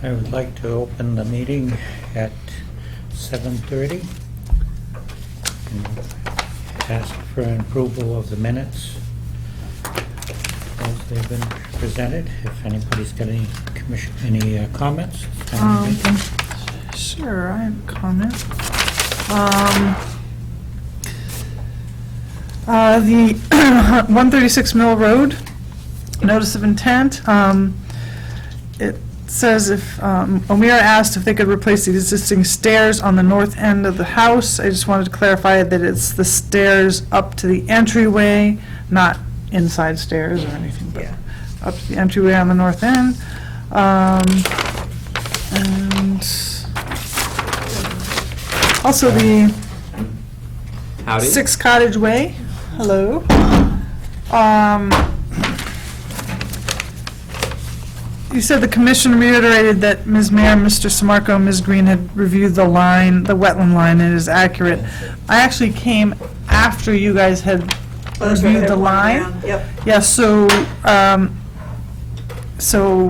I would like to open the meeting at 7:30 and ask for an approval of the minutes as they've been presented. If anybody's got any comments? Sure, I have a comment. The 136 Mill Road, notice of intent, it says if, Omira asked if they could replace the existing stairs on the north end of the house. I just wanted to clarify that it's the stairs up to the entryway, not inside stairs or anything, but up to the entryway on the north end. And also the Howdy. 6 Cottage Way, hello. You said the commission reiterated that Ms. Mayer, Mr. Samarco, and Ms. Green had reviewed the line, the wetland line, and it is accurate. I actually came after you guys had reviewed the line. Yep. Yeah, so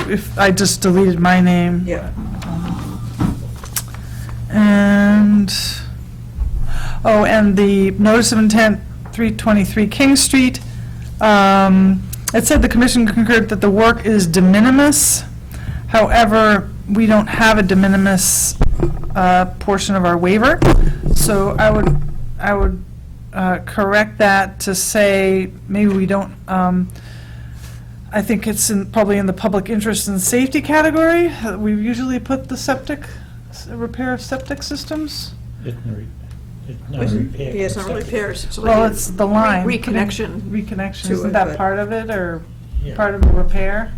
if I just deleted my name. Yep. And, oh, and the notice of intent, 323 King Street, it said the commission concurred that the work is de minimis. However, we don't have a de minimis portion of our waiver. So I would correct that to say maybe we don't, I think it's probably in the public interest and safety category. We usually put the repair of septic systems. It's not repair. Yeah, it's not repairs. It's Well, like it's the line. reconnection. Reconnection, to isn't it, that but- part of it, or Yeah. part of the repair?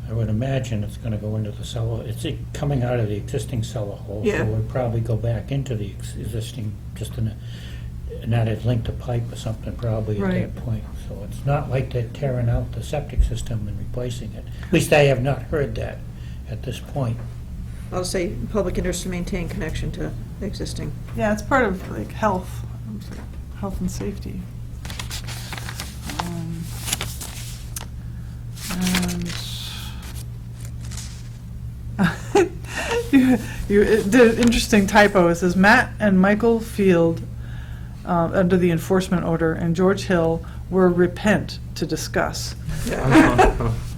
I would imagine it's going to go into the cellar. It's coming out of the existing cellar hole. Yeah. So it would probably go back into the existing, just in a, not as linked to pipe or something probably at Right. that point. So it's not like they're tearing out the septic system and replacing it. At least I have not heard that at this point. I'll say public interest to maintain connection to existing. Yeah, it's part of like health and safety. And it did an interesting typo. It says Matt and Michael Field, under the enforcement order, and George Hill were repent to discuss.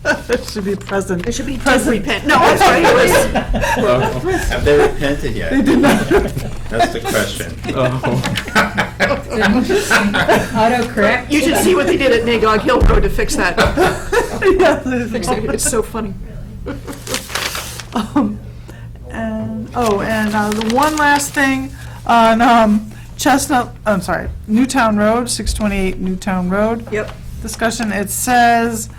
It should be present. It should be Present. repent. No, I'm sorry, it was, Well, Have they repented yet? They did not. That's the question. Autocorrect. you should see what they did at Nagog Hill Road to fix that. Yeah, It's so funny. And the one last thing on Newtown Road, 628 Newtown Road. Yep. Discussion, it says,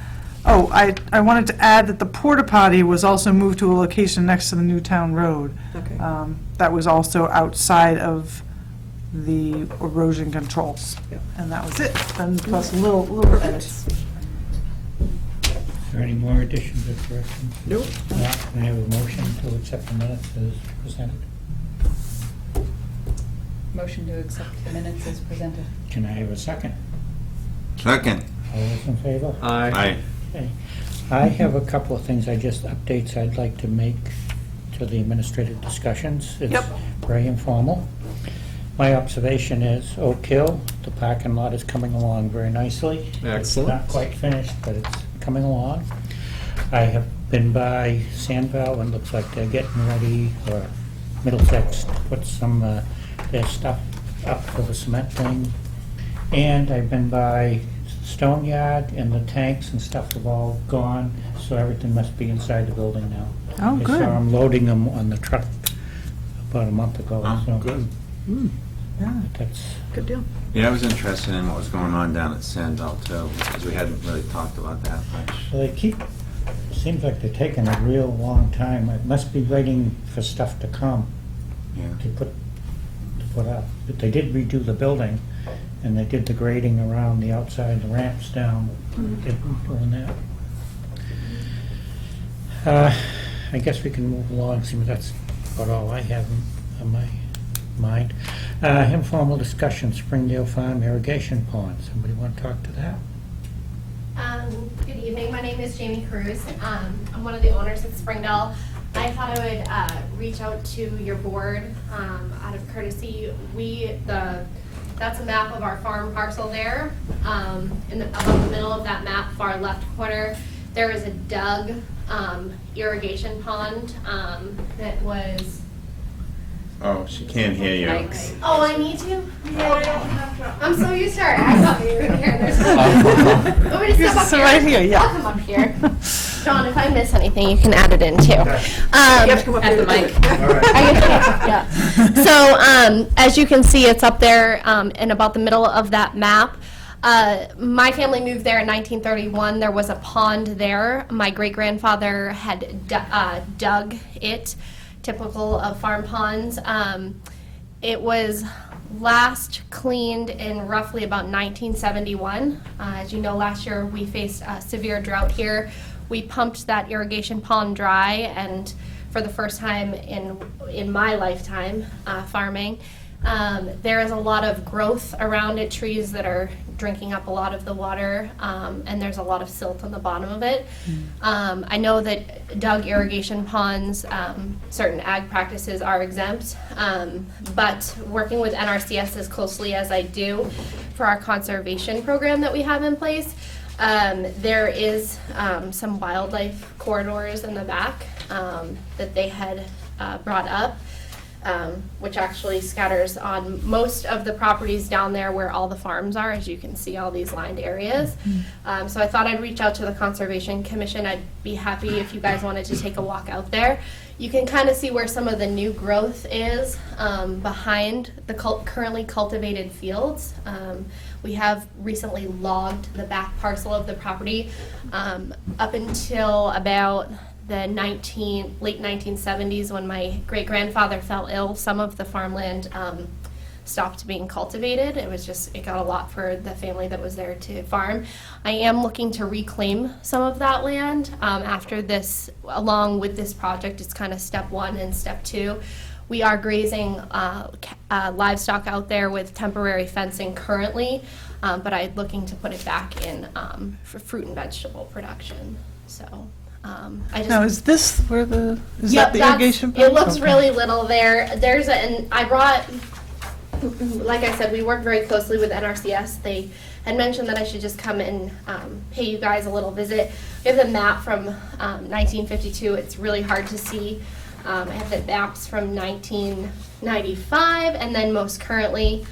I wanted to add that the porta potty was also moved to a location next to the Newtown Road. Okay. That was also outside of the erosion controls. Yep. And that was it, then plus little edits. Is there any more additions or corrections? Nope. Can I have a motion to accept the minutes as presented? Motion to accept the minutes as presented. Can I have a second? Second. All those in favor? Aye. Okay. I have a couple of things, updates I'd like to make to the administrative discussions. Yep. It's very informal. My observation is Oak Hill, the parking lot is coming along very nicely. Excellent. It's not quite finished, but it's coming along. I have been by Sandville, and looks like they're getting ready, or Middlesex, to put some their stuff up for the cement thing. And I've been by Stone Yard, and the tanks and stuff have all gone, so everything must be inside the building now. Oh, I good. saw them loading them on the truck about a month ago. Oh, so good. Yeah. That's, Good deal. Yeah, I was interested in what was going on down at Sandal too, because we hadn't really talked about that much. well, it seems like they're taking a real long time. It must be waiting for stuff to come Yeah. to put up. But they did redo the building, and they did the grading around the outside, the ramps down. They're doing that. I guess we can move along, see, that's about all I have in my mind. Informal discussion, Springdale Farm irrigation pond. Somebody want to talk to that? Good evening. My name is Jamie Cruz. I'm one of the owners at Springdale. I thought I would reach out to your board out of courtesy. That's a map of our farm parcel there. About the middle of that map, far left corner, there is a dug irrigation pond that was. Oh, she can't hear you. Yikes. Oh, I need to? Yeah. I'm so used to her. I thought you were here. There's no. Want me to step up So here? right here, yeah. I'll come up here. John, if I miss anything, you can add it in too. You have to come up At here the to- mic. Yeah. So, as you can see, it's up there in about the middle of that map. My family moved there in 1931. There was a pond there. My great-grandfather had dug it, typical of farm ponds. It was last cleaned in roughly about 1971. As you know, last year we faced a severe drought here. We pumped that irrigation pond dry, and for the first time in my lifetime farming, there is a lot of growth around it, trees that are drinking up a lot of the water, and there's a lot of silt on the bottom of it. I know that dug irrigation ponds, certain ag practices are exempt, but working with NRCS as closely as I do for our conservation program that we have in place, there is some wildlife corridors in the back that they had brought up. Which actually scatters on most of the properties down there where all the farms are, as you can see all these lined areas. So I thought I'd reach out to the Conservation Commission. I'd be happy if you guys wanted to take a walk out there. You can kind of see where some of the new growth is behind the currently cultivated fields. We have recently logged the back parcel of the property up until about the late 1970s, when my great-grandfather fell ill. Some of the farmland stopped being cultivated. It got a lot for the family that was there to farm. I am looking to reclaim some of that land after this, along with this project. It's kind of step one and step two. We are grazing livestock out there with temporary fencing currently, but I'm looking to put it back in for fruit and vegetable production. So. Now, is this where is Yep, that the irrigation pond? It looks Okay. really little there. And I brought, like I said, we work very closely with NRCS. They had mentioned that I should just come and pay you guys a little visit. We have the map from 1952. It's really hard to see. I have the maps from 1995 and then most currently.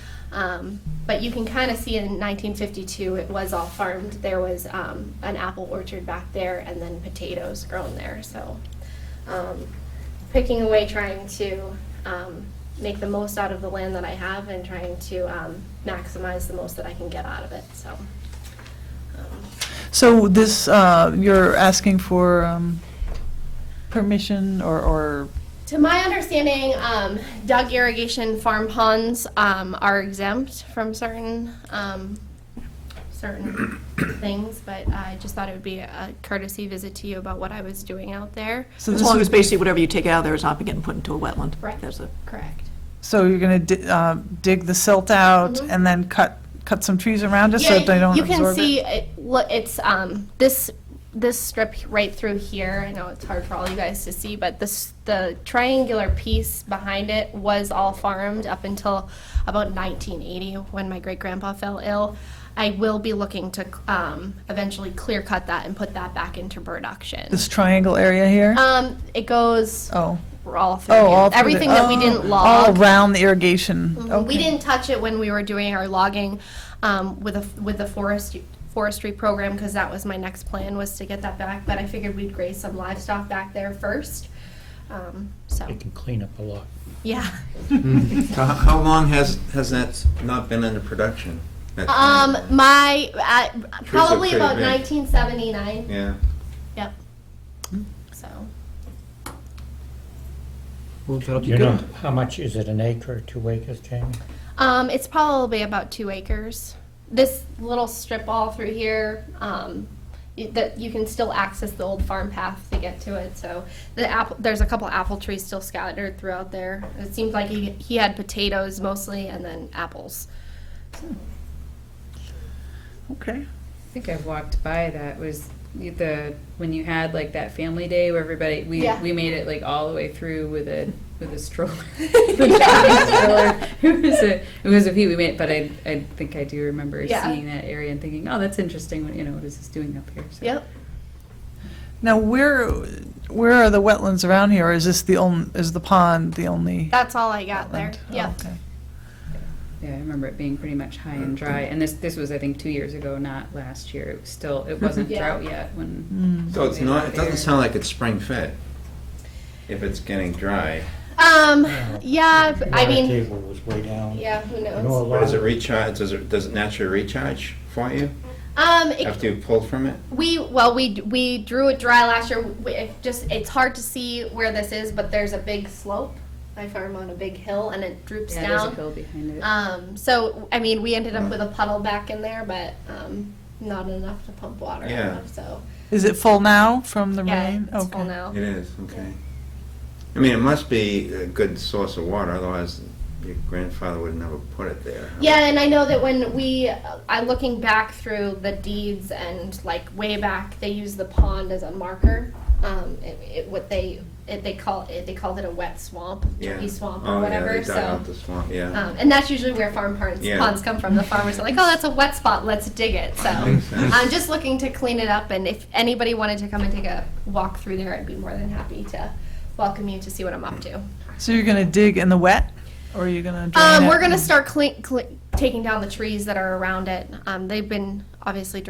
But you can kind of see in 1952 it was all farmed. There was an apple orchard back there and then potatoes grown there. So picking away, trying to make the most out of the land that I have and trying to maximize the most that I can get out of it. So this, you're asking for permission or? To my understanding, dug irrigation farm ponds are exempt from certain things, but I just thought it would be a courtesy visit to you about what I was doing out there. So As this long would- as basically whatever you take out there is not getting put into a wetland. Right. That's a, Correct. So you're going to dig the silt out Mhm. and then cut some trees around it so that they don't you absorb can see it? it's this strip right through here. I know it's hard for all you guys to see, but the triangular piece behind it was all farmed up until about 1980 when my great-grandpa fell ill. I will be looking to eventually clear cut that and put that back into production. This triangle area here? It goes Oh. all through Oh, here. all through Everything the- that we oh, didn't all log. around the irrigation. We Okay. didn't touch it when we were doing our logging with the forestry program, because that was my next plan, was to get that back, but I figured we'd graze some livestock back there first. So, It can clean up a lot. yeah. So how long has that not been into production? That triangle? Probably pretty about big. 1979. Yeah. Yep. So, Well, that'll be You know, good. how much, is it an acre or 2 acres, Jamie? it's probably about 2 acres. This little strip all through here, that you can still access the old farm path to get to it. So there's a couple apple trees still scattered throughout there. It seems like he had potatoes mostly and then apples. Okay. I think I walked by that. Was when you had like that family day where everybody, Yeah. we made it like all the way through with a stroller. Yeah. It was a feat we made, but I think I do remember Yeah. seeing that area and thinking, oh, that's interesting, what is this doing up here? So. Yep. Now, where are the wetlands around here, or is this is the pond the only? That's all I got there. wetland? Yep. Okay. Yeah, I remember it being pretty much high and dry, and this was, I think, 2 years ago, not last year. It wasn't Yeah. drought yet when. So it's not, it doesn't sound like it's spring fed, if it's getting dry. Yeah, I Water mean, table was way down. yeah, who I know a knows? lot Does it of- recharge, does it naturally recharge for you It, after you pulled from it? we drew it dry last year. It's hard to see where this is, but there's a big slope. I farm on a big hill, and it droops Yeah, there's a down. hill behind it. So I mean, we ended up with a puddle back in there, but not enough to pump water out Yeah. of. So Is it full now from the yeah, rain? it's Okay. full now. It is, okay. I mean, it must be a good source of water, otherwise your grandfather would never put it there. Yeah, and I know that when I'm looking back through the deeds and like way back, they use the pond as a marker. They called it a wet swamp, Yeah. turkey swamp Oh, or yeah, whatever. they dug So. out the swamp, yeah. And that's usually where ponds Yeah. come from. The farmers are like, oh, that's a wet spot, let's dig it. So Makes sense. I'm just looking to clean it up, and if anybody wanted to come and take a walk through there, I'd be more than happy to welcome you to see what I'm up to. So you're gonna dig in the wet, or are you gonna drain it? We're gonna start taking down the trees that are around it. They've been obviously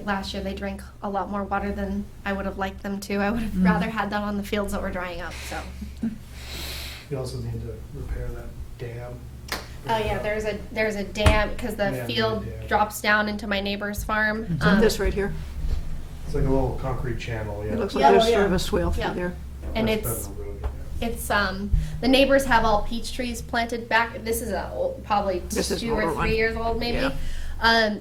last year they drank a lot more water than I would have liked them to. I would have rather had that on the fields that were drying up. So. You also need to repair that dam. Oh yeah, there's a dam because the Yeah, field dam. drops down into my neighbor's farm. This right here. It's like a little concrete channel, yeah. It looks Yeah, like there's yeah. sort of a swale Yeah. through there. And That's it's been the road, yeah. It's the neighbors have all peach trees planted back. This is probably This is 2 or older 3 one. years old, maybe. Yeah.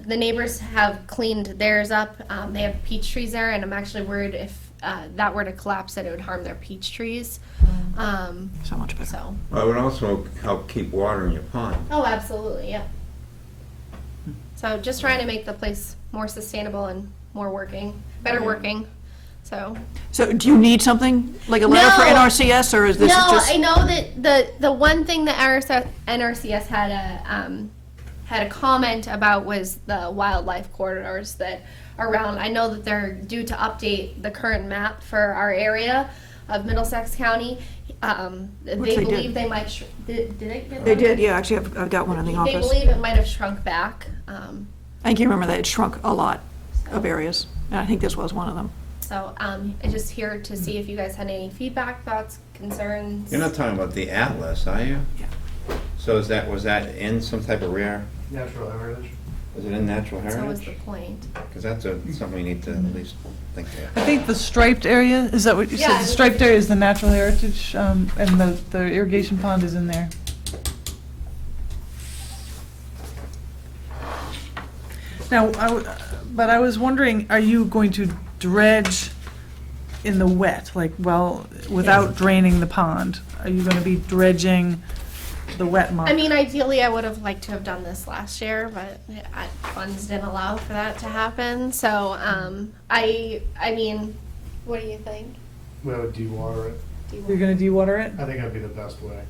The neighbors have cleaned theirs up. They have peach trees there, and I'm actually worried if that were to collapse, that it would harm their peach trees. So much better. So. Well, it would also help keep water in your pond. Oh, absolutely, yeah. So just trying to make the place more sustainable and better working. So do you need something, like a letter for No. NRCS, or is this No, just? I know that the one thing that NRCS had a comment about was the wildlife corridors that are around. I know that they're due to update the current map for our area of Middlesex County. They Which they believe did. they might. Did they get They that? did, yeah, actually, I've got one in the They office. believe it might have shrunk back. I can remember that it shrunk a lot of areas, and I think this was one of them. So I'm just here to see if you guys had any feedback, thoughts, concerns. You're not talking about the atlas, are you? Yeah. So was that in some type of rare, Natural heritage. was it in natural That's always the heritage? point. Because that's something we need to at least think I of. think the striped area, is that what you Yeah, said? I The mean- striped area is the natural heritage, and the irrigation pond is in there. Now, but I was wondering, are you going to dredge in the wet, without draining the pond? Are you gonna be dredging the wet month? I mean, ideally, I would have liked to have done this last year, but funds didn't allow for that to happen. So, I mean, what do you think? We would dewater it. Do you You're gonna dewater it I think that'd be the best way.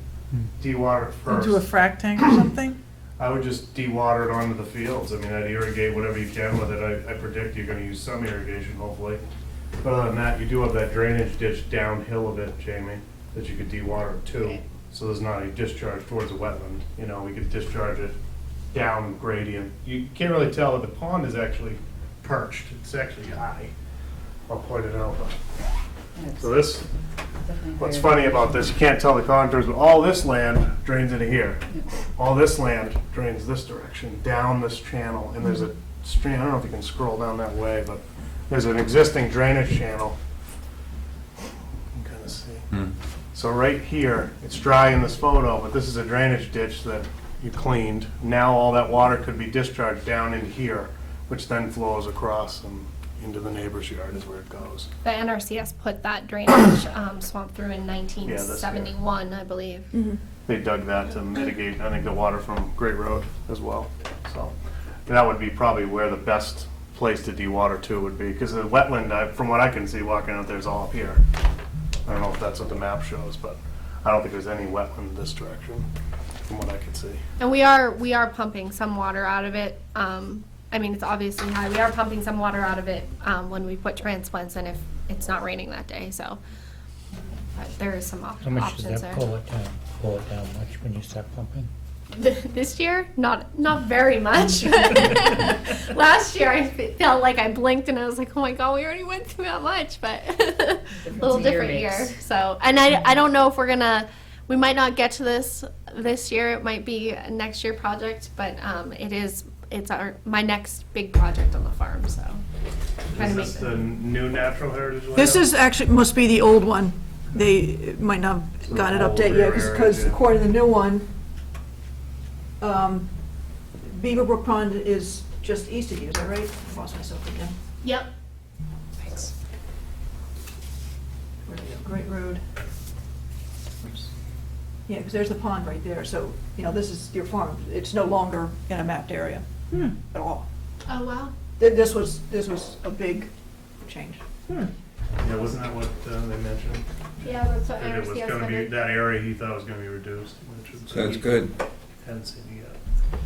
Dewater it into a first. frac tank or something? I would just dewater it onto the fields. I mean, I'd irrigate whatever you can with it. I predict you're gonna use some irrigation, hopefully. But other than that, you do have that drainage ditch downhill of it, Jamie, that you could dewater too. Okay. So there's not a discharge towards a wetland. You know, we could discharge it down gradient. You can't really tell that the pond is actually perched. It's actually high. I'll point it out. So this, what's funny about this, you can't tell the contours, but all this land drains into here. All this land drains this direction, down this channel, and there's a stream, I don't know if you can scroll down that way, but there's an existing drainage channel. You can kind of see. So right here, it's dry in this photo, but this is a drainage ditch that you cleaned. Now all that water could be discharged down into here, which then flows across and into the neighbor's yard is where it goes. The NRCS put that drainage swamp through in 1971, I believe. They dug that to mitigate, I think, the water from Great Road as well. So that would be probably where the best place to dewater too would be, because the wetland, from what I can see walking out there, is all up here. I don't know if that's what the map shows, but I don't think there's any wetland this direction, from what I can see. And we are pumping some water out of it. I mean, it's obviously high. We are pumping some water out of it when we put transplants in if it's not raining that day, so. But there is some How much does options that there. pull it down much when you start pumping? This year, not very much. Last year, I felt like I blinked and I was like, oh my God, we already went through that much, but a little different year. So, and I don't know if we might not get to this year. It might be a next year project, but it's my next big project on the farm, so. trying Is to this make the new natural heritage layout? This is actually, must be the old one. They might not have got it updated yet, because according to the new one, Beaver Brook Pond is just east of you, is that right? I lost myself again. Yep. Thanks. Where do we go? Great Road. Oops. Yeah, because there's the pond right there, so, this is your farm. It's no longer in a mapped area at all. Oh, wow. This was a big change. Yeah, wasn't that what they mentioned? Yeah, that's what That it was RCS gonna be, covered. that area he thought was gonna be reduced. He mentioned. So that's good. Hadn't seen it yet.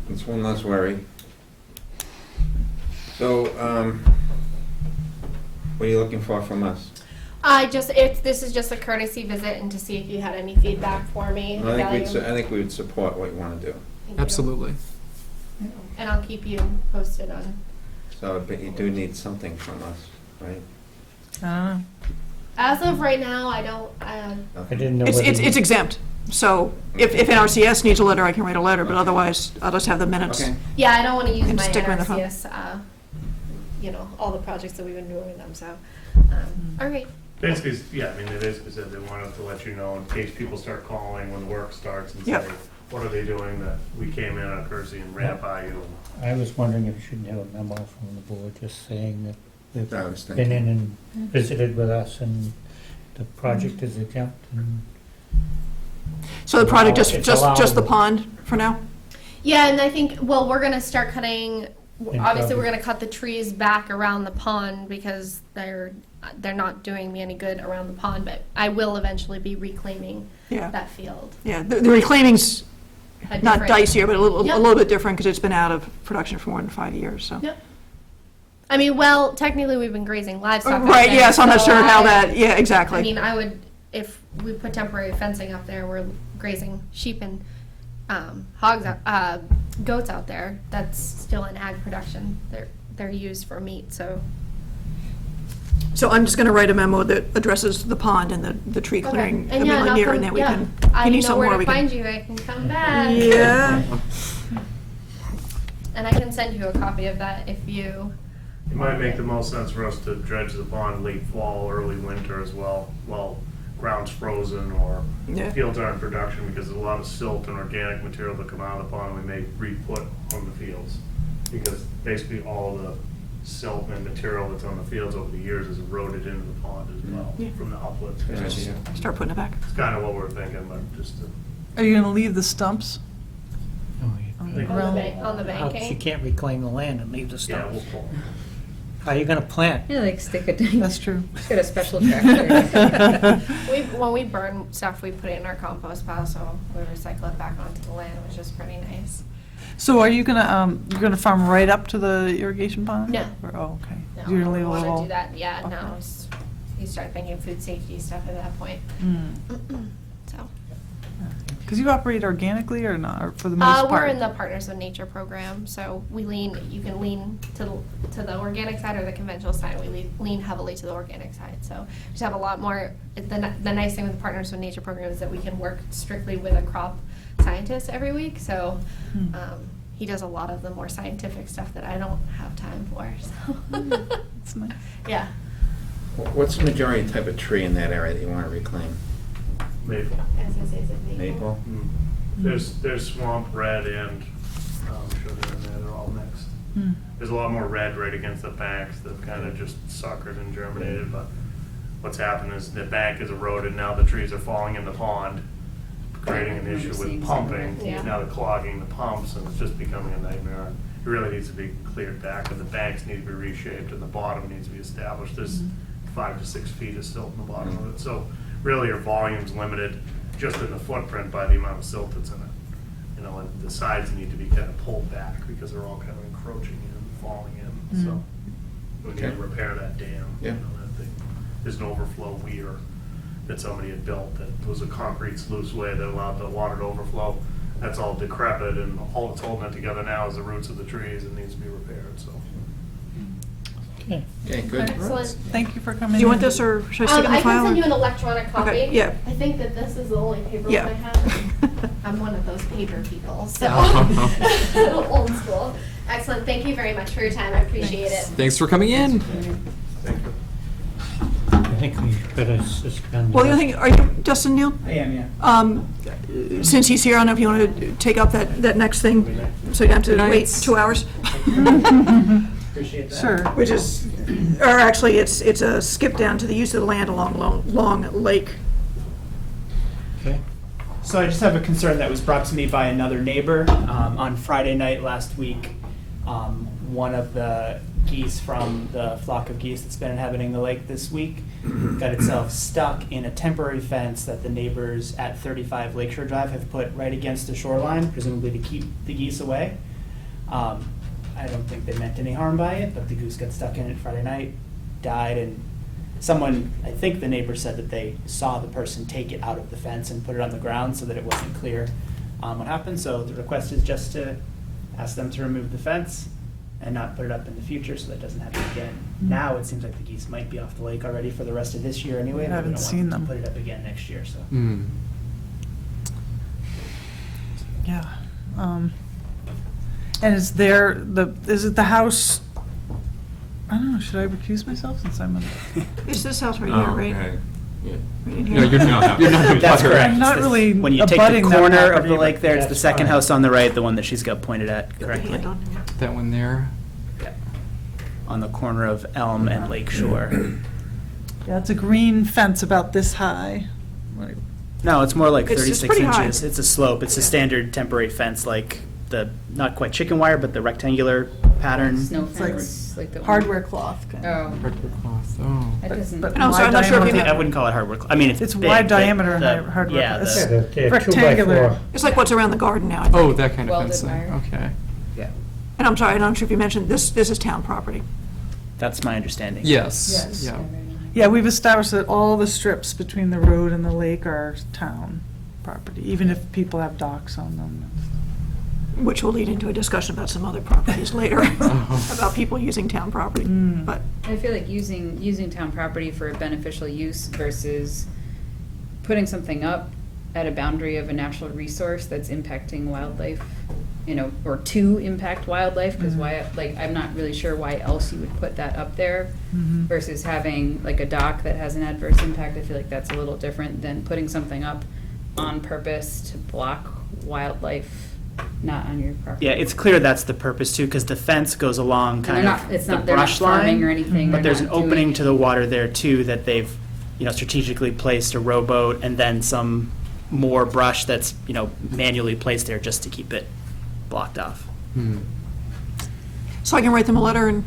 That's one less worry. So, what are you looking for from us? This is just a courtesy visit and to see if you had any feedback for me. I think we would support what you want to do. Thank you. Absolutely. And I'll keep you posted on. So, but you do need something from us, right? I don't know. As of right now, I don't, I didn't know It's whether it's exempt, so if NRCS needs a letter, I can write a letter, but otherwise, I'll just have the minutes. Okay. yeah, I don't want to use And my stick with the phone. NRCS, all the projects that we've been doing with them, so. All right. Basically, yeah, I mean, they basically said they wanted to let you know in case people start calling when the work starts and say, Yep. what are they doing that we came in on courtesy and ran by you. I was wondering if you shouldn't have a memo from the board just saying that they've I was been thinking. in and visited with us and the project is exempt and So the project, It's just the allowable. pond for now? Yeah, and I think, well, we're gonna start cutting, obviously, we're probably- gonna cut the trees back around the pond because they're not doing me any good around the pond, but I will eventually be reclaiming Yeah, that field. yeah, the reclaiming's A not different- dicier, but a Yep. little bit different, because it's been out of production for more than 5 years, so. Yep. I mean, well, technically, we've been grazing livestock. up Right, there, yes, I'm not so sure how I- that, yeah, exactly. I mean, I would, if we put temporary fencing up there, we're grazing sheep and hogs, goats out there. That's still in ag production. They're used for meat, so. So I'm just gonna write a memo that addresses the pond and the tree clearing And yeah, and I'll near, come, and then we yeah. can, I you need know some where more, to we can. find you. I can come back. Yeah, And I can send you a copy of that if you. It might make the most sense for us to dredge the pond late fall, early winter as well, while ground's frozen or Yeah. fields aren't in production, because there's a lot of silt and organic material that come out of the pond we may re-put on the fields. Because basically all the silt and material that's on the fields over the years is eroded into the pond as well Yeah. from the uplift. Good idea. start putting it back. It's kind of what we're thinking, but just to. Are you gonna leave the stumps? oh, On the how- she banking. can't reclaim the land and leave the Yeah, we'll stumps. pull. How are you gonna plant? Yeah, like stick a, That's true. got a special tractor. When we burn stuff, we put it in our compost pile, so we recycle it back onto the land, which is pretty nice. So are you gonna farm right up to the irrigation pond? No. Oh, okay. No, You're I gonna leave a don't want to little. do that. Yeah, no. Okay. You start thinking food safety stuff at that point. So. Because you operate organically or not, or for the most part? We're in the Partners with Nature program, so you can lean to the organic side or the conventional side. We lean heavily to the organic side. So we just have a lot more, the nice thing with the Partners with Nature program is that we can work strictly with a crop scientist every week. So he does a lot of the more scientific stuff that I don't have time for. So That's nice. yeah. What's the majority type of tree in that area that you want to reclaim? Maple. As I say, is it Maple? There's swamp red and sugar in there, they're all mixed. There's a lot more red right against the banks that kind of just suckered and germinated, but what's happened is the bank is eroded, now the trees are falling in the pond, creating an issue with pumping. Yeah. Now they're clogging the pumps and it's just becoming a nightmare. it really needs to be cleared back, and the banks need to be reshaped, and the bottom needs to be established. There's 5 to 6 feet of silt in the bottom of it, so really your volume's limited just in the footprint by the amount of silt that's in it. You know, and the sides need to be kind of pulled back because they're all kind of encroaching in, falling in, so we need to Okay. repair that dam. Yeah. You know, that thing. There's an overflow weir that somebody had built that was a concrete sluice way that allowed the water to overflow. That's all decrepit, and all it's holding it together now is the roots of the trees and needs to be repaired, so. Okay. Okay, good. Excellent. Thank you for coming in. Do you want this, or should I stick it in the I file? can send you an electronic copy. Okay, yeah. I think that this is the only paper Yeah. I have. I'm one of those paper people, so Oh. old school. Excellent. Thank you very much for your time. I appreciate it. Thanks for coming in. Thank you. I think we better suspend. Well, the other thing, are you Justin Neal? I am, yeah. Since he's here, I don't know if you want to take up that next thing, so you don't have to wait 2 hours. Appreciate that. Sure. Which is, or actually, it's a skip down to the use of the land along Long Lake. Okay. So I just have a concern that was brought to me by another neighbor on Friday night last week. One of the geese from the flock of geese that's been inhabiting the lake this week got itself stuck in a temporary fence that the neighbors at 35 Lakeshore Drive have put right against the shoreline, presumably to keep the geese away. I don't think they meant any harm by it, but the goose got stuck in it Friday night, died, and someone, I think the neighbor said that they saw the person take it out of the fence and put it on the ground so that it wasn't clear what happened. So the request is just to ask them to remove the fence and not put it up in the future so that doesn't happen again. Now it seems like the geese might be off the lake already for the rest of this year anyway. I but we haven't don't want seen to them. Put it up again next year, so. Mm. Yeah. And is it the house, I don't know, should I recuse myself since I'm on? It's this house right Oh, here, right? okay. Yeah. Right in No, here. you're not. You're not. That's butter. correct. I'm not It's really When you take abutting the that corner of property, the lake there, it's the that's second fine. house on the right, the one that she's got pointed at Got the correctly. hand on here. That one there. Yeah. On the corner of Elm and Lake Shore. Yeah, it's a green fence about this high. Like, No, it's more like It's 36 pretty high. inches. It's a slope. It's a standard temporary fence, like the, not quite chicken wire, but the rectangular pattern. Snow It's like fence, like the one- hardware cloth. kind of. Oh, Hardwood cloth. Oh. that doesn't. but And I'm sorry, I'm not sure if you diameter. meant- I wouldn't call it hardwood. I mean, it's It's big, wide but diameter the- hardwood. Yeah, It's Yeah, the, they're 2x4. rectangular. It's like what's around the garden now, I think. Oh, that kind of Welded fencing. wire. Okay. yeah, And I'm sorry, I'm not sure if you mentioned, this is town property. that's my understanding. Yes. Yes. Yeah. Yeah, we've established that all the strips between the road and the lake are town property, even if people have docks on them. Which will lead into a discussion about some other properties later, about people using town property. Mm. But I feel like using town property for a beneficial use versus putting something up at a boundary of a natural resource that's impacting wildlife, you know, or to impact wildlife, because why, like, I'm not really sure why else you would put that up there Mhm. versus having like a dock that has an adverse impact. I feel like that's a little different than putting something up on purpose to block wildlife, not on your property. Yeah, it's clear that's the purpose too, because the fence goes along And kind they're of not, it's the not, they're not brush farming line. or anything. But they're there's an not doing opening to it. the water there too that they've, you know, strategically placed a rowboat and then some more brush that's, you know, manually placed there just to keep it blocked off. Hmm. so I can write them a letter and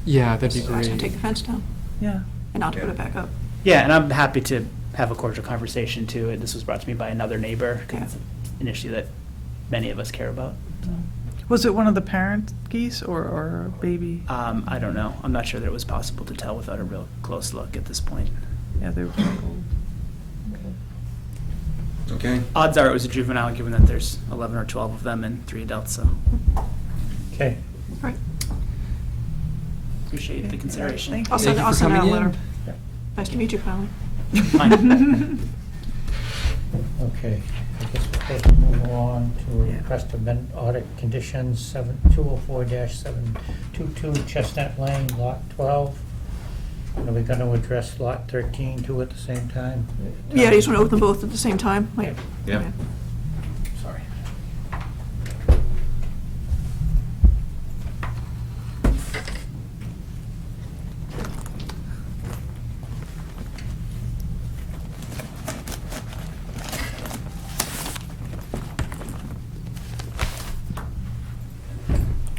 Yeah, that'd be ask them to take great. the fence down Yeah. and not to put it back up. Yeah, and I'm happy to have a cordial conversation too. And this was brought to me by another neighbor because it's an issue that many of us care about. Was it one of the parent geese or a baby? I don't know. I'm not sure that it was possible to tell without a real close look at this point. Yeah, they were pretty old. Okay, Odds are it was a juvenile, given that there's 11 or 12 of them and 3 adults, so Okay. Right. appreciate the consideration. Thank I'll you. send, Thank you I'll for send out a coming in. letter. Nice to meet you, finally. Fine. Okay, I guess we're supposed to move on to a request to amend audit conditions 204-722 Chestnut Lane, Lot 12. Are we going to address Lot 13 too at the same time? Yeah, you just want to open them both at the same time? Like, yeah. okay. Sorry.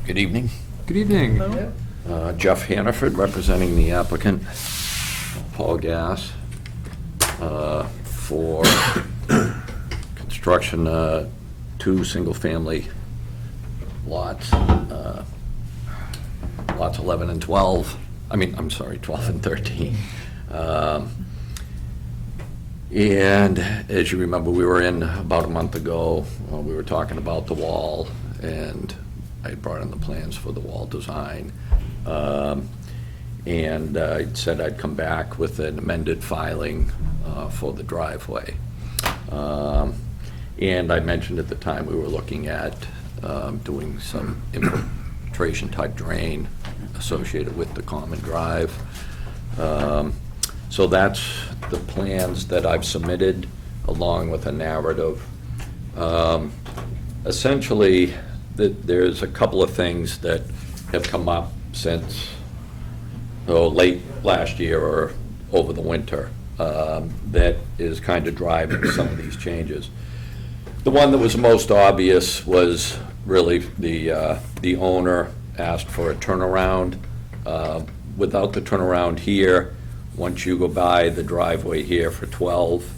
Good evening. Good evening. Jeff Hannaford, representing the applicant, Paul Gass, for construction, 2 single-family lots, lots 11 and 12. I'm sorry, 12 and 13. And as you remember, we were in about a month ago, we were talking about the wall, and I brought in the plans for the wall design. And I said I'd come back with an amended filing for the driveway. And I mentioned at the time we were looking at doing some infiltration type drain associated with the common drive. So that's the plans that I've submitted, along with a narrative. Essentially, there's a couple of things that have come up since late last year or over the winter that is kind of driving some of these changes. The one that was most obvious was really the owner asked for a turnaround. Without the turnaround here, once you go by the driveway here for 12,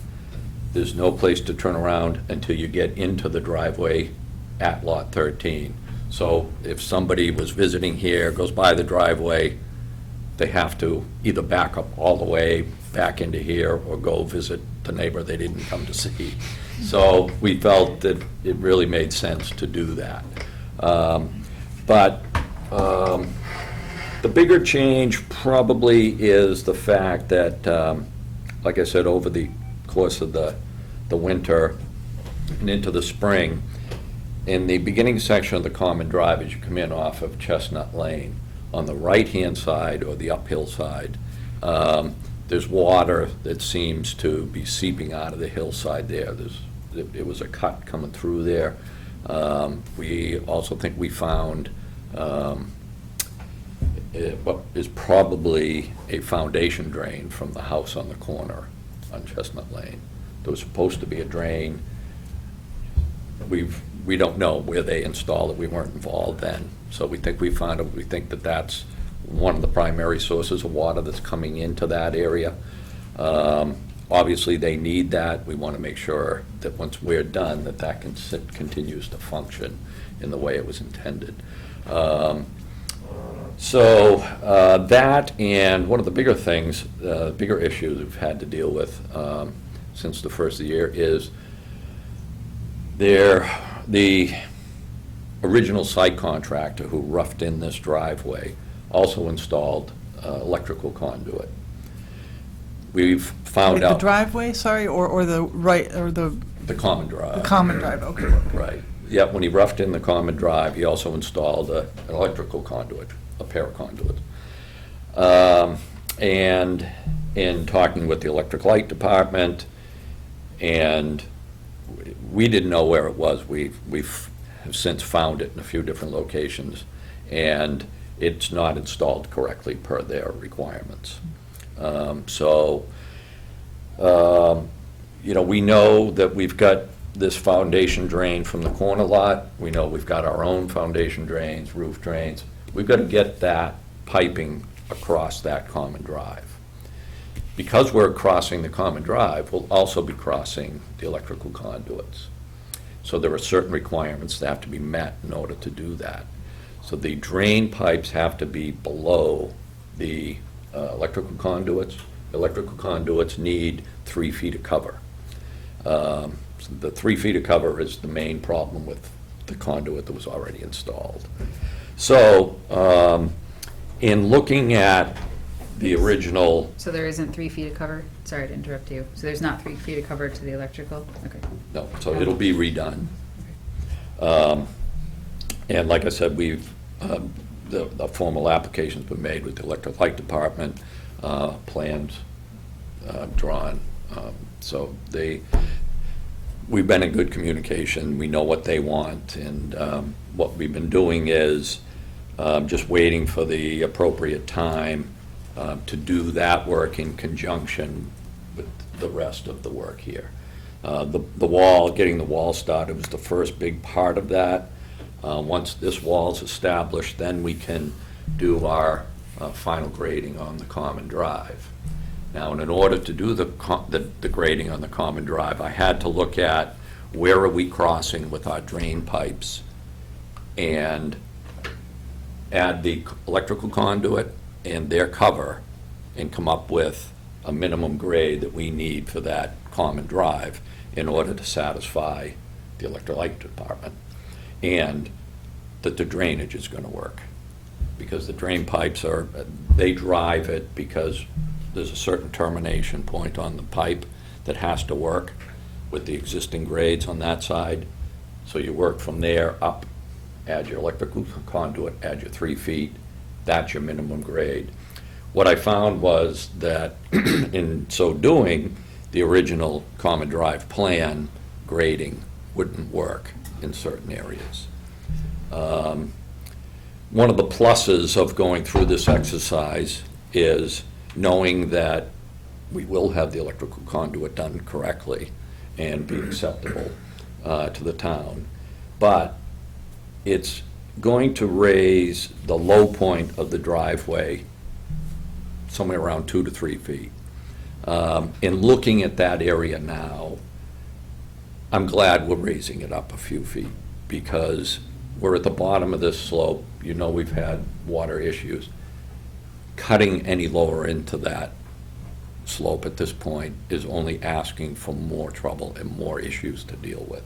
there's no place to turn around until you get into the driveway at lot 13. So if somebody was visiting here, goes by the driveway, they have to either back up all the way back into here or go visit the neighbor they didn't come to see. So we felt that it really made sense to do that. But the bigger change probably is the fact that, like I said, over the course of the winter and into the spring, in the beginning section of the common drive, as you come in off of Chestnut Lane, on the right-hand side or the uphill side, there's water that seems to be seeping out of the hillside there. It was a cut coming through there. We also think we found what is probably a foundation drain from the house on the corner on Chestnut Lane. There was supposed to be a drain. We don't know where they installed it. We weren't involved then. So we think we found it. We think that that's one of the primary sources of water that's coming into that area. Obviously, they need that. We want to make sure that once we're done, that continues to function in the way it was intended. So that, and one of the bigger things, bigger issues we've had to deal with since the first of the year is the original site contractor who roughed in this driveway also installed electrical conduit. We've found The out. driveway, sorry, or the right, or the The common drive. the common drive, okay. Right. Yeah, when he roughed in the common drive, he also installed an electrical conduit, a pair of conduits. And in talking with the electric light department, and we didn't know where it was. We've have since found it in a few different locations, and it's not installed correctly per their requirements. We know that we've got this foundation drain from the corner lot. We know we've got our own foundation drains, roof drains. We've got to get that piping across that common drive. Because we're crossing the common drive, we'll also be crossing the electrical conduits. So there are certain requirements that have to be met in order to do that. So the drain pipes have to be below the electrical conduits. Electrical conduits need 3 feet of cover. So the 3 feet of cover is the main problem with the conduit that was already installed. So in looking at the original, So there isn't 3 feet of cover? Sorry to interrupt you. So there's not 3 feet of cover to the electrical? Okay. no, so it'll be redone. And like I said, the formal application's been made with the electric light department, plans drawn. So we've been in good communication. We know what they want, and what we've been doing is just waiting for the appropriate time to do that work in conjunction with the rest of the work here. The wall, getting the wall started was the first big part of that. Once this wall's established, then we can do our final grading on the common drive. Now, in order to do the grading on the common drive, I had to look at where are we crossing with our drain pipes and add the electrical conduit and their cover and come up with a minimum grade that we need for that common drive in order to satisfy the electrolyte department, and that the drainage is going to work. Because the drain pipes they drive it because there's a certain termination point on the pipe that has to work with the existing grades on that side. So you work from there up, add your electrical conduit, add your 3 feet, that's your minimum grade. What I found was that in so doing, the original common drive plan grading wouldn't work in certain areas. One of the pluses of going through this exercise is knowing that we will have the electrical conduit done correctly and be acceptable to the town. But it's going to raise the low point of the driveway somewhere around 2 to 3 feet. In looking at that area now, I'm glad we're raising it up a few feet, because we're at the bottom of this slope. You know, we've had water issues. Cutting any lower into that slope at this point is only asking for more trouble and more issues to deal with.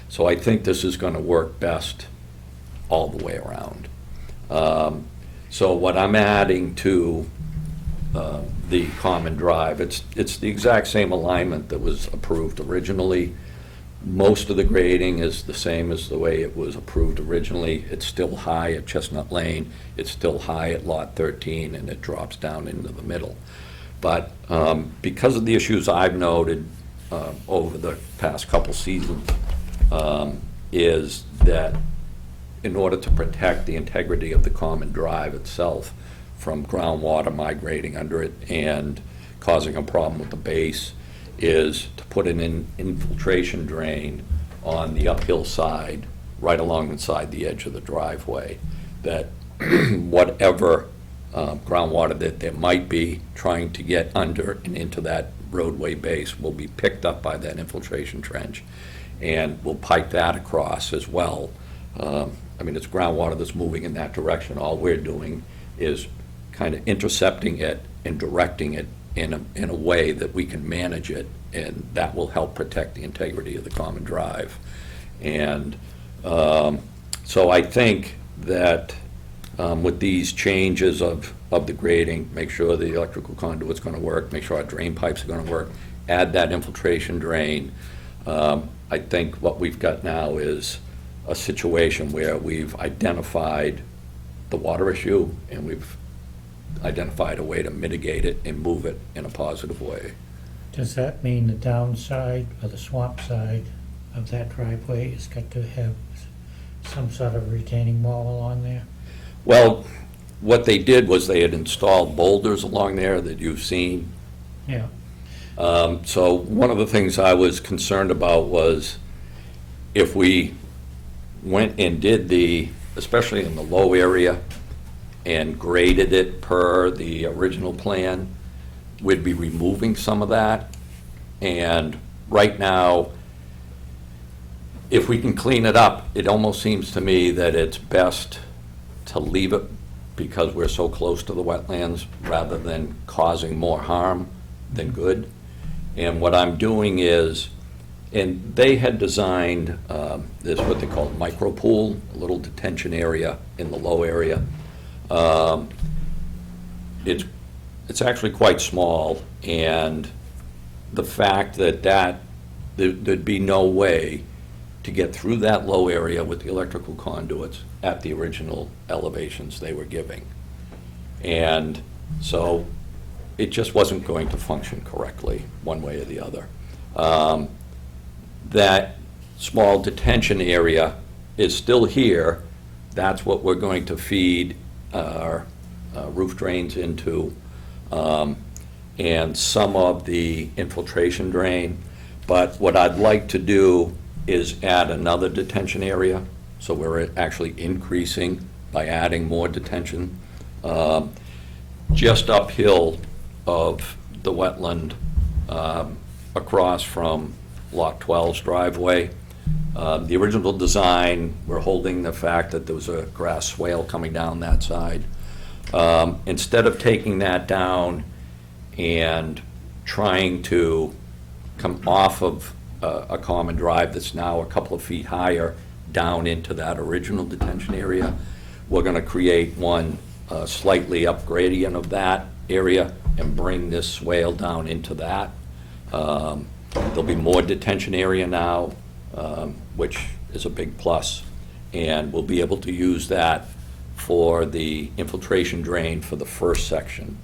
So I think this is going to work best all the way around. So what I'm adding to the common drive, it's the exact same alignment that was approved originally. Most of the grading is the same as the way it was approved originally. It's still high at Chestnut Lane, it's still high at Lot 13, and it drops down into the middle. But because of the issues I've noted over the past couple seasons, is that in order to protect the integrity of the common drive itself from groundwater migrating under it and causing a problem with the base, is to put in an infiltration drain on the uphill side, right alongside the edge of the driveway, that whatever groundwater that there might be trying to get under and into that roadway base will be picked up by that infiltration trench, and we'll pipe that across as well. I mean, it's groundwater that's moving in that direction. All we're doing is kind of intercepting it and directing it in a way that we can manage it, and that will help protect the integrity of the common drive. And so I think that with these changes of the grading, make sure the electrical conduit's going to work, make sure our drain pipes are going to work, add that infiltration drain. I think what we've got now is a situation where we've identified the water issue, and we've identified a way to mitigate it and move it in a positive way. Does that mean the downside or the swamp side of that driveway has got to have some sort of retaining wall along there? Well, what they did was they had installed boulders along there that you've seen. Yeah. So one of the things I was concerned about was if we went and did especially in the low area, and graded it per the original plan, we'd be removing some of that. And right now, if we can clean it up, it almost seems to me that it's best to leave it because we're so close to the wetlands, rather than causing more harm than good. And what I'm doing is, and they had designed this, what they call micro pool, a little detention area in the low area. It's actually quite small, and the fact that there'd be no way to get through that low area with the electrical conduits at the original elevations they were giving. And so it just wasn't going to function correctly one way or the other. That small detention area is still here. That's what we're going to feed our roof drains into, and some of the infiltration drain. But what I'd like to do is add another detention area So we're actually increasing by adding more detention. Just uphill of the wetland, across from Lot 12's driveway. The original design, we're holding the fact that there was a grass swale coming down that side. Instead of taking that down and trying to come off of a common drive that's now a couple of feet higher down into that original detention area, we're going to create one slightly up gradient of that area and bring this swale down into that. There'll be more detention area now, which is a big plus, and we'll be able to use that for the infiltration drain for the first section.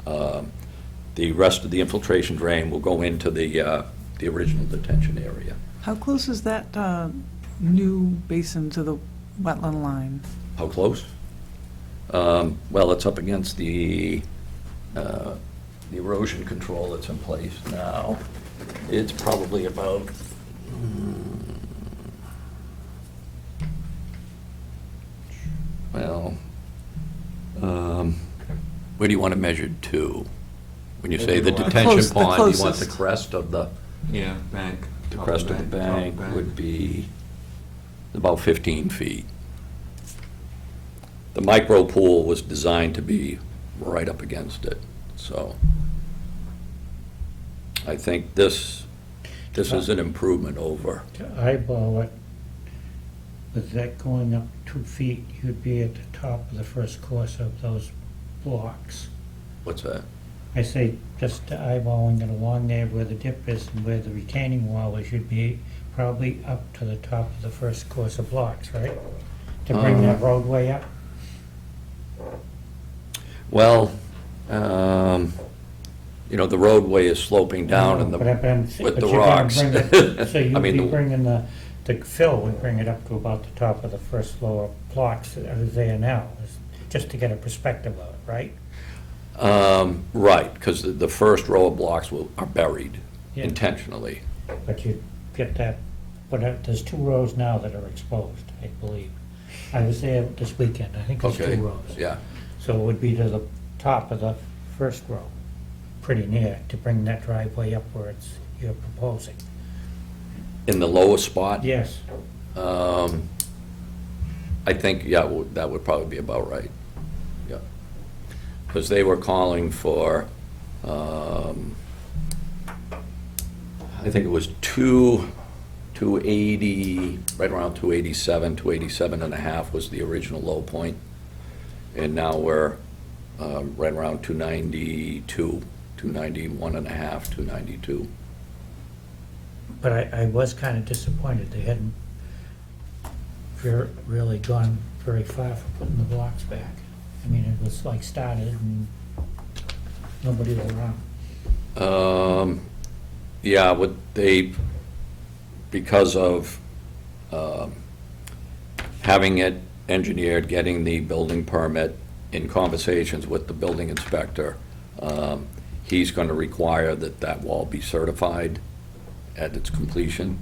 The rest of the infiltration drain will go into the original detention area. How close is that new basin to the wetland line? How close? Well, it's up against the erosion control that's in place now. It's probably about, well, where do you want it measured to? When you say the detention The pond, you want the closest. crest of the, Yeah, bank. the top crest of the bank would be about 15 feet. The micro pool was designed to be right up against it, so I think this is an improvement over. To eyeball it, with that going up 2 feet, you'd be at the top of the first course of those blocks. What's that? I say, just eyeballing it along there where the dip is and where the retaining wall is, you'd be probably up to the top of the first course of blocks, right? To bring that roadway up? Well, the roadway is sloping down and But I'm- with but the you're gonna rocks. bring it- So I you'd mean, be bringing the fill would bring it up to about the top of the first floor blocks that are there now, just to get a perspective of it, right? Right, because the first row of blocks are buried Yeah. intentionally. But you get that, but there's 2 rows now that are exposed, I believe. I was there this weekend, I think there's 2 Okay, rows. yeah. So it would be to the top of the first row, pretty near, to bring that driveway up where you're proposing. In the lowest spot? Yes, I think, yeah, that would probably be about right. Yeah. Because they were calling for, I think it was 280, right around 287, 287 and a half was the original low point. And now we're right around 292, 291 and a half, 292. but I was kind of disappointed, they hadn't really gone very far for putting the blocks back. I mean, it was like started and nobody was around. Yeah, because of having it engineered, getting the building permit, in conversations with the building inspector, he's going to require that wall be certified at its completion.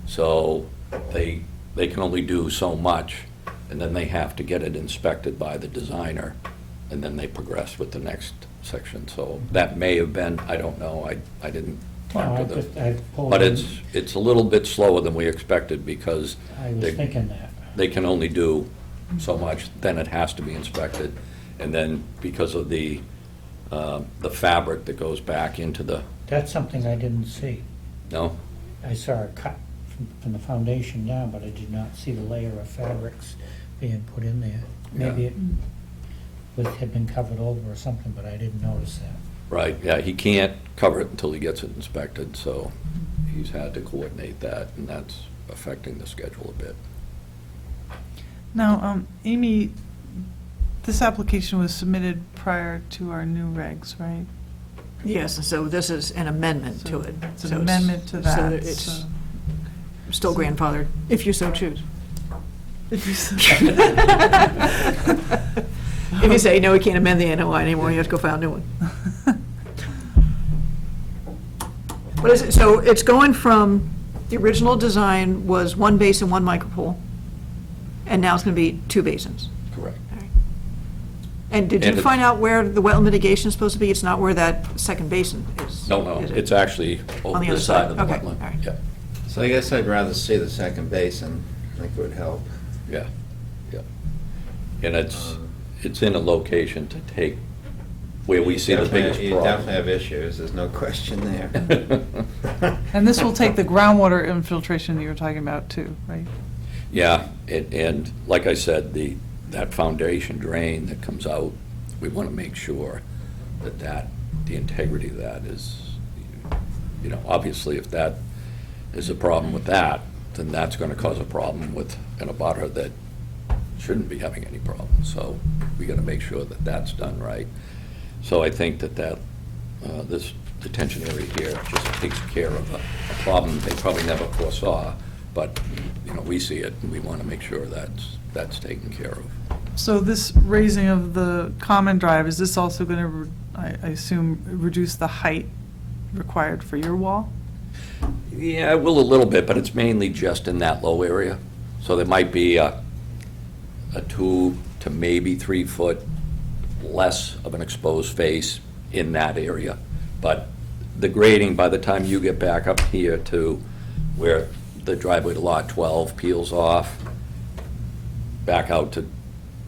So they can only do so much, and then they have to get it inspected by the designer, and then they progress with the next section. So that may have been, I don't know, I didn't talk to them. But it's a little bit slower than we expected because I was thinking that. they can only do so much, then it has to be inspected. And then because of the fabric that goes back into the, That's something I didn't see. no? I saw a cut from the foundation down, but I did not see the layer of fabrics being put in there. Maybe it had been covered over or something, but I didn't notice that. Right, yeah, he can't cover it until he gets it inspected, so he's had to coordinate that, and that's affecting the schedule a bit. Now, Amy, this application was submitted prior to our new regs, right? Yes, so this is an amendment to it. It's an So amendment to so that. it's so- still grandfathered, if you so choose. If you so- If you say, no, we can't amend the NOI anymore, you have to go file a new one. What is it, so it's going from, the original design was 1 basin, 1 micropool, And now it's going to be 2 basins. Correct. And did And you it- find out where the wetland mitigation is supposed to be? It's not where that second basin is? No, is it? it's actually On over the the other side side? of the Okay, wetland. all right. Yeah, So I guess I'd rather see the second basin. I think it would help. yeah, yeah. And it's in a location to take, where we see the biggest You definitely problem. have issues, there's no question there. And this will take the groundwater infiltration that you were talking about too, right? Yeah, and like I said, that foundation drain that comes out, we want to make sure that the integrity of that is, obviously if that is a problem with that, then that's going to cause a problem with an abutter that shouldn't be having any problems. So we got to make sure that that's done right. So I think that this detention area here just takes care of a problem they probably never foresaw, but, we see it, and we want to make sure that's taken care of. So this raising of the common drive, is this also going to, I assume, reduce the height required for your wall? Yeah, it will a little bit, but it's mainly just in that low area. So there might be a 2 to maybe 3 foot less of an exposed face in that area. But the grading, by the time you get back up here to where the driveway to Lot 12 peels off, back out to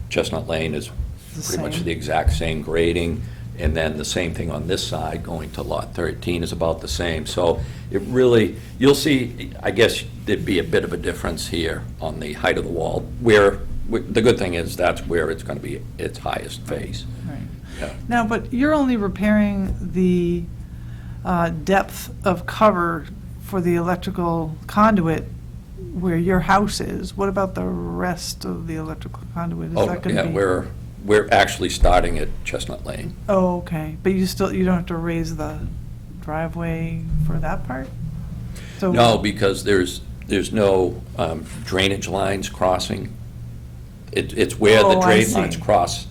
Chestnut Lane is The pretty much same. the exact same grading. And then the same thing on this side, going to Lot 13 is about the same. So it really, you'll see, I guess there'd be a bit of a difference here on the height of the wall, where, the good thing is that's where it's going to be its highest face. Right. Yeah. Now, but you're only repairing the depth of cover for the electrical conduit where your house is. What about the rest of the electrical conduit? Is Oh, that going yeah, to be? we're actually starting at Chestnut Lane. Oh, okay. But you don't have to raise the driveway for that part? So No, because there's no drainage lines crossing. It's where the Oh, I drain lines see. cross,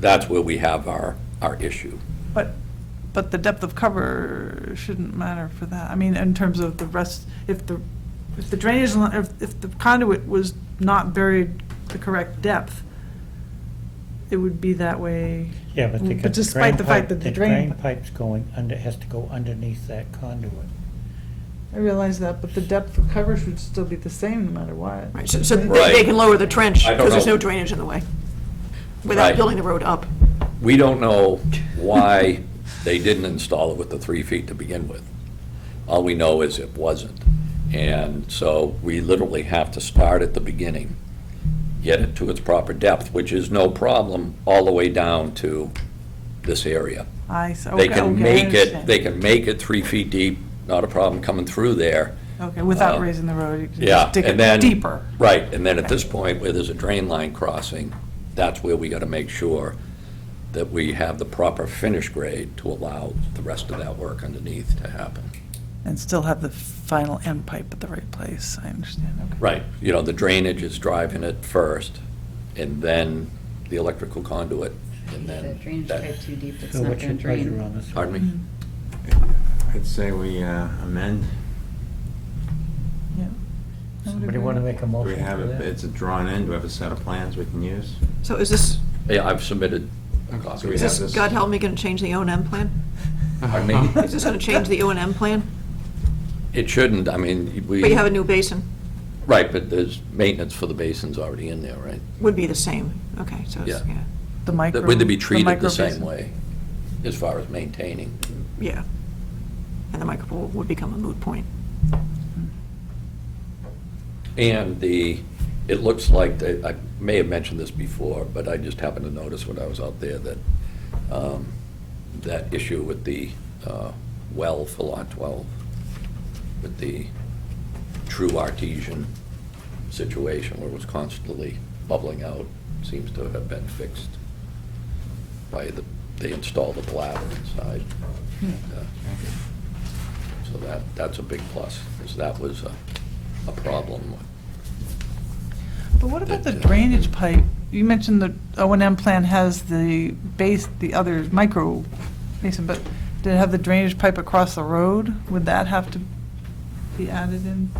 that's where we have our issue. But the depth of cover shouldn't matter for that. I mean, in terms of the rest, if the drainage, if the conduit was not buried the correct depth, it would be that way. Yeah, but But despite the fact that the drain, pipe's has to go underneath that conduit. I realize that, but the depth of cover should still be the same no matter what. Right, so Right. they can lower the trench I don't because there's know. no drainage in the way, without Right. building the road up. We don't know why they didn't install it with the 3 feet to begin with. All we know is it wasn't. And so we literally have to start at the beginning, get it to its proper depth, which is no problem, all the way down to this area. They can make it, they can make it 3 feet deep, not a problem coming through there. Okay, without uh, raising the road, you can Yeah, just dig and then. it deeper. Right, and then at this point, where there's a drain line crossing, that's where we gotta make sure that we have the proper finish grade to allow the rest of that work underneath to happen. And still have the final end pipe at the right place, I understand, okay. Right, the drainage is driving it first, and then the electrical conduit, and The then. drainage that- pipe too deep, it's So not what's your gonna pleasure drain. on this? Pardon me? I'd say we amend. Yeah. I would Somebody agree. want to make a Do motion we have for that? it's drawn in, do we have a set of plans we can use? So is this, Yeah, I've submitted a So copy. we is have this, this- God help me, going to change the O&M plan? Pardon me? Is this going to change the O&M plan? It shouldn't, I mean, we. But you have a new basin, Right, but there's maintenance for the basins already in there, right? would be the same. Okay, so it's, Yeah. yeah, The micro. That would be the treated the micro same basin. way, as far as maintaining. yeah. And the micropool would become a moot point. And it looks like, I may have mentioned this before, but I just happened to notice when I was out there that, that issue with the well for Lot 12, with the true artesian situation where it was constantly bubbling out, seems to have been fixed by they installed a bladder inside. So that's a big plus, because that was a problem. But what about the drainage pipe? You mentioned the O&M plan has the other micro basin, but did it have the drainage pipe across the road? Would that have to be added in?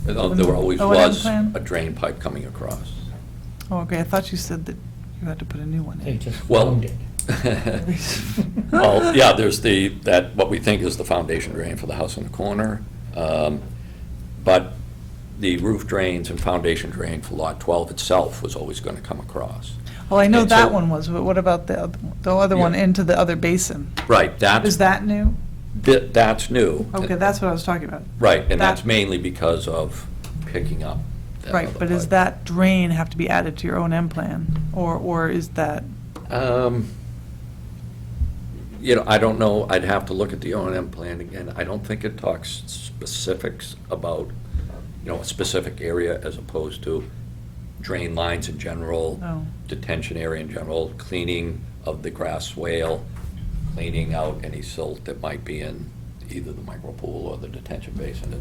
There always O&M was plan? a drain pipe coming across. Oh, okay, I thought you said that you had to put a new one They in. just Well, found it. well, yeah, there's what we think is the foundation drain for the house in the corner. But the roof drains and foundation drain for Lot 12 itself was always going to come across. Well, I know And that so- one was, but what about the other one Yeah. into the other basin? Right, Is that new? that's new. Okay, that's what I was talking about. Right, and that- that's mainly because of picking up that Right, other but does pipe. that drain have to be added to your O&M plan? Or is that, I don't know, I'd have to look at the O&M plan again. I don't think it talks specifics about, a specific area as opposed to drain lines in general, Oh. detention area in general, cleaning of the grass swale, cleaning out any silt that might be in either the micro pool or the detention basin. I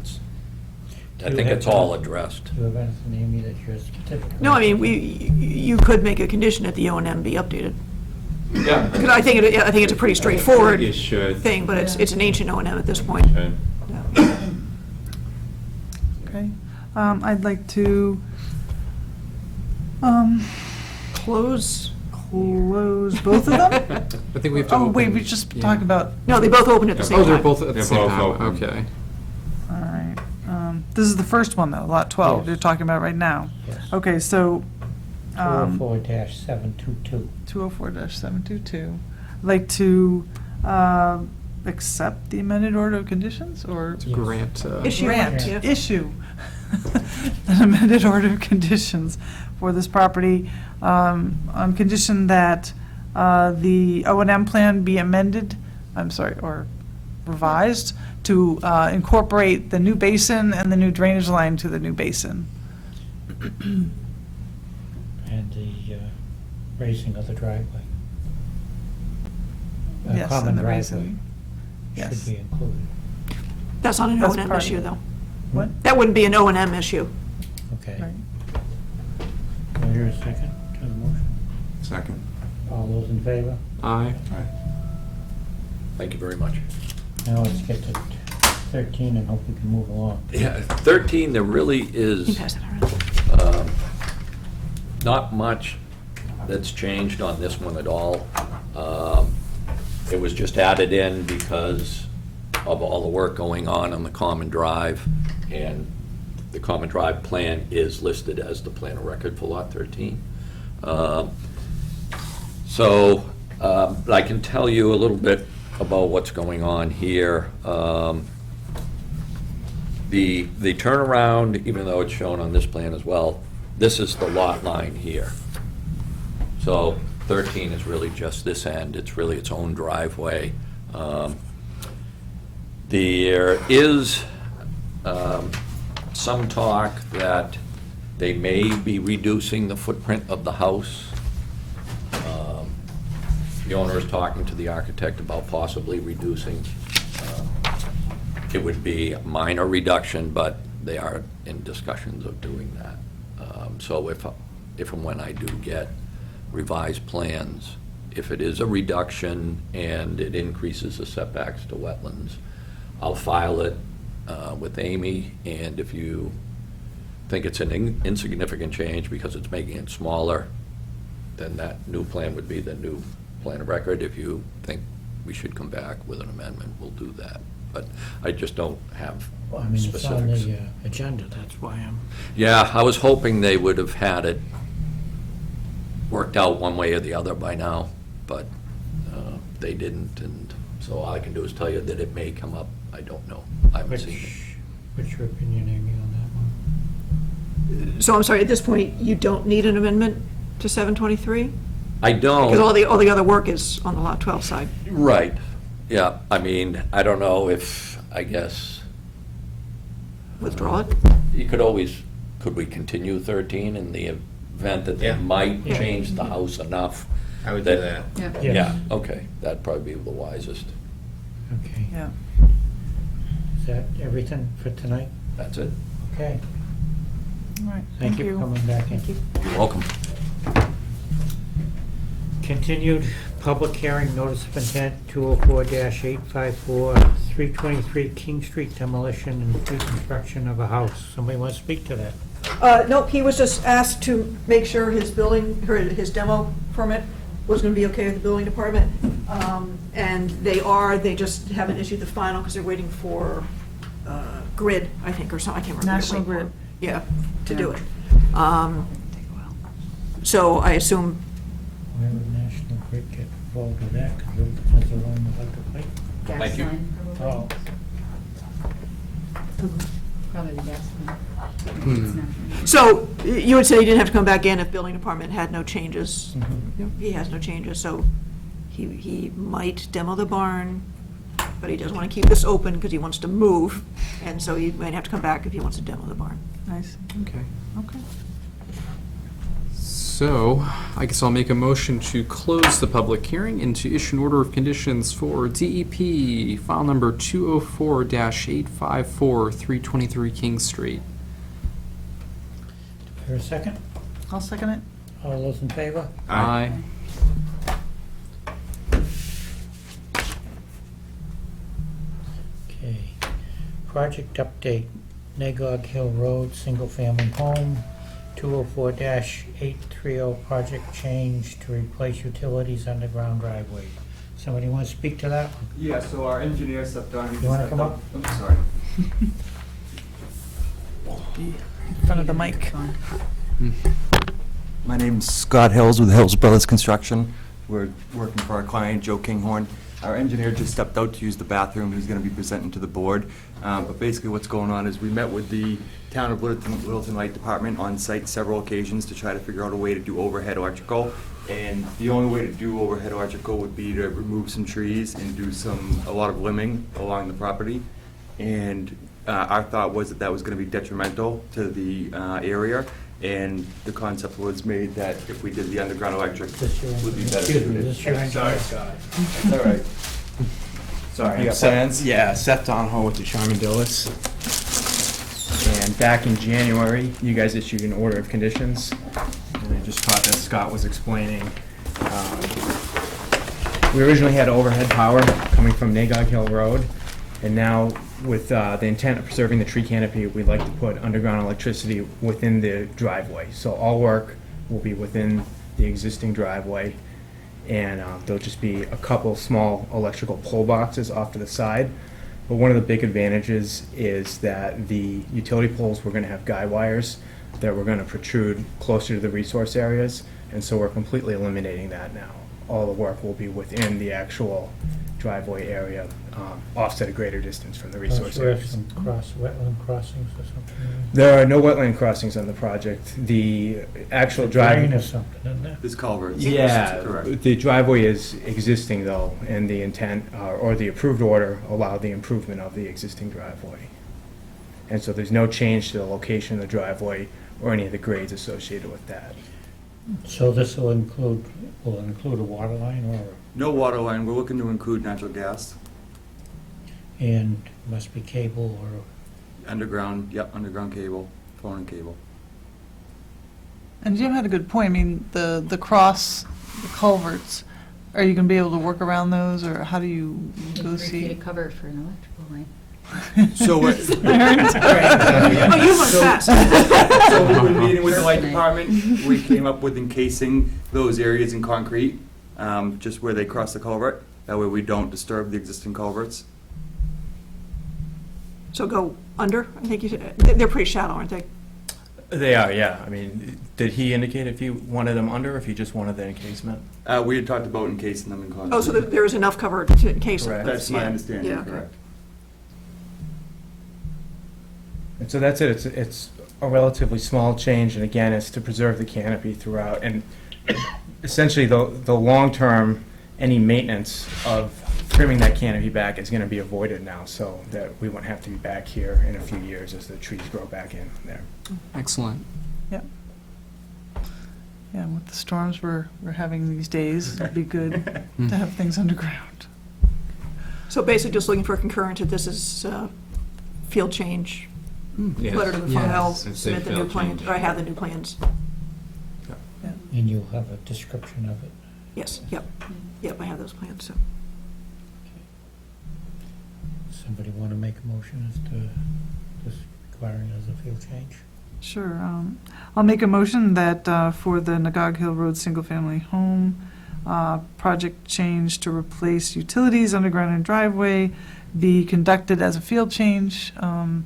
You think have it's all to- addressed. Do you have anything, Amy, that you're specific? No, I mean, you could make a condition that the O and M be updated. Yeah. Because I think it's a pretty straightforward You should. thing, but it's an ancient O and M at this point. Should. Yeah. okay? I'd like to Close? close both of them? I think we have to Oh, open. wait, we just yeah. talked about, No, they both open at the Yeah. same Oh, time. they're both at the They're same both time, open. okay. all right. This is the first one, though, Lot 12, Yes. you're talking about right now. Yes. Okay, so, 204-722. 204-722. I'd like to accept the amended order of conditions, or? To grant, Issue. Grant, Yeah. issue an amended order of conditions for this property on condition that the O&M plan be amended, or revised to incorporate the new basin and the new drainage line to the new basin. And the raising of the driveway. A Yes, common and the driveway raising. Yes. should be included. That's not an O That's and M part of issue, it. though. What? That wouldn't be an O and M issue. Okay. Right. Do I hear a second to the motion? Second. All those in favor? aye. Thank you very much. Now let's get to 13 and hope we can move along. Yeah, 13, there really You is pass that around. not much that's changed on this one at all. It was just added in because of all the work going on the common drive, and the common drive plan is listed as the plan of record for Lot 13. So I can tell you a little bit about what's going on here. The turnaround, even though it's shown on this plan as well, this is the lot line here. So 13 is really just this end, it's really its own driveway. There is some talk that they may be reducing the footprint of the house. The owner is talking to the architect about possibly reducing. It would be a minor reduction, but they are in discussions of doing that. So if and when I do get revised plans, if it is a reduction and it increases the setbacks to wetlands, I'll file it with Amy, and if you think it's an insignificant change because it's making it smaller, then that new plan would be the new plan of record. If you think we should come back with an amendment, we'll do that. But I just don't have Well, I mean, it's on specifics. the agenda, that's why I'm... Yeah, I was hoping they would have had it worked out one way or the other by now, but they didn't, and so all I can do is tell you that it may come up. I don't know. I haven't seen it. What's your opinion, Amy, on that one? So I'm sorry, at this point, you don't need an amendment to 723? I don't. Because all the other work is on the Lot 12 side. Right, yeah, I mean, I don't know if, I guess, Withdraw it? you could always, could we continue 13 in the event that they Yeah. might Yeah. change the house enough? I would do that. Yeah. Yes. Yeah, okay, that'd probably be the wisest. Okay. Yeah. Is that everything for tonight? That's it. Okay. All right, Thank you for coming back in. You're welcome. Continued public hearing, notice of intent, 204-854, 323 King Street, demolition and reconstruction of a house. Somebody want to speak to that? Nope, he was just asked to make sure his building, or his demo permit was gonna be okay with the building department. And they just haven't issued the final because they're waiting for grid, I think, or something, I can't remember. National Grid. Yeah, to do it. So I assume, Why would National Grid get involved with that? Because it depends on the electric light. Gas Thank you. line, probably. Oh, Probably the gas line. Hmm. It's not- so you would say he didn't have to come back in if building department had no changes? mhm. He has no changes, so he might demo the barn, but he doesn't want to keep this open because he wants to move, and so he might have to come back if he wants to demo the barn. Nice, Okay. okay. So, I guess I'll make a motion to close the public hearing and to issue an order of conditions for DEP, file number 204-854, 323 King Street. For a second, I'll second it. all those in favor? Aye. Okay. Project update, Nagog Hill Road, single-family home, 204-830, project change to replace utilities underground driveway. Somebody want to speak to that? Yeah, so our engineer stepped on. You wanna come up? I'm sorry. In front of the mic. My name's Scott Hills with Hills Brothers Construction. We're working for our client, Joe Kinghorn. Our engineer just stepped out to use the bathroom. He's going to be presenting to the board. But basically what's going on is we met with the Town of Littleton Light Department on site several occasions to try to figure out a way to do overhead electrical. And the only way to do overhead electrical would be to remove some trees and do a lot of limbing along the property. And our thought was that that was going to be detrimental to the area. And the concept was made that if we did the underground electric, This your it would be engineer? better. Excuse me, this your engineer? Scott. It's all right. Sorry, You got Seth- plans? Yeah, Seth Donahoe with the Charmin Dillis. And back in January, you guys issued an order of conditions, and I just thought that Scott was explaining. We originally had overhead power coming from Nagog Hill Road, and now with the intent of preserving the tree canopy, we'd like to put underground electricity within the driveway. So all work will be within the existing driveway, and there'll just be a couple small electrical pole boxes off to the side. But one of the big advantages is that the utility poles, we're gonna have guy wires that we're gonna protrude closer to the resource areas, and so we're completely eliminating that now. All the work will be within the actual driveway area, offset a greater distance from the resource There are areas. some wetland crossings or something? There are no wetland crossings on the project. The actual Drain or driveway. something, isn't there? This culvert. Yeah, Correct. the driveway is existing though, and the intent, or the approved order allowed the improvement of the existing driveway. And so there's no change to the location of the driveway or any of the grades associated with that. So this will include a water line or, No water line. We're looking to include natural gas. and must be cable or, Underground, yep, underground cable, phone and cable. And Jim had a good point. I mean, the the culverts, are you gonna be able to work around those, or how do you go 3 feet see? of cover for an electrical line. So what? Oh, you went fast. So we were meeting with the light department. We came up with encasing those areas in concrete, just where they cross the culvert. That way we don't disturb the existing culverts. So go under, I think you said, they're pretty shallow, aren't they? They are, yeah. I mean, did he indicate if he wanted them under, or if he just wanted the encasement? We had talked about encasing them in concrete. Oh, so there is enough cover to encase it? Correct. That's my Yeah. understanding, Yeah, okay. correct. And so that's it. It's a relatively small change, and again, it's to preserve the canopy throughout. And essentially, the long-term, any maintenance of trimming that canopy back is going to be avoided now, so that we won't have to be back here in a few years as the trees grow back in there. Excellent. Yep. Yeah, and with the storms we're having these days, it'd be good to have things underground. So basically just looking for concurrence that this is field change, letter to the file, Yes, it's a submit the new field plans, change. or I have the new plans. and you'll have a description of it. Yes, yep, I have those plans, so. Somebody want to make a motion as to this requiring as a field change? Sure. I'll make a motion that for the Nagog Hill Road single-family home, project change to replace utilities, underground and driveway, be conducted as a field change, and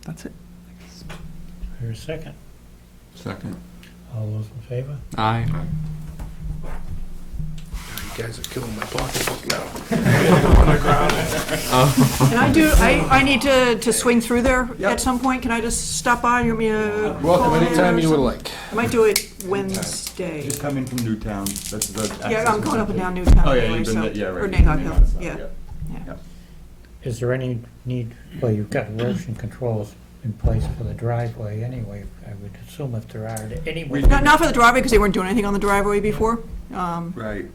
that's it. Here a second. Second. All those in favor? Aye. You guys are killing my pocketbook now. Can I need to swing through there at some point? Can I just stop by? You want me to? Welcome call in anytime or you would something? like. I might do it Wednesday. Just come in from Newtown, that's the. Yeah, I'm going up and down Newtown Oh, yeah, anyway, you've been, so, yeah, right. or you've been Nagog Hill, on the south, yeah. Yeah. Is there any need, well, you've got erosion controls in place for the driveway anyway, I would assume if there are any. Not for the driveway, because they weren't doing anything on the driveway before. Right.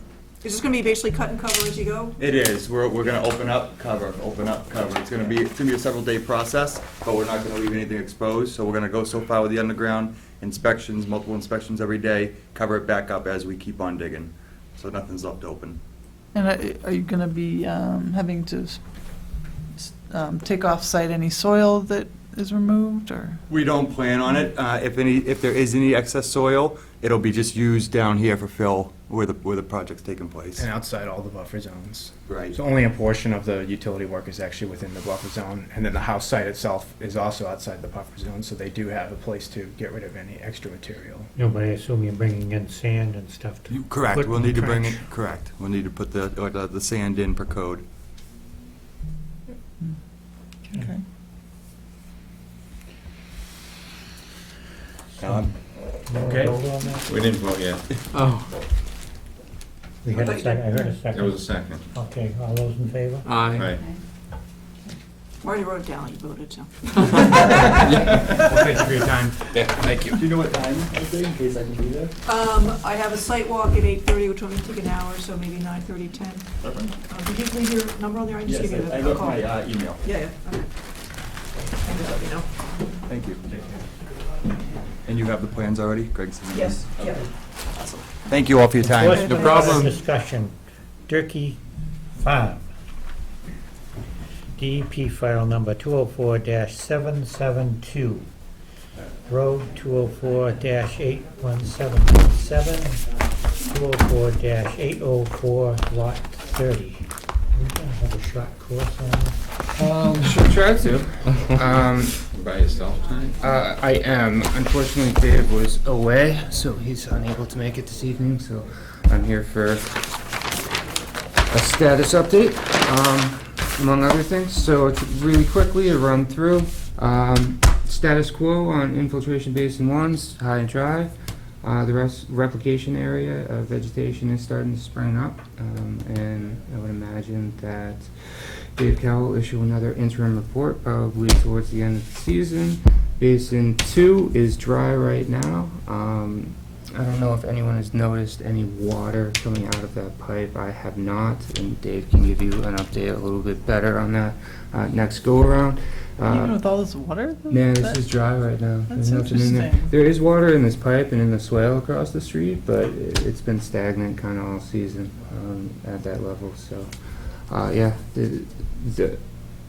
Is this gonna be basically cut and cover as you go? It is. We're gonna open up, cover, open up, cover. It's gonna be a several-day process, but we're not gonna leave anything exposed. So we're gonna go so far with the underground inspections, multiple inspections every day, cover it back up as we keep on digging. So nothing's left open. And are you going to be having to take off-site any soil that is removed, or? We don't plan on it. If there is any excess soil, it'll be just used down here for fill where the project's taking place. And outside all the buffer zones. Right. So only a portion of the utility work is actually within the buffer zone, and then the house site itself is also outside the buffer zone, so they do have a place to get rid of any extra material. No, but I assume you're bringing in sand and stuff to. Correct. put We'll in the need to bring it, trench. correct. We'll need to put the sand in per code. Okay. Okay. Vote on that? We didn't vote yet. Oh, We had a second, I heard a second. There was a second. Okay, all those in favor? aye. Right. Marty wrote it down, you voted, so. Well, thank you for your time. Thank you. Do you know what time of day, in case I can be there? I have a site walk at 8:30, which will only take an hour, so maybe 9:30, 10. Did you leave your number on there? I can just give you I a left call. my email. Yeah, okay. And just let me know. Thank you. And you have the plans already? Greg's? Yes, yeah. Awesome. Thank you all for your time. Enforcement No problem. Discussion, Durkey Farm. DEP file number 204-772. Road 204-81717, 204-804, lot 30. We're gonna have a short course on this. Should try to. By yourself tonight? I am. Unfortunately, Dave was away, so he's unable to make it this evening, so I'm here for a status update, among other things. So it's really quickly a run through. Status quo on infiltration basin 1's high and dry. The replication area of vegetation is starting to spring up, and I would imagine that Dave Cowell will issue another interim report probably towards the end of the season. Basin 2 is dry right now. I don't know if anyone has noticed any water coming out of that pipe. I have not, and Dave can give you an update a little bit better on that next go-around. Even with all this water? Yeah, this is dry right now. That's There's nothing in there. interesting. There is water in this pipe and in the swale across the street, but it's been stagnant kind of all season at that level. So, yeah,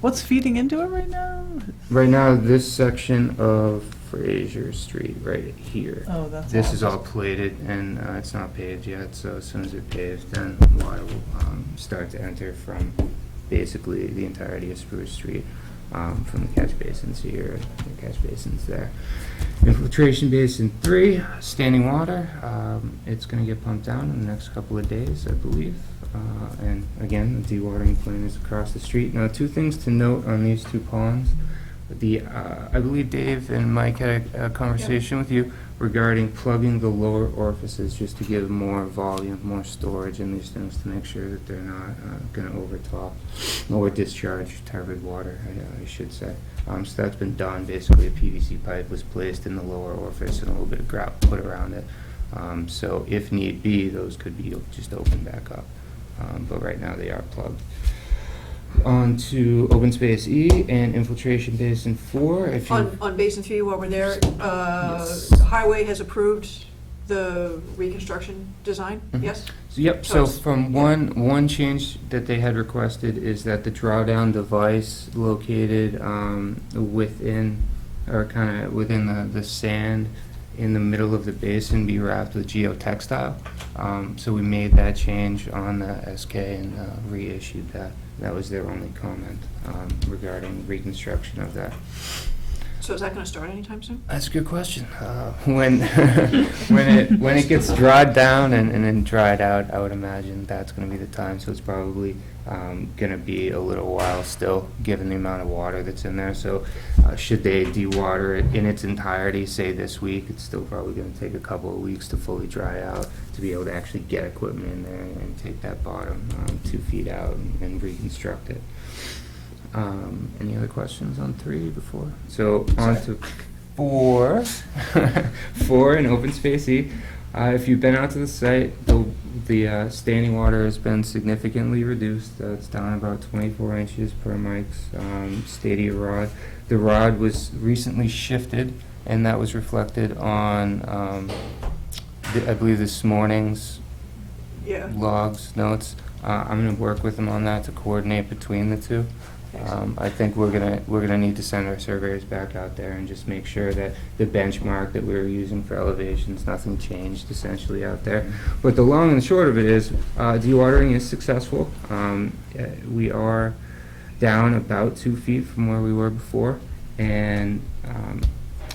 What's feeding into it right now? right now this section of Fraser Street right here. Oh, that's This all. is all plated and it's not paved yet. So as soon as it paves, then water will start to enter from basically the entirety of Spruce Street. From the catch basins here, the catch basins there. Infiltration basin 3, standing water. It's going to get pumped down in the next couple of days, I believe. And again, the dewatering plant is across the street. Now, two things to note on these two ponds. I believe Dave and Mike had a conversation with you regarding plugging the lower orifices just to give more volume, more storage in these things to make sure that they're not going to overtop or discharge turbid water, I should say. So that's been done. Basically, a PVC pipe was placed in the lower orifice and a little bit of grout put around it. So if need be, those could be just opened back up. But right now they are plugged. On to open space E and infiltration basin 4. If you On Basin 3, while we're there, Yes. Highway has approved the reconstruction design, yes? Yep, So so it's- from one change that they had requested is that the drawdown device located within, or kind of within the sand in the middle of the basin be wrapped with geotextile. So we made that change on the SK and reissued that. That was their only comment regarding reconstruction of that. So is that gonna start anytime soon? That's a good question. When when it gets dried down and then dried out, I would imagine that's going to be the time. So it's probably going to be a little while still, given the amount of water that's in there. So should they dewater it in its entirety, say this week, it's still probably going to take a couple of weeks to fully dry out to be able to actually get equipment in there and take that bottom 2 feet out and reconstruct it. Any other questions on 3 before? So on to 4. 4 in open space E. If you've been out to the site, the standing water has been significantly reduced. It's down about 24 inches per Mike's stadia rod. The rod was recently shifted, and that was reflected on, I believe, this morning's Yeah. logs, notes. I'm going to work with them on that to coordinate between the two. I think we're gonna need to send our surveyors back out there and just make sure that the benchmark that we were using for elevations, nothing changed essentially out there. But the long and the short of it is, dewatering is successful. We are down about 2 feet from where we were before, and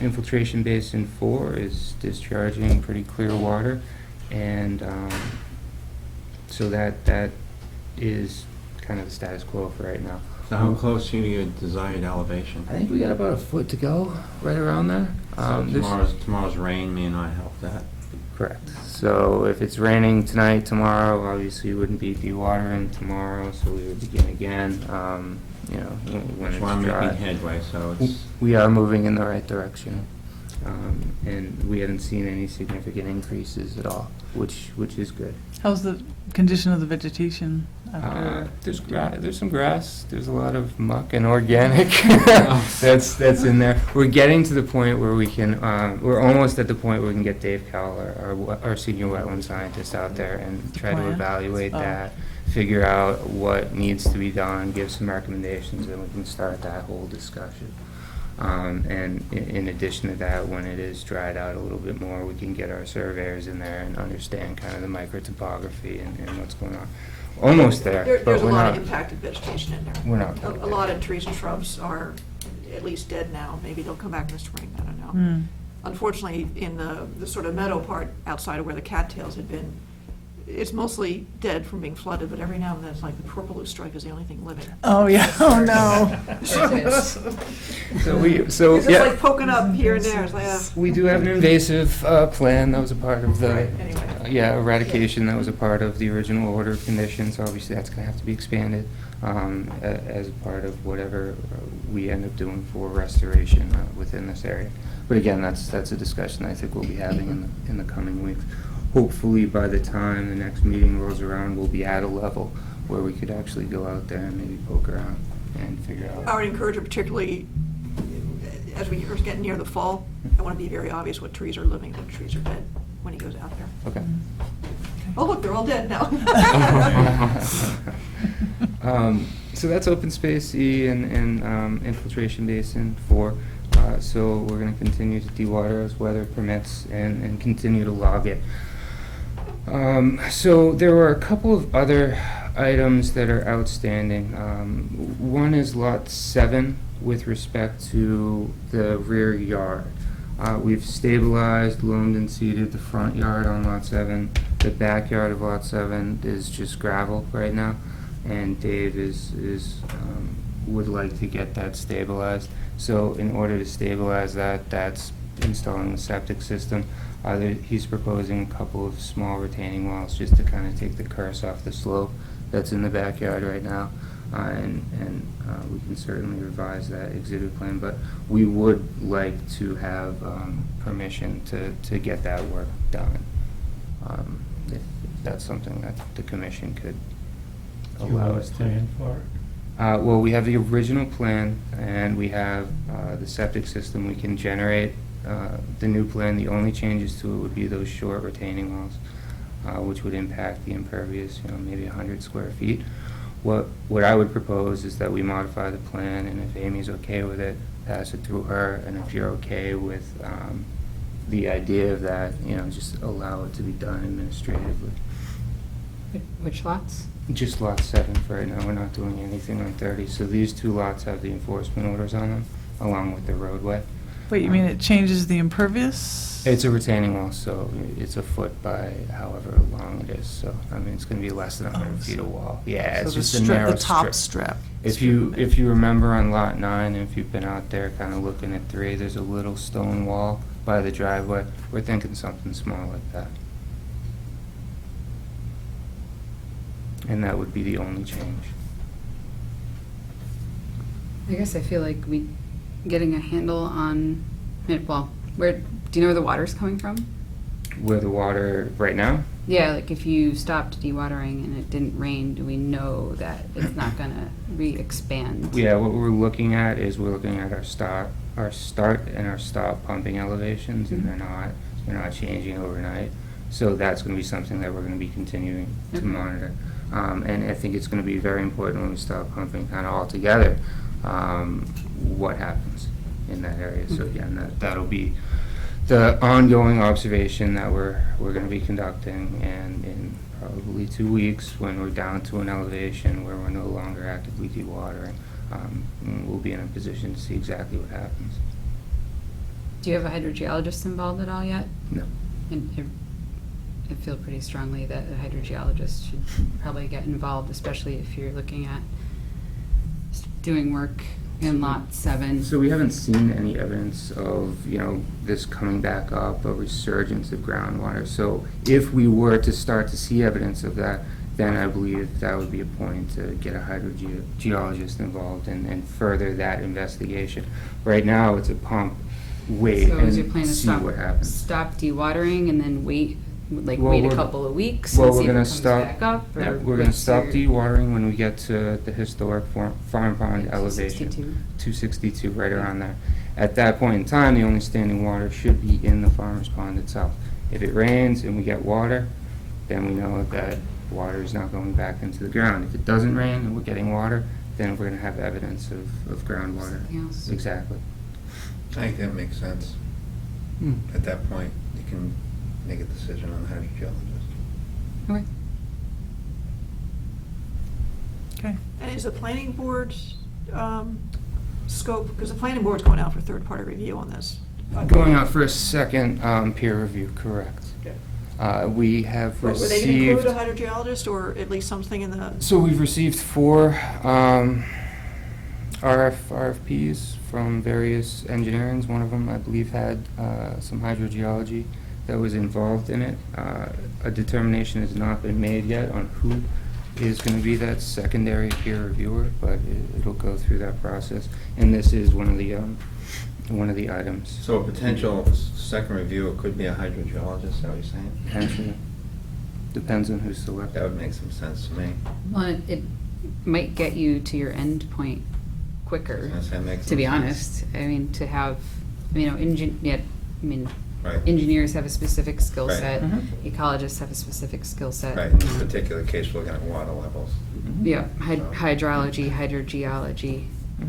infiltration basin 4 is discharging pretty clear water, and so that is kind of the status quo for right now. So how close are you to your desired elevation? I think we got about a foot to go, right around there. So There's- tomorrow's rain may not help that. Correct. So if it's raining tonight, tomorrow, obviously we wouldn't be dewatering tomorrow, so we would begin again, when it's So I'm dry. making headway, so it's, We are moving in the right direction, and we haven't seen any significant increases at all, which is good. How's the condition of the vegetation after? There's some grass, there's a lot of muck and organic that's in there. We're getting to the point where we can, we're almost at the point where we can get Dave Cowell, our senior wetland scientist, out there and try to Plan? evaluate Oh. that, figure out what needs to be done, give some recommendations, and we can start that whole discussion. And in addition to that, when it is dried out a little bit more, we can get our surveyors in there and understand kind of the microtopography and what's going on. Almost there, but There's a we're lot not. of impacted vegetation in there. We're not A quite a there. lot of trees and shrubs are at least dead now. Maybe they'll come back in the spring, I don't know. Hmm. Unfortunately, in the sort of meadow part outside of where the cattails had been, it's mostly dead from being flooded, but every now and then it's like the purple loosestrife is the only thing living. Oh, yeah, oh, no. So It's just yeah, like poking up here and there, it's like, we do have an invasive plan that was a part of the, Right, anyway. eradication that was a part of the original order of conditions. Obviously, that's going to have to be expanded as a part of whatever we end up doing for restoration within this area. But again, that's a discussion I think we'll be having in the coming weeks. Hopefully, by the time the next meeting rolls around, we'll be at a level where we could actually go out there and maybe poke around and figure out. I would encourage her, particularly as we are getting near the fall, I want to be very obvious what trees are living, what trees are dead when he goes out there. Okay. Oh, look, they're all dead now. So that's open space E and infiltration basin 4. So we're going to continue to dewater as weather permits and continue to log it. So there were a couple of other items that are outstanding. One is lot 7 with respect to the rear yard. We've stabilized, loamed, and seeded the front yard on lot 7. The backyard of lot 7 is just gravel right now, and Dave would like to get that stabilized. So in order to stabilize that, that's installing the septic system. He's proposing a couple of small retaining walls just to kind of take the curse off the slope that's in the backyard right now. And we can certainly revise that exhibit plan, but we would like to have permission to get that work done. If that's something that the commission could allow us to. Plan for it? Well, we have the original plan, and we have the septic system. We can generate the new plan, the only changes to it would be those short retaining walls, which would impact the impervious, maybe 100 square feet. What I would propose is that we modify the plan, and if Amy's okay with it, pass it through her, and if you're okay with the idea of that, just allow it to be done administratively. Which lots? Just lot 7 for right now, we're not doing anything on 30, so these 2 lots have the enforcement orders on them, along with the roadway. Wait, you mean it changes the impervious? It's a retaining wall, so it's a foot by however long it is, so, it's gonna be less than 100 feet of wall. Yeah, it's So the just a strip- narrow the top strip. strip. If you remember on lot 9, and if you've been out there kind of looking at 3, there's a little stone wall by the driveway. We're thinking something small like that. And that would be the only change. I guess I feel like getting a handle on it, well, do you know where the water's coming from? Where the water, right now? Yeah, like if you stopped dewatering and it didn't rain, do we know that it's not gonna re-expand? Yeah, what we're looking at is we're looking at our start and our stop pumping elevations, and they're not changing overnight. So that's gonna be something that we're gonna be continuing to monitor. And I think it's gonna be very important when we stop pumping kind of altogether, what happens in that area. So again, that'll be the ongoing observation that we're going to be conducting, and in probably 2 weeks, when we're down to an elevation where we're no longer actively dewatering, we'll be in a position to see exactly what happens. Do you have a hydrogeologist involved at all yet? No. And I feel pretty strongly that a hydrogeologist should probably get involved, especially if you're looking at doing work in lot 7. So we haven't seen any evidence of, this coming back up, a resurgence of groundwater. So if we were to start to see evidence of that, then I believe that would be a point to get a hydrogeologist involved and further that investigation. Right now, it's a pump, wait, So is your and plan to see what happens. stop dewatering and then wait Well, a we're- couple of weeks Well, and see we're if it gonna comes stop. back up? Yeah, or we're gonna what's stop your- dewatering when we get to the historic farm pond elevation. 262. 262, right around there. At that point in time, the only standing water should be in the farmer's pond itself. If it rains and we get water, then we know that water is not going back into the ground. If it doesn't rain and we're getting water, then we're gonna have evidence of groundwater. Something else. Exactly. I think that makes sense. At that point, you can make a decision on the hydrogeologist. Okay. Okay. And is the planning board's scope, because the planning board's going out for third-party review on this? Going out for a second peer review, correct. We have Were they going to received. include a hydrogeologist, or at least something in the? So we've received 4 RFPs from various engineerings. One of them, I believe, had some hydrogeology that was involved in it. A determination has not been made yet on who is going to be that secondary peer reviewer, but it'll go through that process. And this is one of the items. So a potential second reviewer could be a hydrogeologist, is that what you're saying? Potentially. Depends on who's selected. That would make some sense to me. Well, it might get you to your end point quicker, That makes to be some sense. honest. I mean, to have, Right. engineers have a specific skill Right. set, Mhm. ecologists have a specific skill set. Right, in this particular case, we're looking at water levels. Yeah, hydrology, hydrogeology.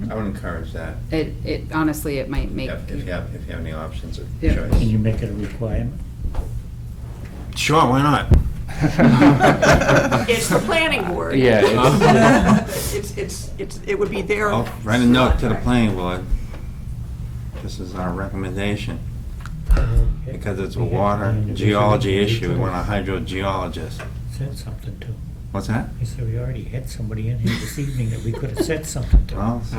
I would encourage that, It honestly, it might make. if you have any options of Yeah. Can choice. you make it a requirement? Sure, why not? It's the planning board. Yeah, It would be their. I'll write a note to the planning board. This is our recommendation. Because it's a water geology issue, we want a hydrogeologist. Said something to. What's that? He said we already had somebody in here this evening that we could have said something to. Well, see?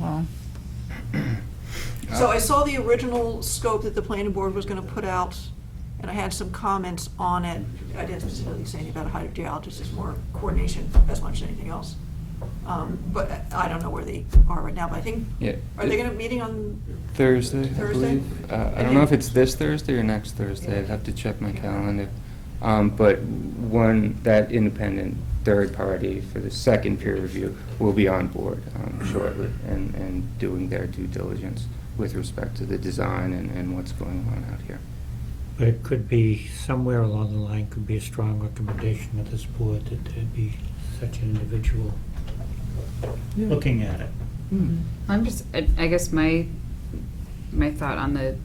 Well, So I saw the original scope that the planning board was going to put out, and I had some comments on it. I didn't specifically say anything about a hydrogeologist, it's more coordination as much as anything else. But I don't know where they are right now, but I think, Yeah. are they going to meeting on? Thursday, I Thursday? believe. I don't know if it's this Thursday or next Thursday. I'd have to check my calendar. But that independent third party for the second peer review will be on board shortly and doing their due diligence with respect to the design and what's going on out here. But it could be, somewhere along the line, could be a strong recommendation of this board that there'd be such an individual looking at it. I'm just, I guess my thought on the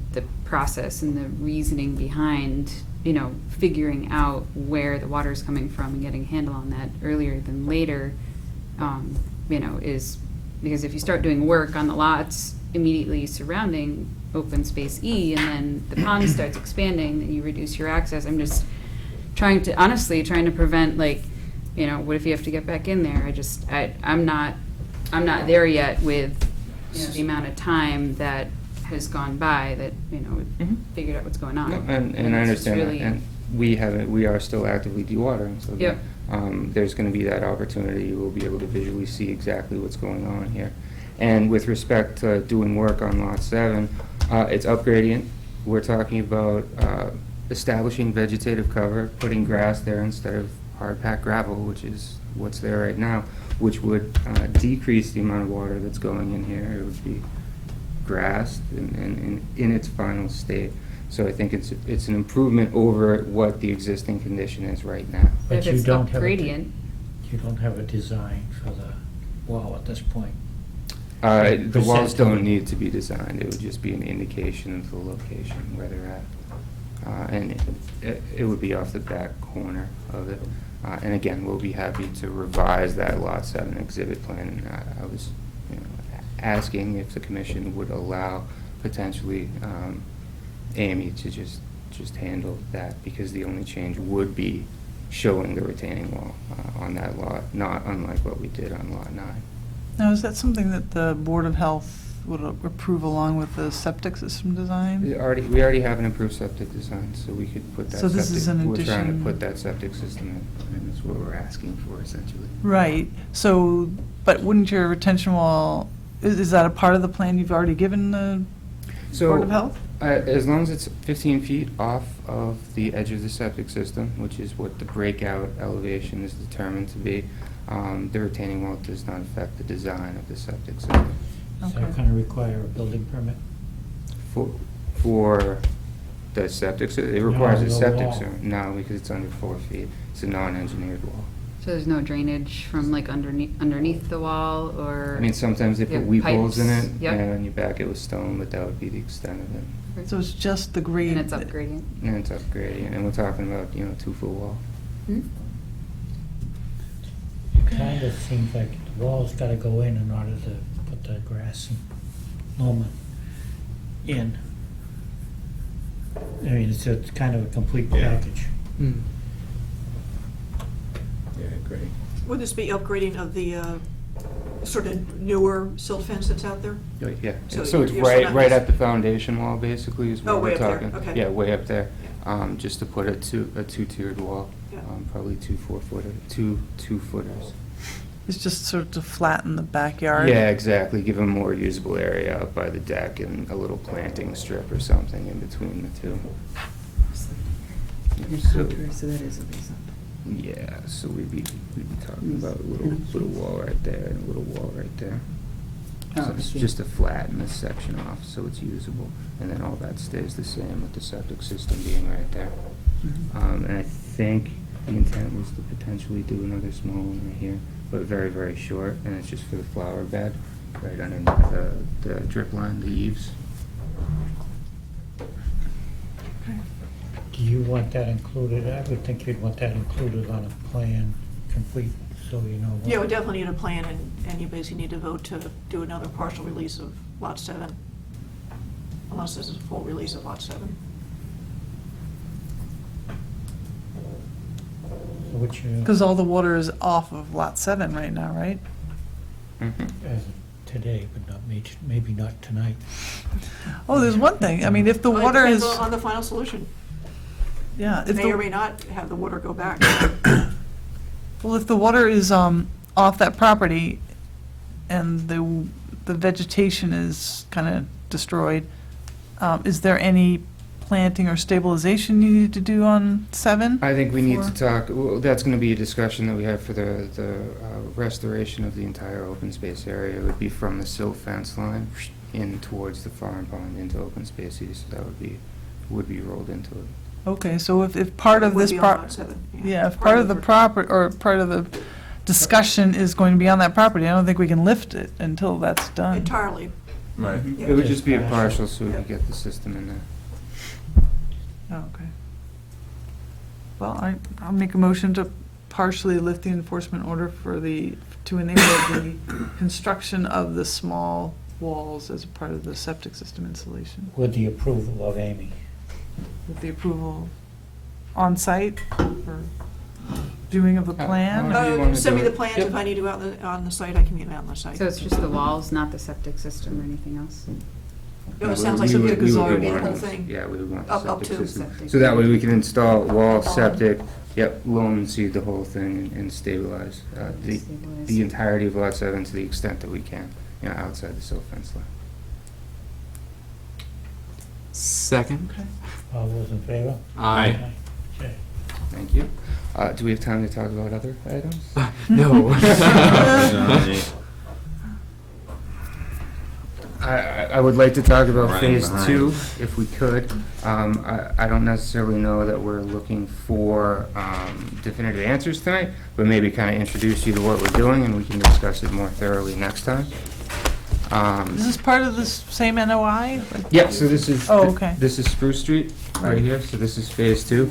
process and the reasoning behind, you know, figuring out where the water is coming from and getting a handle on that earlier than later, you know, is because if you start doing work on the lots immediately surrounding open space E, and then the pond starts expanding, then you reduce your access. I'm just honestly trying to prevent, like, you know, what if you have to get back in there? I'm not there yet with, you know, the amount of time that has gone by that, you know, figured out what's going on. No, and I it's just understand that, really- and we are still actively dewatering, so Yep. there's going to be that opportunity. You will be able to visually see exactly what's going on here. And with respect to doing work on Lot 7, it's upgradient. We're talking about establishing vegetative cover, putting grass there instead of hard-packed gravel, which is what's there right now, which would decrease the amount of water that's going in here. It would be grassed and in its final state. So I think it's an improvement over what the existing condition is right now. But If you it's don't up have a, gradient, you don't have a design for the wall at this point. The walls Percent. don't need to be designed. It would just be an indication of the location where they're at. And it would be off the back corner of it. And again, we'll be happy to revise that Lot 7 exhibit plan. And I was, you know, asking if the commission would allow potentially Amy to just handle that, because the only change would be showing the retaining wall on that lot, not unlike what we did on Lot 9. Now, is that something that the Board of Health would approve along with the septic system design? We already have an approved septic design, so we could put that So septic. this is an We're trying addition- to put that septic system in, and that's what we're asking for essentially. Right, so, but wouldn't your retention wall, is that a part of the plan you've already given the Board of Health? As long as it's 15 feet off of the edge of the septic system, which is what the breakout elevation is determined to be, the retaining wall does not affect the design of the septic system. Is Okay. that gonna require a building permit? For the septic, it requires No, a the septic, wall. no, because it's under 4 feet. It's a non-engineered wall. so there's no drainage from like underneath the wall, or? I mean, sometimes they You put have weep holes in pipes, it, yep. and you back it with stone, but that would be the extent of it. So it's just the grade? And it's up gradient? And it's up gradient, and we're talking about, 2-foot wall. Hmm? It kinda seems like the wall's gotta go in order to put the grass and loam in. I mean, it's kind of a complete package. Yeah, great. Would this be upgrading of the sort of newer silt fence that's out there? Yeah, So so it's you're still not right just- at the foundation wall, basically, is Oh, what way we're up there, talking. okay. Yeah, way up there, just to put a two-tiered wall, Yeah. probably two 2-footers. It's just sort of to flatten the backyard? Yeah, exactly, give them more usable area up by the deck and a little planting strip or something in between the two. So- So that is a reason. Yeah, so we'd be talking about a little wall right there and a little wall right there. Oh, So I it's see. just to flatten this section off so it's usable, and then all that stays the same with the septic system being right there. And I think the intent was to potentially do another small one right here, but very, very short, and it's just for the flower bed, right underneath the drip line, the eaves. Do you want that included? I would think you'd want that included on a plan, complete, so you know. what- Yeah, we definitely need a plan, and you basically need to vote to do another partial release of Lot 7, unless this is a full release of Lot 7. So which, Because all the water is off of Lot 7 right now, right? as of today, but not, maybe not tonight. Oh, there's one thing, I mean, if the Well, it water depends is, on the final solution. yeah. if May or the- may not have the water go back. Well, if the water is off that property and the vegetation is kind of destroyed, is there any planting or stabilization you need to do on 7? I think we need to For- talk, well, that's gonna be a discussion that we have for the restoration of the entire open space area. It would be from the silt fence line in towards the farm pond into open space use, so that would be rolled into it. Okay, so if part of Would this be on part, lot 7, yeah, if part of the property, or part of the discussion is going to be on that property, I don't think we can lift it until that's done. Entirely. Right. Yeah. It would just be a partial, so we could get the system in there. Oh, okay. Well, I'll make a motion to partially lift the enforcement order to enable the construction of the small walls as a part of the septic system installation, With the approval of Amy. with the approval on site or viewing of the plan. How do you wanna Send me do the it? plans, Yep. if I need to go out on the site, I can meet out on the site. So it's just the walls, not the septic system or anything else? No, it sounds like We something would- that we goes would already be in the whole wanting- thing. Yeah, we would want the Up septic to system. septic. So that way we can install wall, septic, yep, loam and seed the whole thing and stabilize Stabilize. the entirety of lot 7 to the extent that we can, outside the silt fence line. Second? All those in favor? Aye. Okay. Thank you. Do we have time to talk about other items? No. I would like to talk about Running phase behind. 2, if we could. I don't necessarily know that we're looking for definitive answers tonight, but maybe kind of introduce you to what we're doing, and we can discuss it more thoroughly next time. Is this part of this same NOI? Yeah, so this is, Oh, okay. this is Spruce Street, right Right. here, so this is phase 2.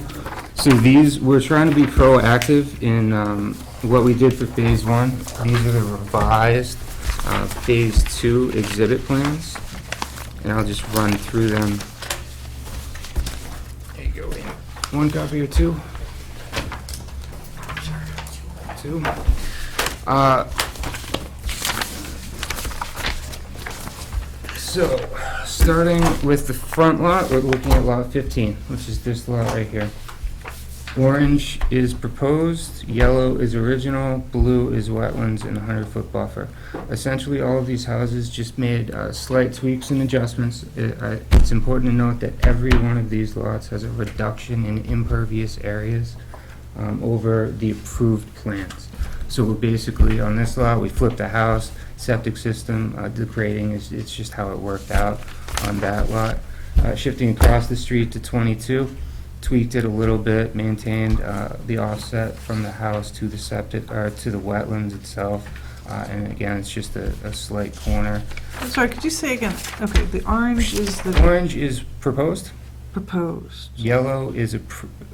So these, we're trying to be proactive in what we did for phase 1. These are the revised phase 2 exhibit plans, and I'll just run through them. There you go, Ian. One copy or two? Two. So, starting with the front lot, we're looking at lot 15, which is this lot right here. Orange is proposed, yellow is original, blue is wetlands, and a 100-foot buffer. Essentially, all of these houses just made slight tweaks and adjustments. It's important to note that every one of these lots has a reduction in impervious areas over the approved plans. So we're basically, on this lot, we flipped a house, septic system, the grading, it's just how it worked out on that lot. Shifting across the street to 22, tweaked it a little bit, maintained the offset from the house to the septic, or to the wetlands itself. And again, it's just a slight corner. I'm sorry, could you say again? Okay, the orange is the Orange is proposed, proposed. yellow is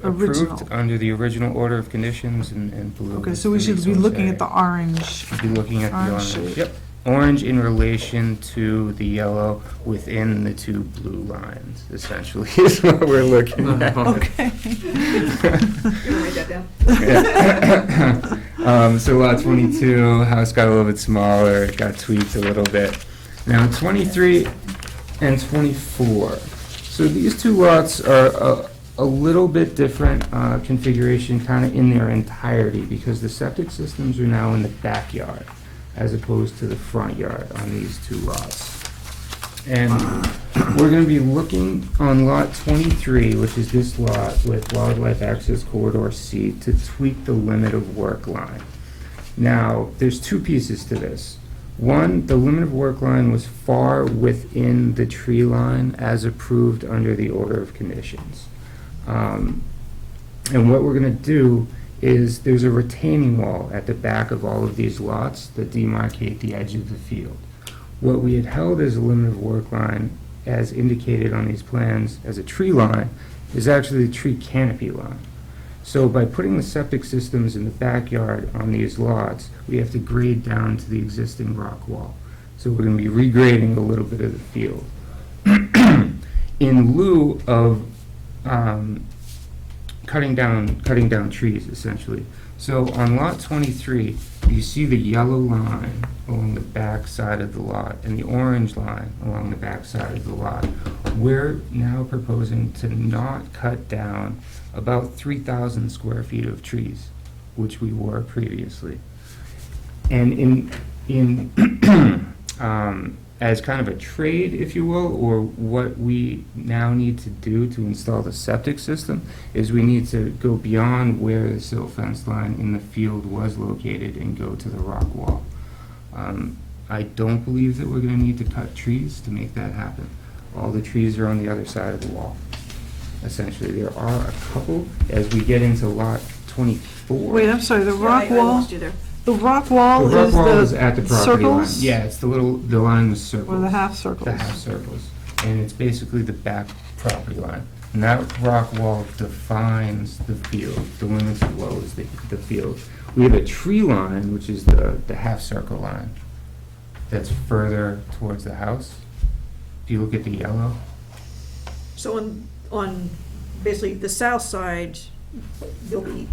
Original. approved under the original order of conditions, and blue. Okay, is so we the should be resource looking area. at the orange. Be looking at the Orange orange. shape. Yep. Orange in relation to the yellow within the two blue lines, essentially, is what we're looking at. Okay. You wanna write that down? So lot 22, house got a little bit smaller, it got tweaked a little bit. Now 23 and 24. So these two lots are a little bit different configuration kind of in their entirety because the septic systems are now in the backyard as opposed to the front yard on these two lots. And we're going to be looking on lot 23, which is this lot with Wildlife Access Corridor C, to tweak the limit of work line. Now, there's two pieces to this. One, the limit of work line was far within the tree line as approved under the order of conditions. And what we're going to do is there's a retaining wall at the back of all of these lots that demarcate the edge of the field. What we had held as a limit of work line, as indicated on these plans as a tree line, is actually the tree canopy line. So by putting the septic systems in the backyard on these lots, we have to grade down to the existing rock wall. So we're going to be regrading a little bit of the field. In lieu of cutting down trees, essentially. So on lot 23, you see the yellow line along the back side of the lot and the orange line along the back side of the lot. We're now proposing to not cut down about 3,000 square feet of trees, which we were previously. And as kind of a trade, if you will, or what we now need to do to install the septic system, is we need to go beyond where the silt fence line in the field was located and go to the rock wall. I don't believe that we're gonna need to cut trees to make that happen. All the trees are on the other side of the wall. Essentially, there are a couple, as we get into lot 24. Wait, I'm sorry, the Yeah, rock I wall, lost you there. the rock wall The rock is wall is at the the property line. circles? Yeah, it's the line with circles. Or the half circles? The half circles. And it's basically the back property line. And that rock wall defines the field, the limits of what is the field. We have a tree line, which is the half circle line, that's further towards the house. If you look at the yellow, So on basically the south side, you'll be,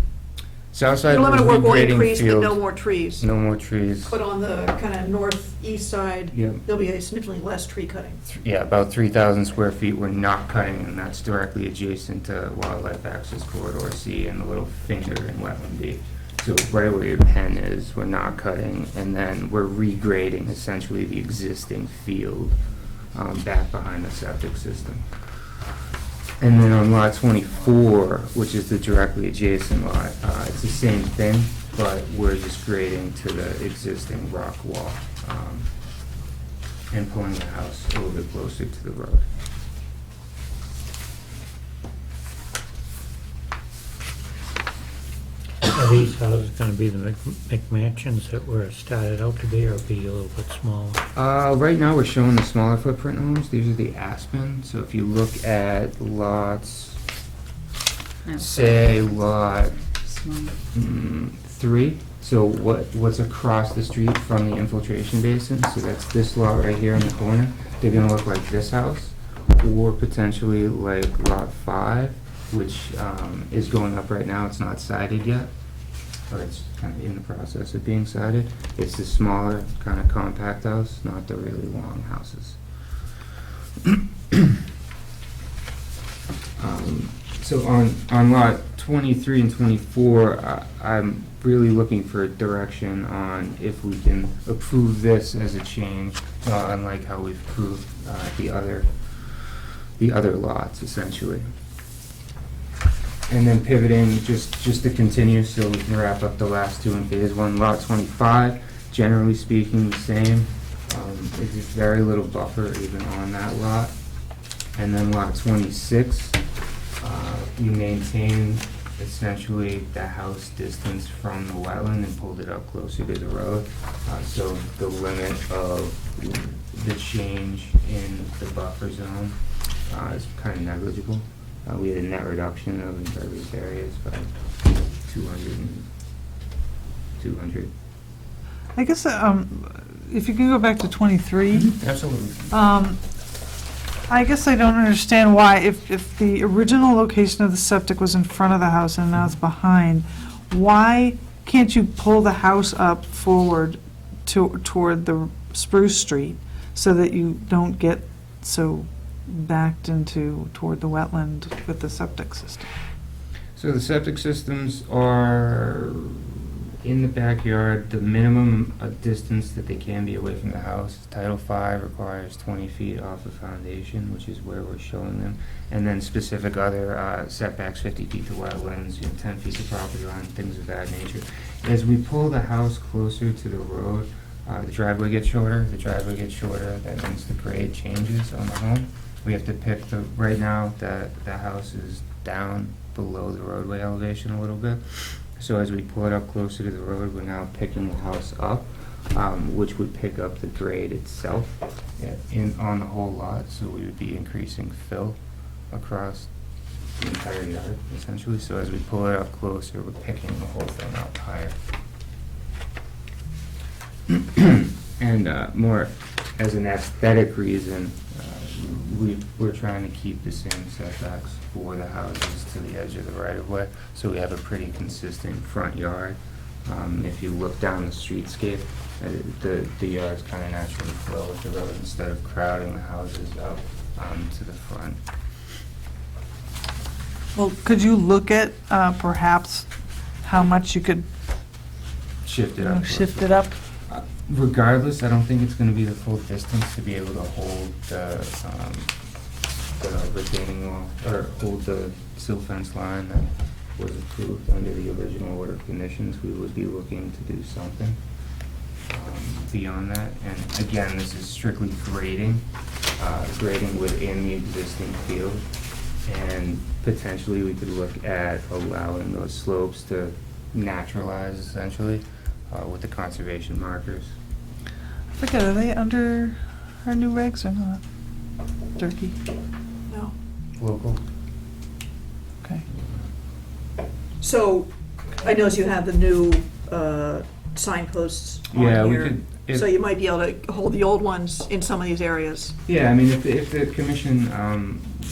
south side you'll was limit work will regrading increase, but no field. more trees. No more trees. But on the kind of northeast side, Yep. there'll be a significantly less tree cutting. Yeah, about 3,000 square feet we're not cutting, and that's directly adjacent to Wildlife Access Corridor C and the little finger in Wetland B. So right where your pen is, we're not cutting, and then we're regrading essentially the existing field back behind the septic system. And then on lot 24, which is the directly adjacent lot, it's the same thing, but we're just grading to the existing rock wall and pulling the house a little bit closer to the road. Are these houses gonna be the McMansions that were started out to be, or be a little bit smaller? Right now, we're showing the smaller footprint homes. These are the Aspen. So if you look at lots, say lot Small. 3, so what's across the street from the infiltration basin, so that's this lot right here in the corner, they're gonna look like this house, or potentially like lot 5, which is going up right now. It's not sided yet, or it's kind of in the process of being sided. It's the smaller, kind of compact house, not the really long houses. So on lot 23 and 24, I'm really looking for direction on if we can approve this as a change, unlike how we've approved the other lots, essentially. And then pivoting, just to continue, so we can wrap up the last two in phase 1. Lot 25, generally speaking, the same. There's very little buffer even on that lot. And then lot 26, we maintained essentially the house distance from the wetland and pulled it up closer to the road. So the limit of the change in the buffer zone is kind of negligible. We had a net reduction of impervious areas by 200. I guess, if you can go back to 23. Absolutely. I guess I don't understand why, if the original location of the septic was in front of the house and now it's behind, why can't you pull the house up forward toward the Spruce Street so that you don't get so backed into, toward the wetland with the septic system? So the septic systems are in the backyard. The minimum distance that they can be away from the house, Title V requires 20 feet off the foundation, which is where we're showing them. And then specific other setbacks, 50 feet to wetlands, 10 feet to property line, things of that nature. As we pull the house closer to the road, the driveway gets shorter. That means the grade changes on the home. We have to pick right now the house is down below the roadway elevation a little bit. So as we pull it up closer to the road, we're now picking the house up, which would pick up the grade itself on the whole lot. So we would be increasing fill across the entire yard, essentially. So as we pull it up closer, we're picking the whole thing up higher. And more as an aesthetic reason, we're trying to keep the same setbacks for the houses to the edge of the right-of-way, so we have a pretty consistent front yard. If you look down the streetscape, the yards kind of naturally flow with the road instead of crowding the houses up to the front. Well, could you look at perhaps how much you could Shift it up. shift it up? Regardless, I don't think it's going to be the full distance to be able to hold the retaining wall, or hold the silt fence line that was approved under the original order of conditions. We would be looking to do something beyond that. And again, this is strictly grading, grading within the existing field. And potentially, we could look at allowing those slopes to naturalize essentially with the conservation markers. I forget, are they under our new regs or not? Turkey? No. Local. Okay. So, I notice you have the new signposts on Yeah, we here. could. If- So you might be able to hold the old ones in some of these areas. Yeah, I mean, if the commission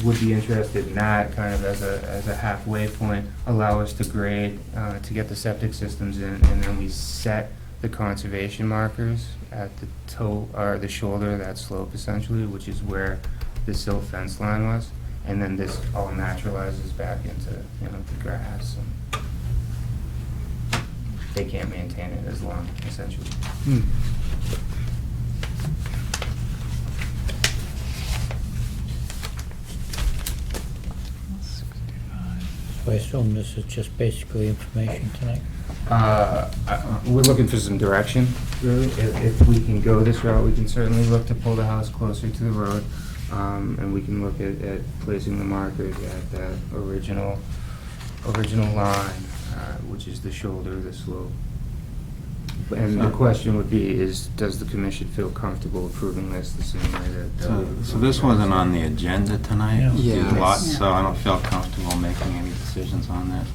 would be interested in that kind of as a halfway point, allow us to grade, to get the septic systems in, and then we set the conservation markers at the toe, or the shoulder of that slope essentially, which is where the silt fence line was, and then this all naturalizes back into, the grass. And they can't maintain it as long, essentially. So I assume this is just basically information tonight? We're looking for some direction, really. If we can go this route, we can certainly look to pull the house closer to the road, and we can look at placing the markers at that original line, which is the shoulder of the slope. And the question would be, does the commission feel comfortable approving this the same way that... So this wasn't on the agenda tonight? Yeah. These lots, Yes. so I don't feel comfortable making any decisions on that.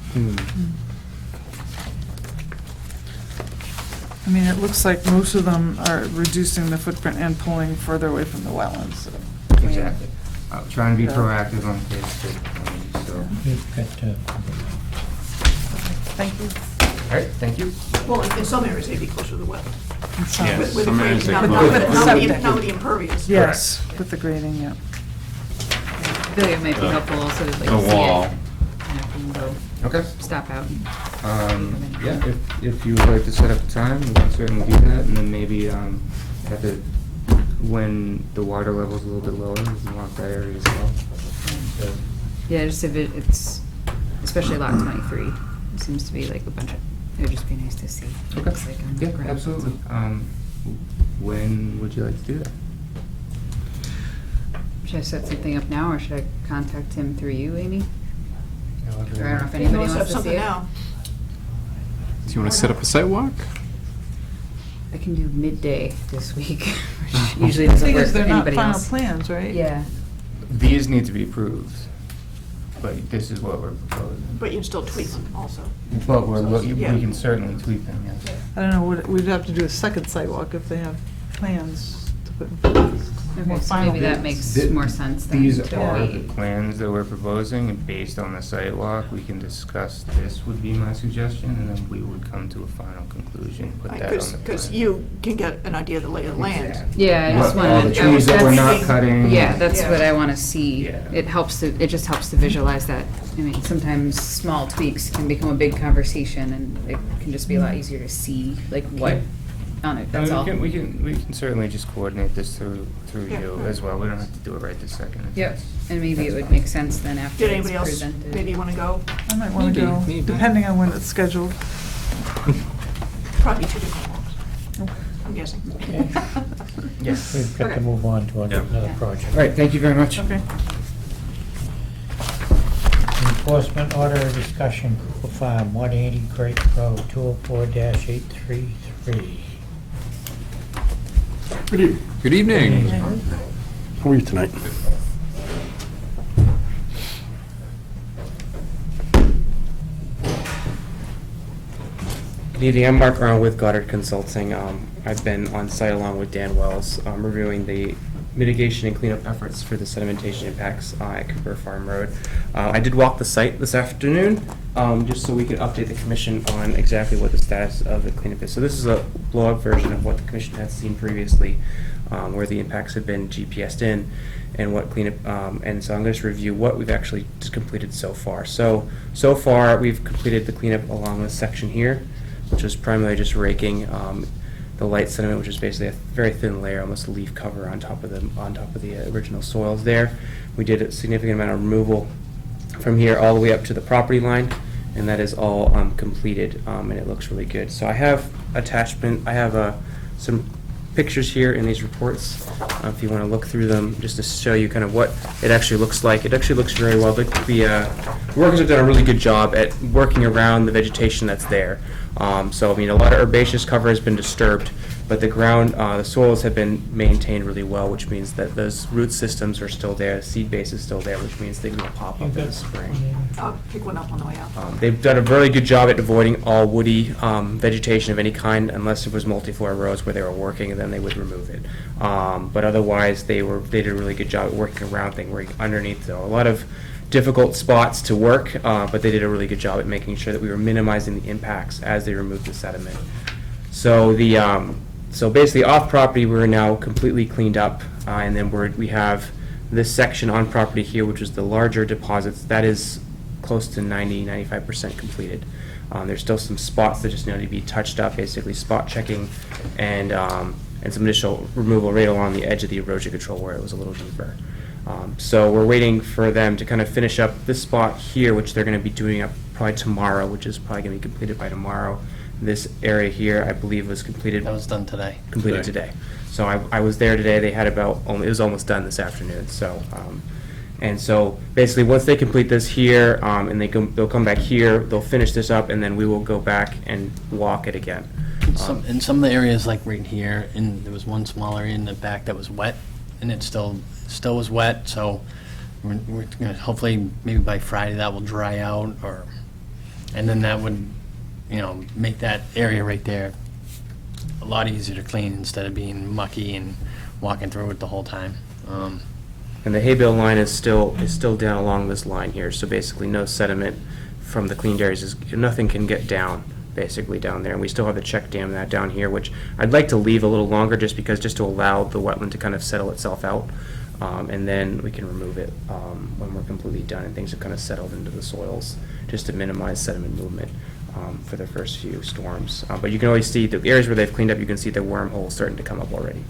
I mean, it looks like most of them are reducing the footprint and pulling further away from the wetlands, so. Exactly. Trying to be Yeah. proactive on case that, so... We've got Thank you. All right, thank you. Well, in some areas, they'd be closer to the wetland. And some- Yeah. With the Some areas grading, they not could. with Septic. not with the impervious. Yes, with the grading, yeah. I feel like it might be helpful also to like The see wall. it. And I can go Okay. stop out. Yeah, if you would like to set up a time, we can certainly do that, and then maybe at the, when the water level's a little bit lower, we can walk that area as well. So, Yeah, just if it's, especially lot 23, it seems to be like a bunch of, it would just be nice to see. what it looks like on the Yeah, ground. absolutely. When would you like to do that? Should I set something up now, or should I contact him through you, Amy? Or I don't know if You anybody must wants have to see something it. now. Do you want to set up a site walk? I can do midday this week, which usually doesn't Thing work is, for they're not anybody final else. plans, right? Yeah. These need to be approved, but this is what we're proposing. But you can still tweak them also. But we Yeah. can certainly tweak them, yes. I don't know, we'd have to do a second sidewalk if they have plans to put in place. Okay, More so final maybe that plans. makes Th- more sense than These to are the wait. plans that we're proposing, and based on the site walk, we can discuss this would be my suggestion, and then we would come to a final conclusion, put that on the plan. Because you can get an idea of the lay of the land. Exactly. Yeah, I just What- wanted. all the trees that we're not cutting. Yeah, that's Yeah. what I want to see. Yeah. It just helps to visualize that. I mean, sometimes small tweaks can become a big conversation, and it can just be a lot easier to see, like, what on it, that's all. We can certainly just coordinate this through Yeah. you as well. We don't have to do it right this second. if Yep, that's- and maybe that's it would fine. make sense then after Did it's anybody else, presented. maybe want to go? I might want to Maybe, go, maybe. depending on when it's scheduled. Probably 2 different walks, I'm guessing. Yes. We've got to Okay. move on to another Yeah. project. All right, thank you very much. Okay. Enforcement order discussion, Cooper Farm, 180 Great Road, 204-833. Good evening. Good evening. How are you tonight? Good evening, I'm Mark Arnold with Goddard Consulting. I've been on site along with Dan Wells, reviewing the mitigation and cleanup efforts for the sedimentation impacts at Cooper Farm Road. I did walk the site this afternoon, just so we could update the commission on exactly what the status of the cleanup is. So this is a blow-up version of what the commission had seen previously, where the impacts had been GPSed in and what cleanup, and so I'm going to review what we've actually just completed so far. So far, we've completed the cleanup along this section here, which was primarily just raking the light sediment, which is basically a very thin layer, almost a leaf cover on top of the original soils there. We did a significant amount of removal from here all the way up to the property line, and that is all completed, and it looks really good. So I have some pictures here in these reports, if you want to look through them, just to show you kind of what it actually looks like. It actually looks very well. The workers have done a really good job at working around the vegetation that's there. So, I mean, a lot of herbaceous cover has been disturbed, but the ground, the soils have been maintained really well, which means that those root systems are still there, the seed base is still there, which means they will pop up in the spring. I'll pick one up on the way out. They've done a really good job at avoiding all woody vegetation of any kind, unless it was multiflora rows where they were working, and then they would remove it. But otherwise, they did a really good job at working around things, working underneath. So a lot of difficult spots to work, but they did a really good job at making sure that we were minimizing the impacts as they removed the sediment. So so basically off property, we're now completely cleaned up, and then we have this section on property here, which is the larger deposits. That is close to 95% completed. There's still some spots that just need to be touched up, basically spot checking and some initial removal right along the edge of the erosion control where it was a little deeper. So we're waiting for them to kind of finish up this spot here, which they're going to be doing up probably tomorrow, which is probably going to be completed by tomorrow. This area here, I believe, was completed. That was done today. Completed today. So I was there today. They had it was almost done this afternoon. So, and so basically, once they complete this here, and they'll come back here, they'll finish this up, and then we will go back and walk it again. In some of the areas, like right here, and there was one small area in the back that was wet, and it still was wet. So we're gonna hopefully maybe by Friday that will dry out, and then that would, make that area right there a lot easier to clean instead of being mucky and walking through it the whole time. And the hay bale line is still down along this line here. So basically, no sediment from the cleaned areas. Nothing can get down basically down there. And we still have the check dam that down here, which I'd like to leave a little longer just to allow the wetland to kind of settle itself out. And then we can remove it when we're completely done and things have kind of settled into the soils, just to minimize sediment movement for the first few storms. But you can always see the areas where they've cleaned up, you can see the wormholes starting to come up already.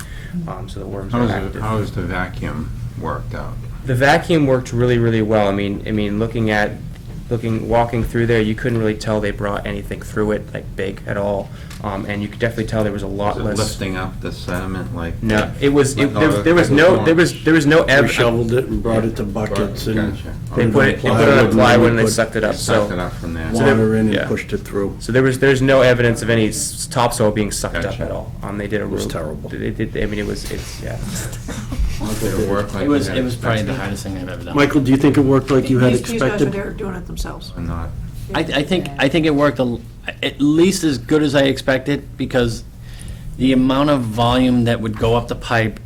So the worms are active. How is the vacuum worked out? The vacuum worked really, really well. I mean, walking through there, you couldn't really tell they brought anything through it, like big at all. And you could definitely tell there was a lot Was it less. lifting up the sediment like? No, there was no Shoveled it and brought it to buckets and. Gotcha. They put it on plywood and they sucked it up. Sucked it up from there. Water in yeah. and pushed it through. So there's no evidence of any topsoil being sucked up Gotcha. at all. They did a was real. terrible. It's yeah. Did it work like It was you had probably the expected hardest thing I've ever done. Michael, do you think it worked like you had These guys are expected? there doing it themselves. or not? I think it worked at least as good as I expected, because the amount of volume that would go up the pipe,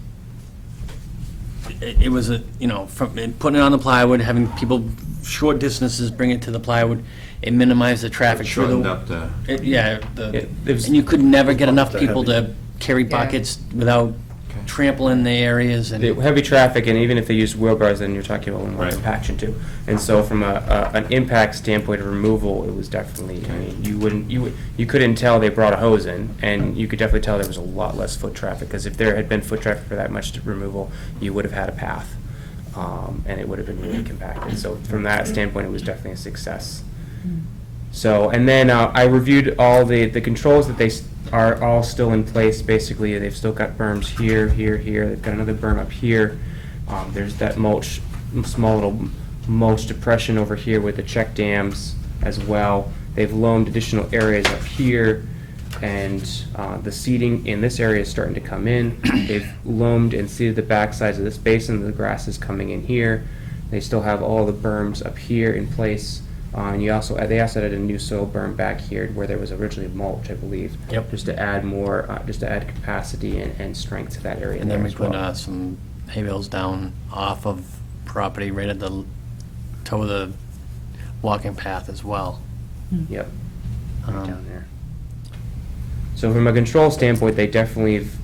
it was from putting it on the plywood, having people short distances bring it to the plywood, it minimized the traffic through Shortened up the. and you could never get enough people to carry buckets without trampling the areas and. The heavy traffic, and even if they used wheelbarrows, then you're talking about more Right. compaction too. And so from an impact standpoint of removal, it was definitely, I mean, you couldn't tell they brought a hose in, and you could definitely tell there was a lot less foot traffic, because if there had been foot traffic for that much removal, you would have had a path, and it would have been really compacted. So from that standpoint, it was definitely a success. So, and then I reviewed all the controls that they are all still in place. Basically, they've still got berms here, here, here. They've got another berm up here. There's that small little mulch depression over here with the check dams as well. They've loamed additional areas up here, and the seeding in this area is starting to come in. They've loamed and seeded the back sides of this basin. The grass is coming in here. They still have all the berms up here in place. And they also added a new soil berm back here where there was originally mulch, I believe. Yep. Just to add more, just to add capacity and strength to that area. And then there we as put well. some hay bales down off of property right at the toe of the walking path as well. Yep. Right Um, down there. So from a control standpoint, we've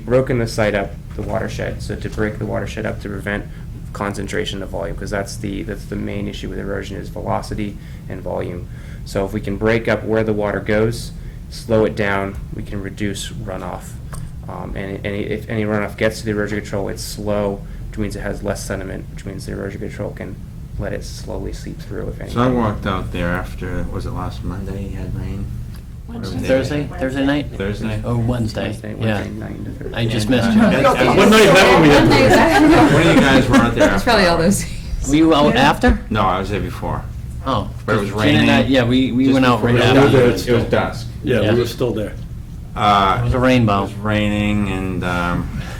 broken the site up, the watershed. So to break the watershed up to prevent concentration of volume, because that's the main issue with erosion is velocity and volume. So if we can break up where the water goes, slow it down, we can reduce runoff. And if any runoff gets to the erosion control, it's slow, which means it has less sediment, which means the erosion control can let it slowly seep through, if anything. So I walked out there after, was it last Monday, you had rain? Thursday night? Thursday? Or Wednesday, yeah. Wednesday 9 to Thursday. I just missed And, you. What night haven't we had? One of you guys were out there. It's probably all those. Were you out after? No, I was there before. Oh. But it was Jen and I- raining. Yeah, we Just went out before- right It after. was dusk. Yeah. we were still there. It was a It rainbow. was raining and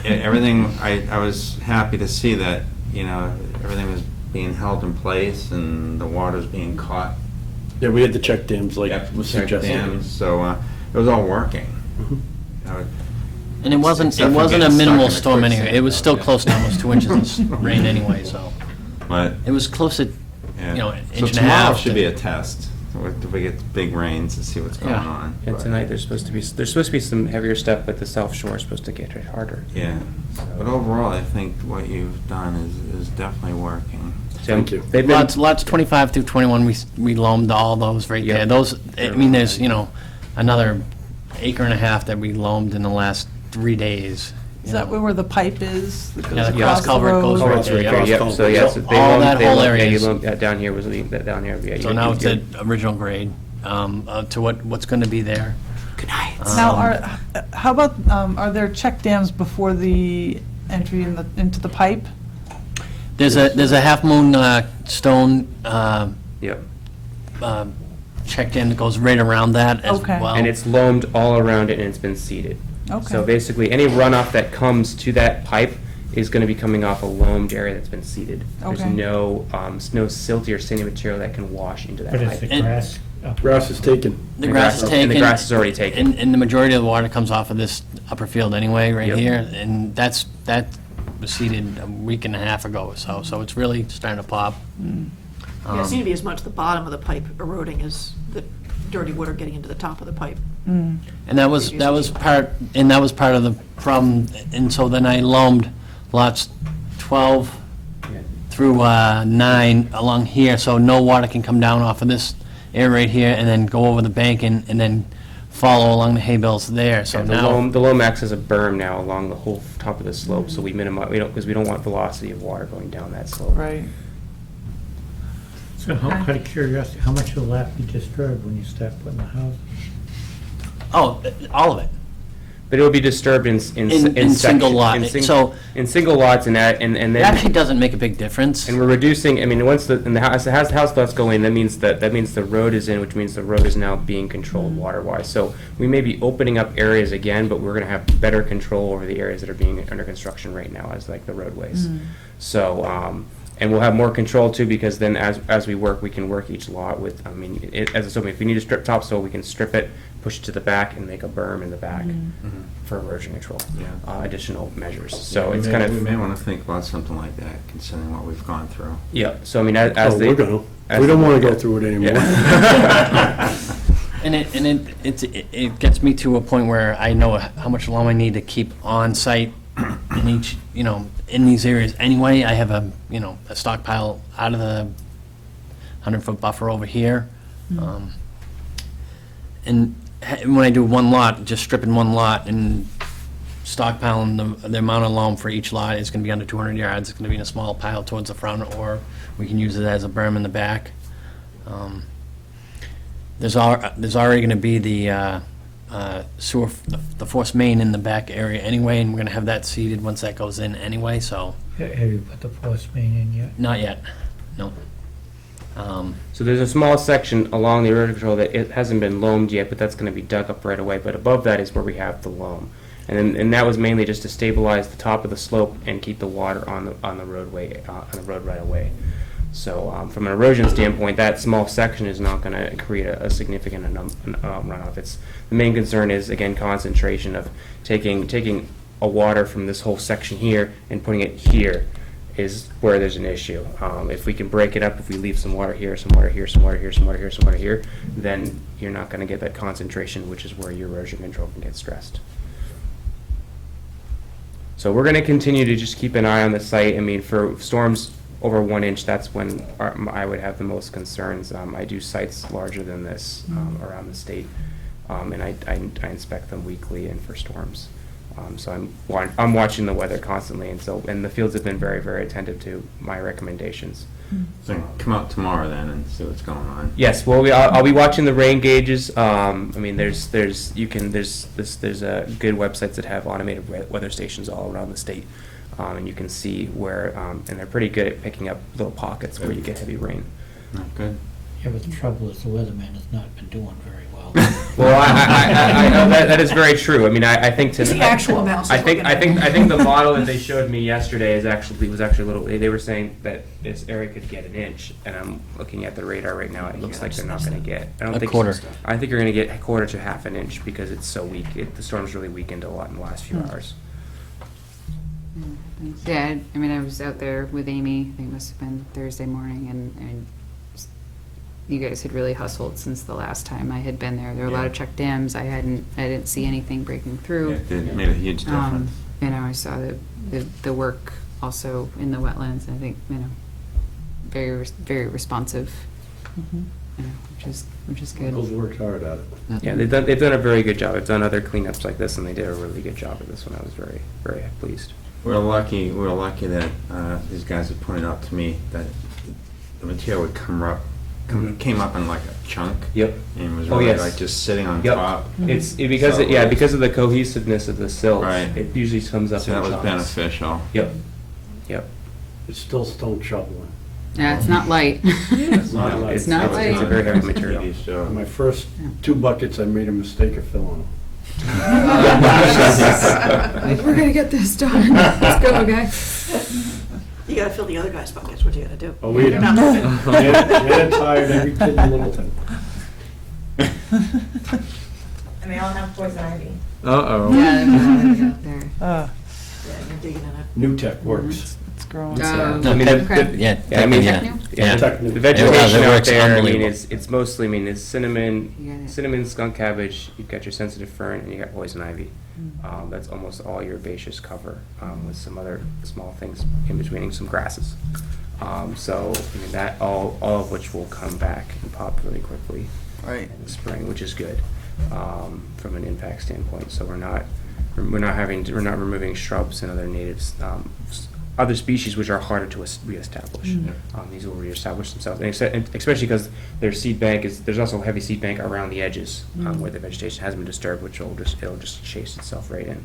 everything, I was happy to see that, everything was being held in place and the water's being caught. Yeah, we had to check dams like Yep, was check suggested. dams, so it was all working. And it wasn't Except for a getting stuck minimal in the storm anyway. quicksand, It was still yeah. close to almost 2 inches of rain anyway, so. But, It was close to, yeah. an So inch and a tomorrow half. should be a test. If we get big rains and see what's going Yeah. on. And But, tonight, there's supposed to be some heavier stuff, but the South Shore is supposed to get hit harder. Yeah, but overall, I think what you've done is definitely working. Thank you. They've been, Lots 25 through 21, we loamed all those right Yep. there. Those, I mean, there's, another acre and a half that we loamed in the last 3 days. Is that where the pipe is? That goes Yeah, the across cross culvert goes road? right it's right there, there, yeah. yep, so yeah, so they All loaned- that they whole loaned- area yeah, you is- loaned that down here was, that down here, yeah. So now it's at original grade, to what's going to be there. Good night. Now, how about, are there check dams before the entry into the pipe? There's a Half Moon stone Yep. check dam that goes right around that as Okay. well. And it's loamed all around it and it's been seeded. Okay. So basically, any runoff that comes to that pipe is going to be coming off a loamed area that's been seeded. There's Okay. no silty or sandy material that can wash into that But is pipe. the And- grass up? Grass is taken. The grass is taken. And the grass is already taken. And the majority of the water comes off of this upper field anyway, right Yep. here. And that was seeded a week and a half ago or so, so it's really starting to pop. Yeah, it seemed to be as much the bottom of the pipe eroding as the dirty water getting into the top of the pipe. Mm. And that was part of the problem. And so then I loamed lots 12 Yeah. through 9 along here, so no water can come down off of this area right here and then go over the bank and then follow along the hay bales there. So Yeah, now, the loam acts as a berm now along the whole top of the slope, so we minimize, because we don't want velocity of water going down that slope. Right. So out of curiosity, how much will that be disturbed when you start putting the houses? oh, all of it. But it will be disturbed in In single section- lot. in sing- So in single lots and that, and it then. actually doesn't make a big difference. And we're reducing, I mean, once the house lots go in, that means the road is in, which means the road is now being controlled water-wise. So we may be opening up areas again, but we're gonna have better control over the areas that are being under construction right now, as like the roadways. So, and we'll have more control too, because then as we work, we can work each lot with, I mean, as a, if we need to strip topsoil, we can strip it, push it to the back, and make a berm in the back for erosion control. Yeah. Additional measures. So We it's may- kind of. We may want to think about something like that, considering what we've gone through. Yeah, so I mean, as Oh, they. we're gonna. as We don't they- want to go through it anymore. Yeah. And it gets me to a point where I know how much loam I need to keep on site in each, in these areas. Anyway, I have a stockpile out of the 100-foot buffer over here. And when I do one lot, just stripping one lot and stockpiling the amount of loam for each lot is gonna be under 200 yards. It's gonna be in a small pile towards the front, or we can use it as a berm in the back. There's already going to be the sewer, the force main in the back area anyway, and we're going to have that seeded once that goes in anyway, so, Have you put the force main in yet? not yet, no. So there's a small section along the erosion control that it hasn't been loamed yet, but that's gonna be dug up right away, but above that is where we have the loam. And that was mainly just to stabilize the top of the slope and keep the water on the roadway, on the road right away. So, from an erosion standpoint, that small section is not gonna create a significant runoff. The main concern is, again, concentration of taking a water from this whole section here and putting it here is where there's an issue. If we can break it up, if we leave some water here, some water here, some water here, some water here, some water here, then you're not gonna get that concentration, which is where your erosion control can get stressed. So we're gonna continue to just keep an eye on the site. I mean, for storms over 1 inch, that's when I would have the most concerns. I do sites larger than this around the state, and I inspect them weekly and for storms. So I'm watching the weather constantly, and the fields have been very, very attentive to my recommendations. So come out tomorrow then and see what's going on. Yes, well, I'll be watching the rain gauges. I mean, there's good websites that have automated weather stations all around the state, and you can see where, and they're pretty good at picking up little pockets where you get heavy rain. Good. Yeah, but the trouble is the weatherman has not been doing very well. Well, I know that is very true. I mean, I think to It's the actual amounts. I think the model that they showed me yesterday was actually a little. They were saying that this area could get an inch, and I'm looking at the radar right now. It looks like they're not going to get. I don't A think quarter. I think you're going to get a quarter to half an inch because it's so weak. The storm's really weakened a lot in the last few hours. Yeah, I mean, I was out there with Amy, I think it must have been Thursday morning, and you guys had really hustled since the last time I had been there. There were a lot of check dams. I didn't see anything breaking through. It made a huge difference. You know, I saw the work also in the wetlands, and I think, you know, very responsive, you know, which is good. Those worked hard at it. Yeah, they've done a very good job. I've done other cleanups like this, and they did a really good job at this one. I was very, very pleased. We're lucky that these guys had pointed out to me that the material would came up in like a chunk. Yep. And was Oh, really yes. like just sitting on Yep. top. Because of the cohesiveness of the sills. Right. It usually comes up So in that was chunks. beneficial. Yep. It's still stone shoveling. Yeah, it's not light. It's not light. It's not light. It's a very heavy material. TV show. My first 2 buckets, I made a mistake of filling them. Like, we're gonna get this done. Let's go, guys. You gotta fill the other guy's buckets, what you gotta do? Oh, we You're not moving. Jan tired every kid in Littleton. And they all have poison ivy. Uh-oh. Yeah, there's out there. Yeah, you're digging in it. New Tech works. It's growing. Oh, No, I mean, okay. Yeah, I mean, yeah, Techno? yeah. Techno. The vegetation It out works there, I mean, unbelievable. it's mostly, I mean, it's You got cinnamon, it. skunk cabbage, you've got your sensitive fern, and you got poison ivy. That's almost all your herbaceous cover, with some other small things in between, some grasses. So, I mean, that, all of which will come back and pop really quickly Right. in the spring, which is good, from an impact standpoint. So we're not removing shrubs and other natives, other species which are harder to reestablish. These will reestablish themselves, and especially because there's also a heavy seed bank around the edges, where the vegetation hasn't been disturbed, which it'll just chase itself right in.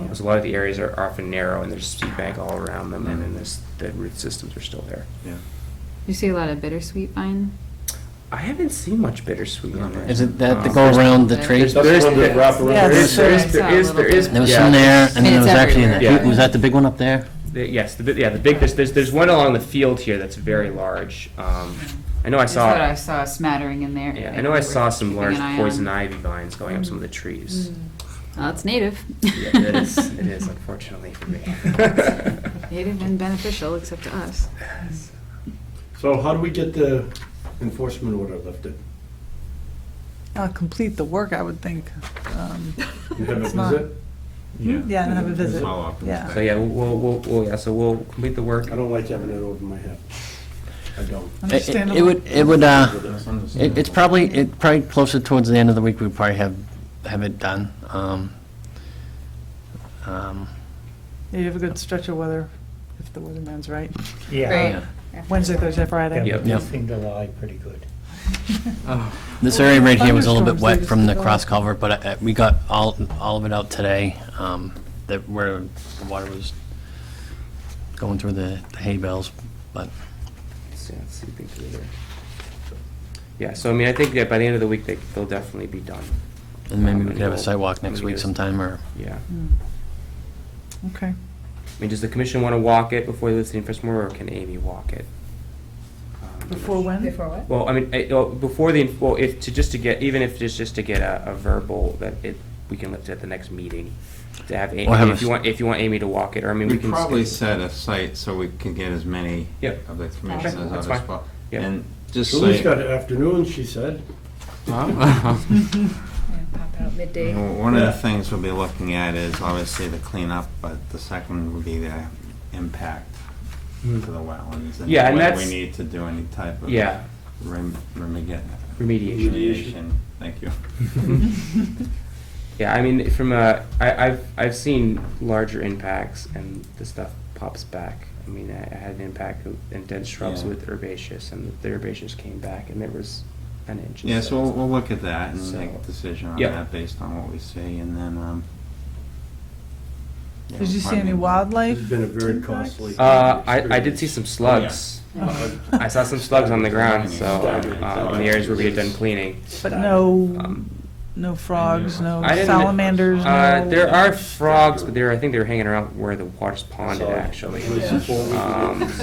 Because a lot of the areas are often narrow, and there's seed bank all around them, and then the root systems are still there. Yeah. You see a lot of bittersweet vine? I haven't seen much bittersweet on there. Is it that to go around the tree? That's the one that wrap around. Yes. There is. There There was yeah. some there, and then there It's was actually, everywhere. Yeah. was that the big one up there? Yes, the big, there's one along the field here that's very large. I know I That's what I saw, saw a smattering in there. yeah, I know I saw some Keeping large an eye poison on. ivy vines going up some of the trees. Well, it's native. Yeah, it is, unfortunately for me. Native and beneficial, except to us. So how do we get the enforcement order lifted? Complete the work, I would think. You have a It's not- visit? Yeah, and have a visit. Follow up and Yeah. stuff. So yeah, we'll complete the work. I don't like having it over my head. I don't. It Understandable. would, That's understandable. it's probably closer towards the end of the week, we'd probably have it done. Yeah, you have a good stretch of weather, if the weatherman's right. Yeah. Wednesday, Thursday, Friday. Yeah, Yep. they seem to lie pretty good. This area right here was a little bit Thunderstorms, wet they from the just cross culvert, but we got all of it out today, where the water was going through the hay bales, but Yeah, it's seeping through there. Yeah, so I mean, I think that by the end of the week, they'll definitely be done. and maybe we could have a we'll- sidewalk next maybe week get a- sometime, or Yeah. Okay. I mean, does the commission want to walk it before the listing first more, or can Amy walk it? Before when? Before what? Well, I mean, before even if it's just to get a verbal that we can lift it at the next meeting, to have Amy, Or have if you want Amy to walk it, or I mean, We we can. probably set a site so we can get as many Yep. of the information Okay, as that's others fine. possible. Yep. And just Julie's say, got afternoon, she said. Yeah, pop out midday. one of the things we'll be looking at is obviously the cleanup, but the second would be the impact to the wetlands. Yeah, and whether that's- we need to do any type of Yeah. remediation. Remediation. Thank you. Yeah, I mean, I've seen larger impacts and the stuff pops back. I I mean, I had an impact in dead shrubs Yeah. with herbaceous, and the herbaceous came back, and there was an inch. Yeah, so we'll look at that and So- make a decision on Yep. that based on what we see, and then, yeah, Did you see probably- any wildlife? It's been a very costly. I did see some slugs. I saw some slugs on the ground, so, in the areas where we had done cleaning. But no, Um, no frogs, no I didn't- salamanders, no... There are frogs, but I think they were hanging around where the water's ponded, actually. So,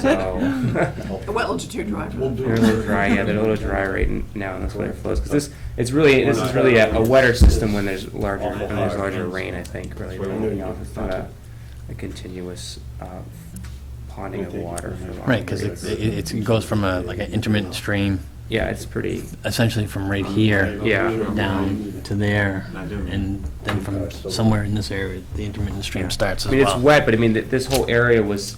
The wetlands are too dry. We'll do they're a little dry, yeah, they're a little dry right now, and that's why they're flows. Because this is really a wetter system when there's larger rain, I think, really. It's not a continuous ponding of water for long Right, because periods. it goes from like an intermittent stream, Yeah, it's pretty, essentially from right here yeah. down to there, and then from somewhere in this area, the intermittent stream starts I as mean, it's well. wet, but I mean, this whole area was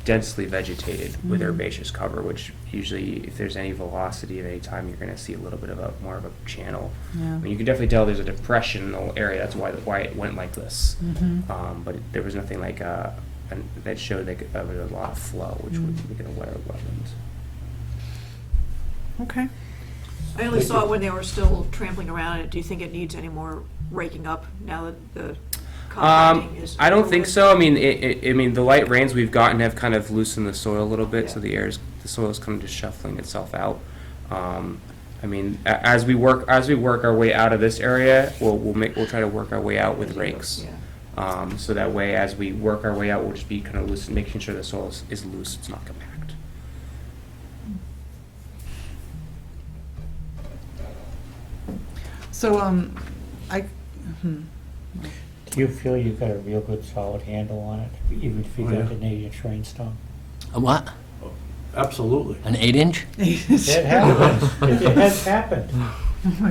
densely vegetated with herbaceous cover, which usually, if there's any velocity at any time, you're gonna see a little bit of more of a channel. Yeah. I mean, you can definitely tell there's a depression in the whole area, that's why it went like this. But there was nothing like, that showed like there was a lot of flow, which would make it a wetter wetland. Okay. I only saw it when they were still trampling around it. Do you think it needs any more raking up now that the compacting is? I don't over think with? so. I mean, the light rains we've gotten have kind of loosened the soil a little bit, so the soil is kind of just shuffling itself out. I mean, as we work our way out of this area, we'll try to work our way out with rakes. So that way, as we work our way out, we'll just be kind of loose, making sure the soil is loose, it's not compact. So, Do you feel you've got a real good solid handle on it, even if you Oh, got yeah. an 8-inch rainstorm? A what? Absolutely. An 8-inch? It happens, it has happened.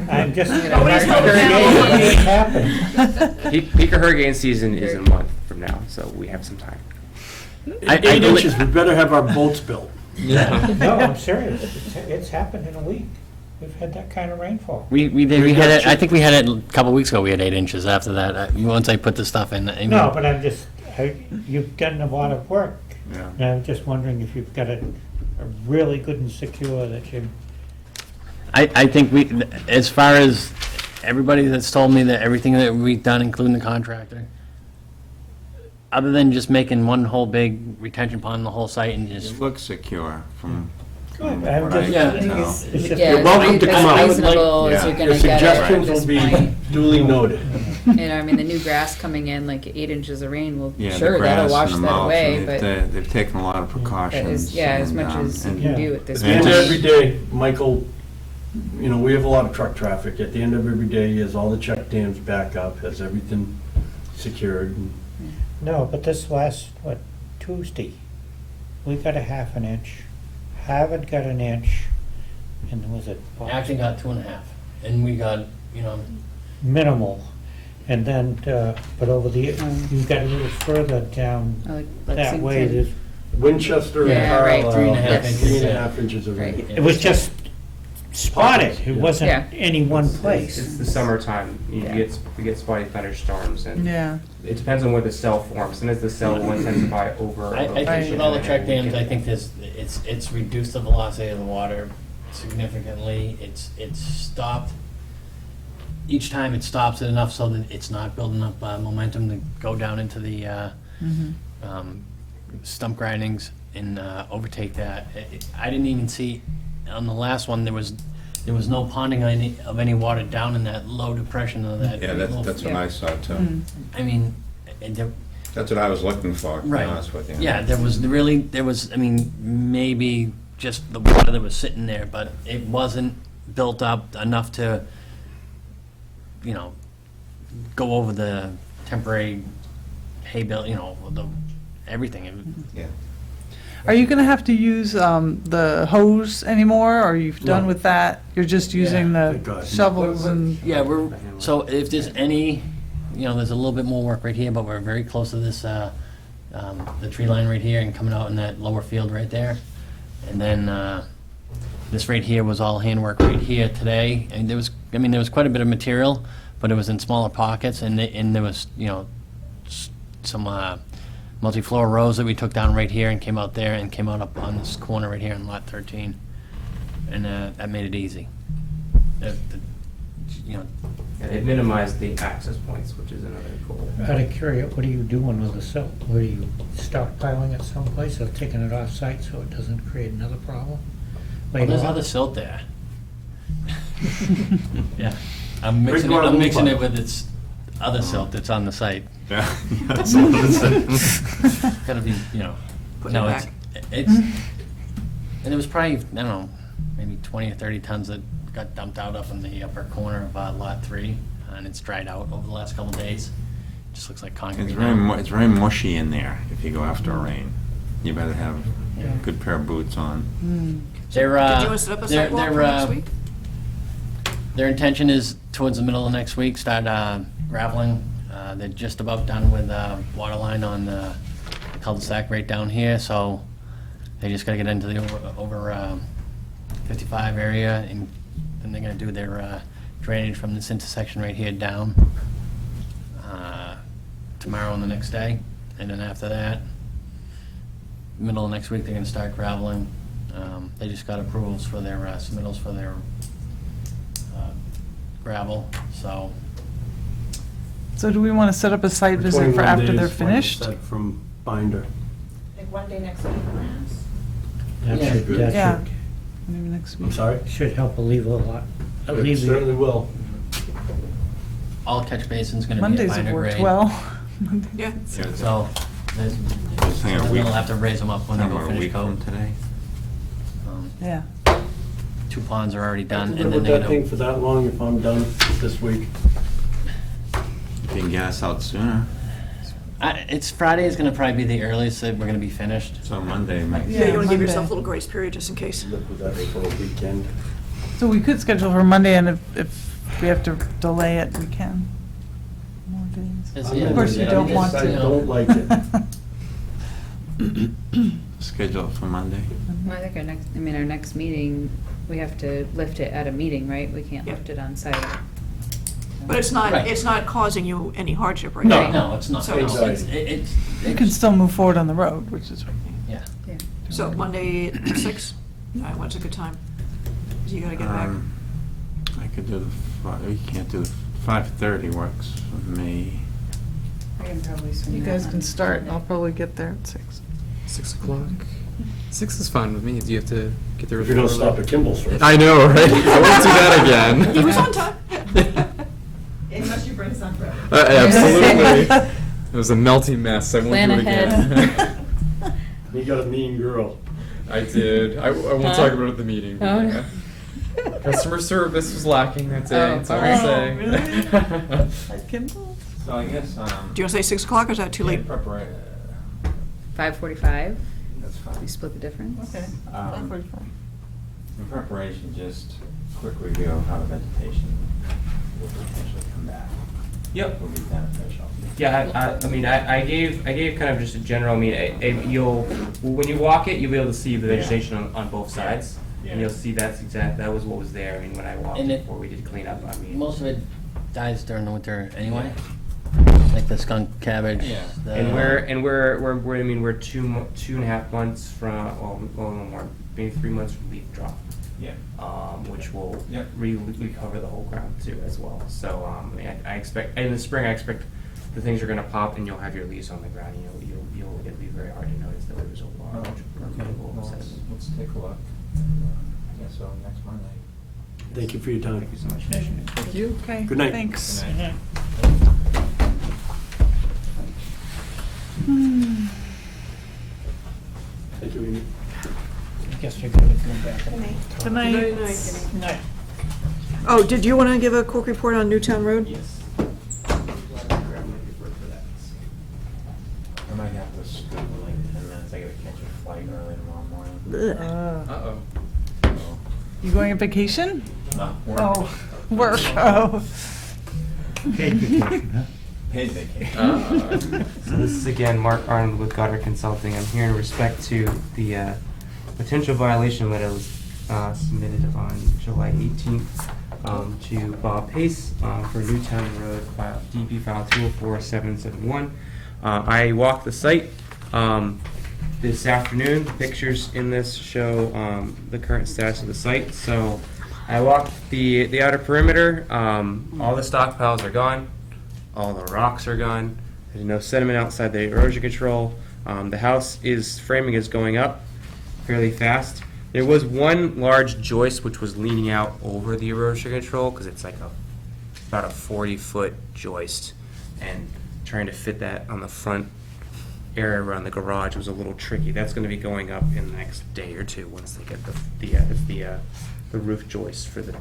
I'm just, Nobody's it hoping happened. Peak of hurricane season is a month from now, so we have some time. I 8 believe- inches, we better have our boats built. No, I'm serious, it's happened in a week. We've had that kind of rainfall. We had it, I think we had it a couple weeks ago, we had 8 inches after that, once I put the stuff in. I mean- No, but you've done a lot of work. Yeah. And I'm just wondering if you've got it really good and secure that you, I think as far as everybody that's told me that everything that we've done, including the contractor, other than just making one whole big retention pond on the whole site and just, It looks secure from Good, I'm what just- I Yeah. can tell. it's just. Yeah, You're welcome to come out. as reasonable as Yeah. you're Your gonna get at suggestions this will be point. duly noted. You know, I mean, the new grass coming in, like 8 inches of rain will, Yeah, the sure, grass that'll wash and the that mulch, away, and but they've taken a lot of precautions. as and, much as you and- can do at this At the end of point. every day, Michael, you know, we have a lot of truck traffic. At the end of every day, he has all the check dams back up, has everything secured. No, but this last, Tuesday, we got a half an inch, Harvard got an inch, and there was a Acton got 2.5, and we got, minimal. And then, but over the, you got a little further down Like that way, Lexington. there's, Winchester and Yeah, right, Carlisle, 3.5 had inches, 3.5 inches of Right. rain. it was just spotted, it wasn't Yeah. any one It's place. the summertime, we Yeah. get spotty thunderstorms, and yeah. it depends on where the cell forms, and as the cell will intensify over. I think with all the check dams, I think it's reduced the velocity of the water significantly. It's stopped, each time it stops it enough so that it's not building up momentum to go down into the stump grindings and overtake that. I didn't even see, on the last one, there was no ponding of any water down in that low depression of that. Yeah, Mm-hmm. that's what I saw too. I mean, and there, That's what I was looking for, to be Right. honest with you. yeah, there was, I mean, maybe just the water that was sitting there, but it wasn't built up enough to, go over the temporary hay bale, everything. Yeah. Are you gonna have to use the hose anymore, or are you done No. with that? You're just using Thank the God. shovels and, Yeah, so if there's any, there's a little bit more work right here, but we're very close to this, the tree line right here and coming out in that lower field right there. And then, this right here was all handwork right here today, and there was quite a bit of material, but it was in smaller pockets, and there was, some, multi-floor rows that we took down right here and came out there and came out up on this corner right here in lot 13. And that made it easy. You know, Yeah, it minimized the access points, which is another goal. Out of curiosity, what are you doing with the silt? Were you stockpiling it someplace or taking it off-site so it doesn't create another problem? well, there's Later on? other silt there. Yeah, I'm Big mixing it Guadalupe. with its other silt that's on the site. Yeah, that's all I'm saying. Gotta be, you know, Put no, it it's, and it was probably, I don't know, maybe 20 or 30 tons that got dumped out up in the upper corner of lot 3, and it's dried out over the last couple of days. Just looks like concrete now. It's very mushy in there if you go after a rain. You better have a good pair of boots on. They're, Did you want to set up a sidewalk for next week? Their intention is towards the middle of next week, start graveling. They're just about done with water line on the cul-de-sac right down here, so they just gotta get into the over 55 area, and then they're gonna do their drainage from this intersection right here down tomorrow and the next day. And then after that, middle of next week, they're gonna start graveling. They just got approvals for their submittals for their gravel, so. So do we want to set up a site visit for 21 after they're days finished? set From binder. Like one day next week, perhaps? That Yeah. should, Yeah. that Maybe next I'm week. sorry? should help alleviate a lot. It Alleviate. certainly will. All catch basins gonna be a Mondays have binder worked grade. well. Yeah. So, there's, Just hang on a week. they'll have to raise them up when they About go a finish week from coat. today. Yeah. 2 ponds are already done, I've and been then with they're that thing gonna, for that long if I'm done this week. If you can get us out sooner, it's Friday is gonna probably be the earliest that we're gonna be finished. so Monday might. Yeah, you want to give yourself a Monday. little grace period just in case. Live with that for a weekend. So we could schedule for Monday, and if we have to delay it, we can. More days. Of course, you don't want I to. don't like it. Schedule it for Monday. Well, I think our next meeting, we have to lift it at a meeting, right? We can't Yeah. lift it on site. But it's not, Right. it's not causing you any hardship right No, now. no, it's not. So- No, it's. You can still move forward on the road, which is, Yeah. Yeah. So Monday at 6? What's a good time? 'Cause you gotta get back. I could do you can't do 5:30 works for me. I can probably swing you that guys on can start, and Monday. I'll probably get there at 6. 6 o'clock. 6 is fine with me. Do you have to get there? If you don't stop at Kimball's first. I know, right? I won't do that again. He was on time. Unless you bring some. Absolutely. It was a melty mess. I won't Plan do it again. ahead. You got a mean girl. I did. I won't talk about it at the meeting. Oh, no. Customer service was lacking that day. Oh, That's all oh, I'll say. really? At Kimball? So I guess, Do you want to say 6 o'clock or is that too late? 5:45? That's fine. We split the difference? Okay. Um, 5:45. In preparation, just quick review of how the vegetation will potentially come back. Yep. Will be beneficial. Yeah, I mean, I gave kind of just a general, I mean, when you walk it, you'll be able to see the Yeah. vegetation on both sides. And Yeah. you'll see that was what was there, I mean, when I walked And it- before we did cleanup, I mean. Most of it dies during the winter anyway, like the skunk cabbage. Yeah. the- And we're 2.5 months from, well, a little more, maybe 3 months from leaf drop. Yeah. Which will Yep. recover the whole ground too as well. So, I mean, I expect, in the spring, I expect the things are gonna pop and you'll have your leaves on the ground, it'll be very hard to notice that there was a large removal process. Let's take a look. I guess so, next Monday. Thank you for your time. Thank you so much. Thank you. Okay, Good night. thanks. Good night. Thank you, Amy. I guess you're gonna go back. Good night. Good night. Oh, did you want to give a quick report on Newtown Road? Yes. I might have to scoot in like 10 minutes. I gotta catch a flight early tomorrow morning. Uh, Uh-oh. You going on vacation? No, work. Oh, work, oh. Paid vacation, huh? Paid vacation. So this is again Mark Arnold with Goddard Consulting. I'm here in respect to the potential violation letter was submitted on July 18th to Bob Pace for Newtown Road, DP file 204771. I walked the site. This afternoon, pictures in this show the current status of the site. So I walked the outer perimeter. All the stockpiles are gone. All the rocks are gone. There's no sediment outside the erosion control. The house framing is going up fairly fast. There was one large joist which was leaning out over the erosion control because it's like about a 40-foot joist, and trying to fit that on the front area around the garage was a little tricky. That's going to be going up in the next day or two once they get the roof joist for the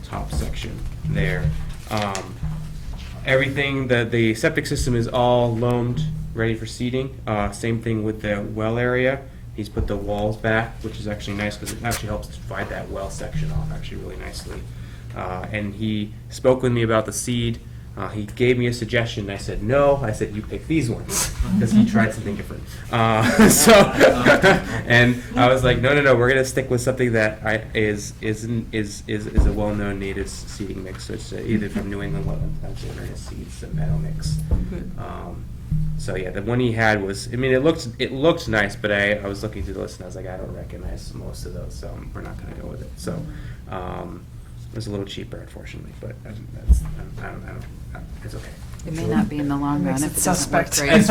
top section there. Everything, the septic system is all loamed, ready for seeding. Same thing with the well area. He's put the walls back, which is actually nice because it actually helps divide that well section off actually really nicely. And he spoke with me about the seed. He gave me a suggestion. I said no. I said you pick these ones because he tried something different. And I was like, no. We're gonna stick with something that is a well-known native seeding mix. So it's either from New England wetland or his seeds, a meadow mix. So yeah, the one he had was. I mean, it looked nice, but I was looking through the list and I was like, I don't recognize most of those, so we're not gonna go with it. So. It was a little cheaper, unfortunately, but it's okay. It may not be in the long run if it doesn't work great. It's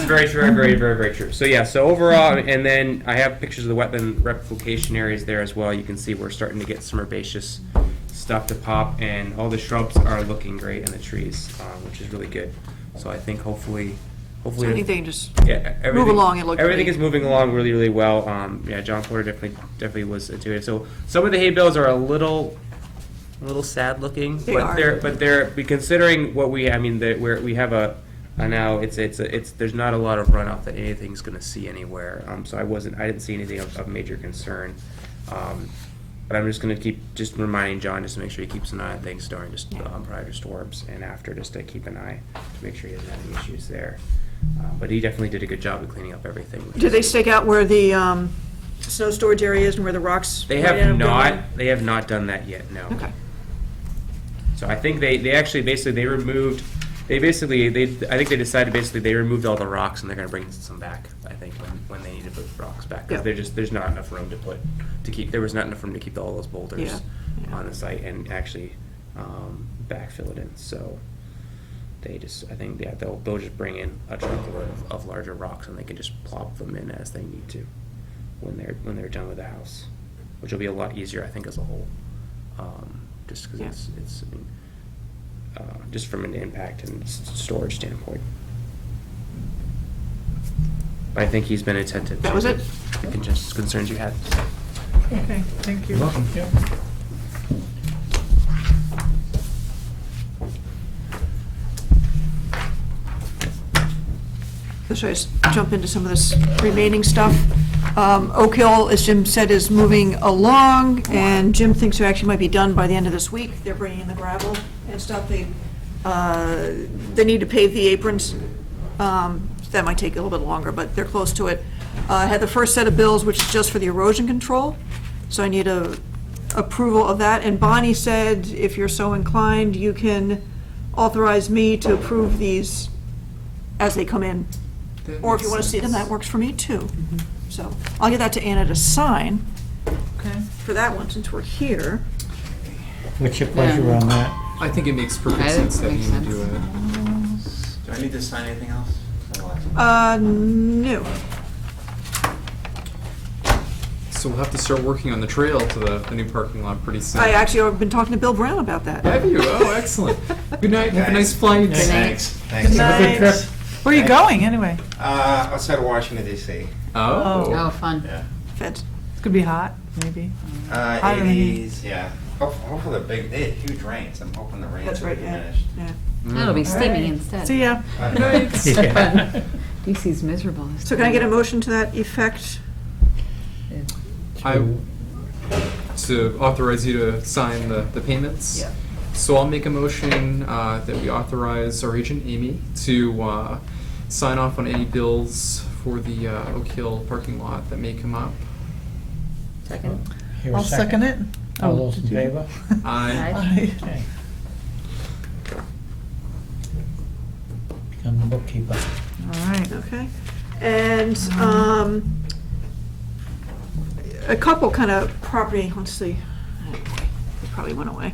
very true, very true. So yeah, so overall, and then I have pictures of the wetland replication areas there as well. You can see we're starting to get some herbaceous stuff to pop, and all the shrubs are looking great, and the trees, which is really good. So I think hopefully. So I think they can just move along and look Everything great. is moving along really well. Yeah, John Porter definitely was into it. So some of the hay bales are a little sad looking, they're considering what we have now there's not a lot of runoff that anything's going to see anywhere. So I didn't see anything of major concern. But I'm just going to keep reminding John just to make sure he keeps an eye on things during prior to storms and after, just to keep an eye to make sure he doesn't have any issues there. But he definitely did a good job of cleaning up everything. Did they stake out where the snow storage area is and where the rocks? They have not. They have not done that yet. No. Okay. So I think they actually basically removed. I think they decided basically they removed all the rocks and they're going to bring some back. I think when they need to put rocks back because there's not enough room to keep. There was not enough room to keep all those boulders on the site and actually backfill it in. So I think they'll just bring in a truckload of larger rocks and they can just plop them in as they need to when they're done with the house, which will be a lot easier I think as a whole. Just because it's just from an impact and storage standpoint. But I think he's been attentive That was to it? the concerns you had. Okay, thank you. You're welcome. So should I just jump into some of this remaining stuff? Oak Hill, as Jim said, is moving along, and Jim thinks it actually might be done by the end of this week. They're bringing in the gravel and stuff. They need to pave the aprons. That might take a little bit longer, but they're close to it. I had the first set of bills, which is just for the erosion control, so I need approval of that. And Bonnie said, if you're so inclined, you can authorize me to approve these as they come in. Or if you want to see them, that works for me too. So I'll get that to Anna to sign for that one, since we're here. What's your pleasure on that? I think it makes perfect sense that you do it. Do I need to sign anything else? No. So we'll have to start working on the trail to the new parking lot pretty soon. I actually have been talking to Bill Brown about that. Have you? Oh, excellent. Good night. Have a nice flight. Thanks. Good night. Where are you going, anyway? Outside of Washington, D.C. Oh, fun. Yeah. Feds. It's gonna be hot, maybe. 80s, yeah. Hopefully they had huge rains. I'm hoping the rains That's right, are yeah. diminished. That'll be steaming instead. See ya. Fun. DC's miserable. So can I get a motion to that effect? To authorize you to sign the payments? Yeah. So I'll make a motion that we authorize our agent, Amy, to sign off on any bills for the Oak Hill parking lot that may come up. Second. Here a I'll second it. All those in favor? Aye. Okay. Become the bookkeeper. All right. Okay. And a couple kind of property, let's see, it probably went away.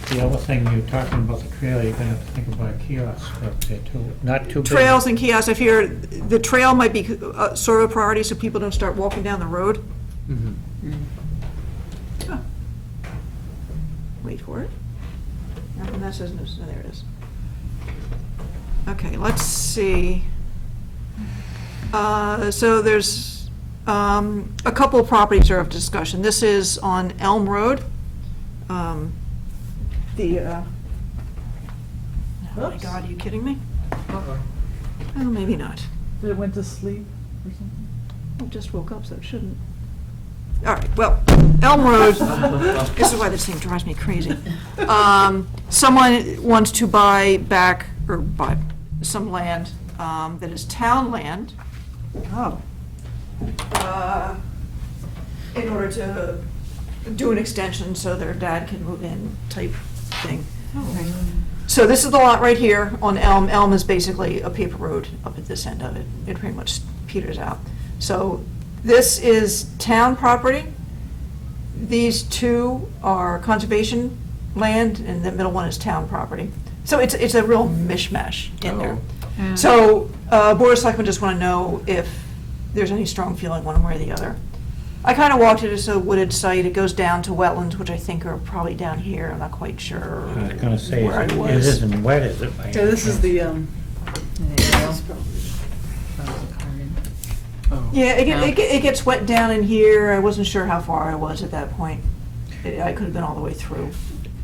The other thing, you're talking about the trail, you're gonna have to think about kiosks up there too, not too big. Trails and kiosks, if you're, the trail might be sort of a priority so people don't start walking down the road. Huh. Wait for it. Nothing that says, no, there it is. Okay, let's see. So there's a couple of properties are of discussion. This is on Elm Road. Oh my God, are you kidding me? Oh, maybe not. It went to sleep or something? I just woke up, so it shouldn't. All right, well, Elm Road, this is why this thing drives me crazy. Someone wants to buy back, or buy some land that is town land. Oh. In order to do an extension so their dad can move in type thing. So this is the lot right here on Elm. Elm is basically a paper road up at this end of it. It pretty much peters out. So this is town property. These two are conservation land, and the middle one is town property. So it's a real mishmash in there. So Board of Selectmen just want to know if there's any strong feeling one way or the other. I kind of walked it as a wooded site. It goes down to wetlands, which I think are probably down here. I'm not quite sure I was gonna say, where it I was. isn't wet, is it? by Yeah, this is the, Yeah, it gets wet down in here. I wasn't sure how far I was at that point. I could have been all the way through.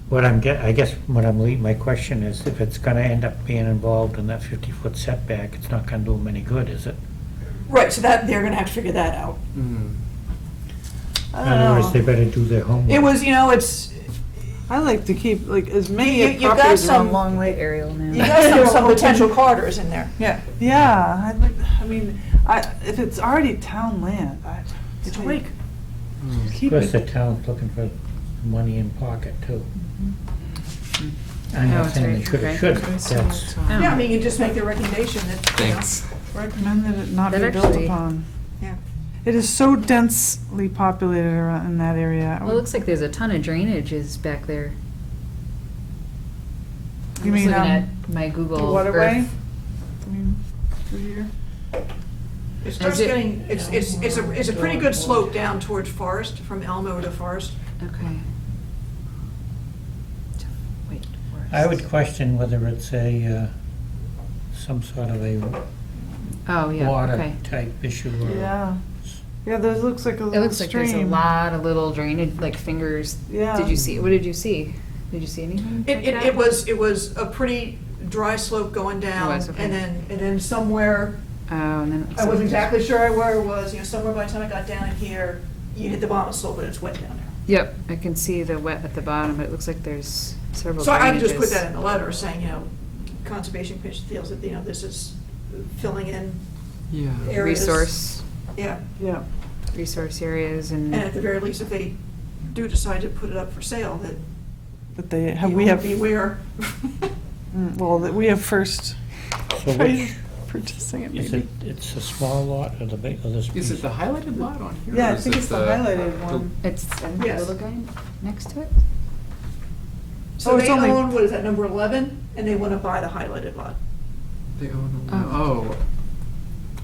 My question is, if it's gonna end up being involved in that 50-foot setback, it's not gonna do them any good, is it? Right, so that, they're gonna have to figure that out. I In don't other words, they know. better do their homework. It was, it's, I like to keep, like, as many You got properties around some- Long Lake. Aerial now. you got some potential corridors in there, yeah. Yeah, if it's already town land, It's awake. Of keep course, it. the town's looking for money in pocket too. I'm Oh, not that's saying they right, should or okay. shouldn't, that's, Yeah, I mean, you just make the recommendation that, you know. Thanks. Recommend that it not be That built actually- upon. Yeah. It is so densely populated around in that area. Well, it looks like there's a ton of drainages back there. You I'm just mean, looking at my the Google waterway? Earth. I mean, through here? It starts getting, it's a pretty good slope down towards Forest, from Elm over to Forest. Okay. Wait, I would question whether it's a, some sort of a oh, yeah, water okay. type issue or. Yeah. Yeah, there looks like a It little looks like there's a stream. lot of little drainage, like fingers. Yeah. Did you see, what did you see? Did you see anything? like that? It was a pretty dry slope going down, It was, okay. and then somewhere, Oh, and then. it looks I like wasn't there's- exactly sure where it was, somewhere by the time I got down in here, you hit the bottom of the slope and it's wet down there. Yep, I can see the wet at the bottom, but it looks like there's several So I could just put drainages. that in the letter saying, Conservation Commission feels that, this is filling in Yeah. areas. Resource, Yeah, Yeah. resource areas and. and at the very least, if they do decide to put it up for sale, that But they you have, we all have, beware. well, that we have first So which, purchasing it is maybe. it's a small lot or the big, or this Is piece? it the highlighted lot on here? Yeah, or I is think it it's the highlighted one. It's, and the Yes. little guy next to it? So Oh, it's they only- own, what is that, number 11, and they want to buy the highlighted lot. They own Oh.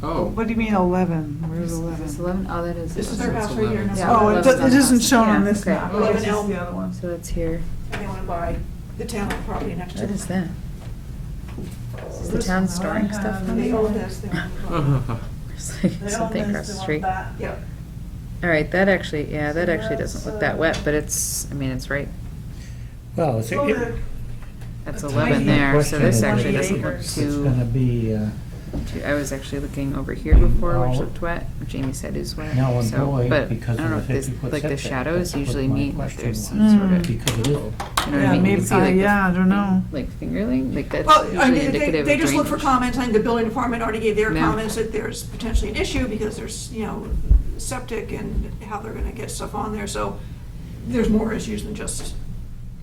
Oh. What do you mean 11? Where's Is 11? this 11? Oh, that is. This is 11. their house right here. That's number Oh, 11. it isn't shown on Yeah, this okay. map. Oh, 11 this is Elm. the other one. So that's here. And they want to buy the town property next to What it. is that? Is the This town one, storing I stuff have- in They there? own this, they own the property. There's like They own something this, across they the want street. that. Yep. All right, that actually, yeah, that So actually doesn't look that's, that wet, but it's, I mean, it's right, Well, it's, So it, the- that's A 11 tiny there, so question this is actually whether doesn't look acres. it's gonna too, be, I was actually looking over here before, which Well- looked wet, which Jamie said is wet, Now, and so, boy, but I because don't of know the if this, 50-foot like the setback, shadows that's what usually my mean that question there's was. some sort of, because it is. you know what I Yeah, mean? You maybe, can see like the yeah, I don't know. like fingerling, like that's Well, I usually mean, indicative of they just look for drainage. comments. I think the building department already gave their Yeah. comments that there's potentially an issue because there's, septic and how they're gonna get stuff on there, so there's more issues than just,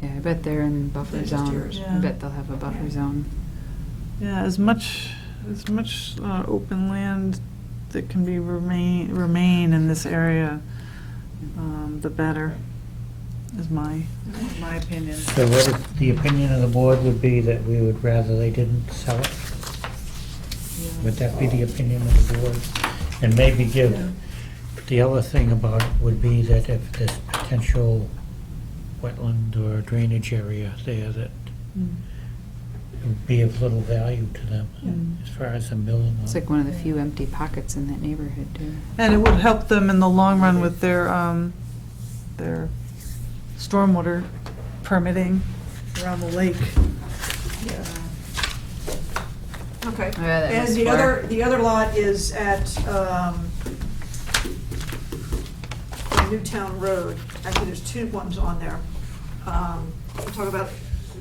Yeah, I bet they're in buffer They're just zone. yours. I bet they'll have a buffer Yeah. zone. Yeah, as much open land that can be remain in this area, the better, is my opinion. So what if the opinion of the board would be that we would rather they didn't sell it? Would that be the opinion of the board? And maybe give, the other thing about it would be that if there's potential wetland or drainage area there, that it would be of little value to them as far as a milling. It's like one of the few empty pockets in that neighborhood, too. And it would help them in the long run with their stormwater permitting around the lake. Okay. Oh, yeah, that And was the other lot is at Newtown Road. Actually, there's two ones on there. We'll talk about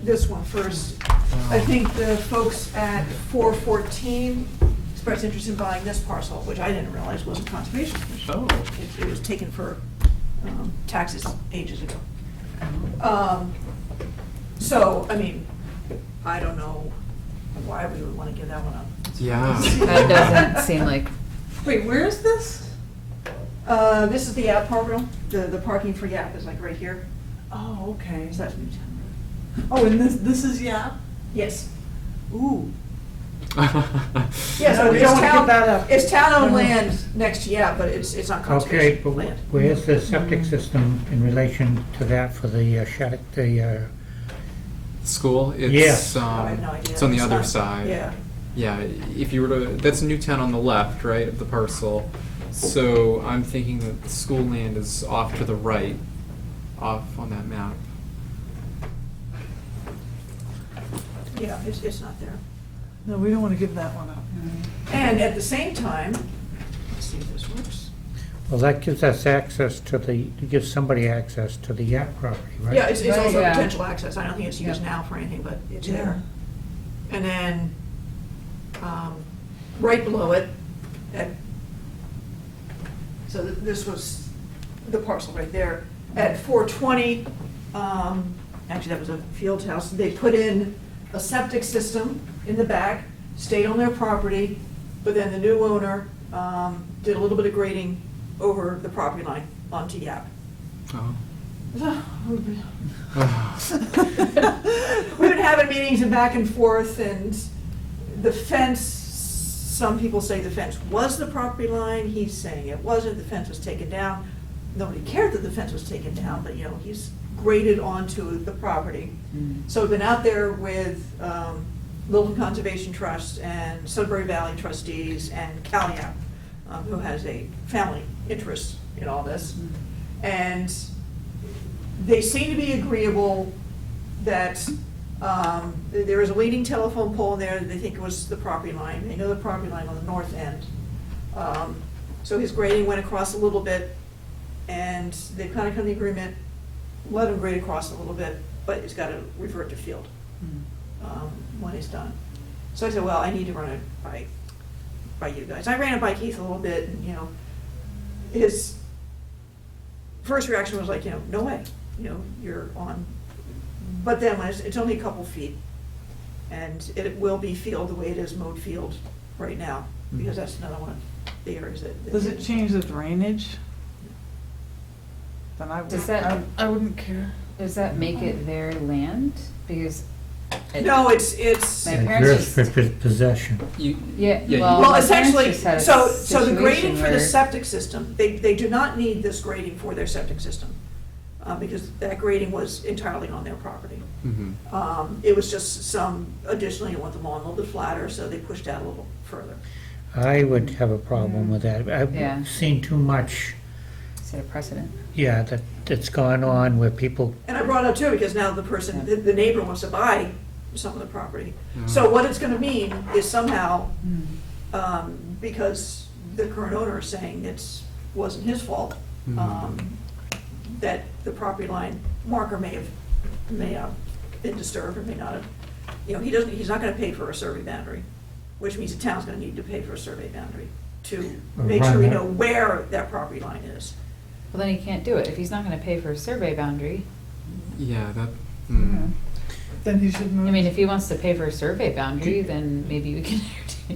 this one first. I think the folks at 414 expressed interest in buying this parcel, which I didn't realize was a conservation commission. Oh. It was taken for taxes ages ago. So, I mean, I don't know why we would want to give that one up. Yeah. That doesn't seem like, Wait, where is this? This is the Yap program. The parking for Yap is like right here. Oh, okay. So that's Newtown Road. Oh, and this is Yap? Yes. Ooh. Yeah, so we don't wanna give that up. it's town-owned land next to Yap, but it's not Okay, conservation but land. where's the septic system in relation to that for the School, Yes. I have no idea. It's on the It's other not- side. Yeah. Yeah, if you were to, that's Newtown on the left, right, of the parcel. So I'm thinking that the school land is off to the right, off on that map. Yeah, it's not there. No, we don't want to give that one up. And at the same time, let's see if this works. Well, that gives us access to gives somebody access to the Yap property, right? Yeah, it's also Yeah. potential access. I don't think it's used Yeah. now for anything, but it's Yeah. there. And then, right below it, so this was the parcel right there. At 420, actually that was a field house, they put in a septic system in the back, stayed on their property, but then the new owner did a little bit of grading over the property line onto Yap. Oh. We've been having meetings and back and forth, and the fence, some people say the fence was the property line, he's saying it wasn't, the fence was taken down. Nobody cared that the fence was taken down, but, he's graded onto the property. So we've been out there with Littleton Conservation Trust and Sudbury Valley trustees and CalYap, who has a family interest in all this. And they seem to be agreeable that there is a leaning telephone pole in there, that they think it was the property line. They know the property line on the north end. So his grading went across a little bit, and they've kind of come to the agreement, let him grade across a little bit, but it's got to revert to field when it's done. So I said, well, I need to run it by you guys. I ran it by Keith a little bit, and, his first reaction was like, no way, you're on. But then when it's only a couple feet, and it will be field the way it is mowed field right now, because that's another one of the areas that. Does it change the drainage? Then I wouldn't care. does that make it their land? Because. No, it's. My parents Yours just. for possession. Yeah, Yeah, well. Well, my parents essentially, just had a so the grading situation for the where- septic system, they do not need this grading for their septic system, because that grading was entirely on their property. It was just some, additionally, you want the lawn a little bit flatter, so they pushed out a little further. I would have a problem with that. Yeah. I've seen too much, Set a precedent. that's gone on where people, And I brought it up too, because now the person, the neighbor wants to buy some of the property. So what it's gonna mean is somehow, because the current owner is saying wasn't his fault, that the property line marker may have been disturbed or may not have, he's not gonna pay for a survey boundary, which means the town's gonna need to pay for a survey boundary to make sure we know where that property line is. Well, then he can't do it. If he's not gonna pay for a survey boundary. Yeah, that. Then he should move. I mean, if he wants to pay for a survey boundary, then maybe we can.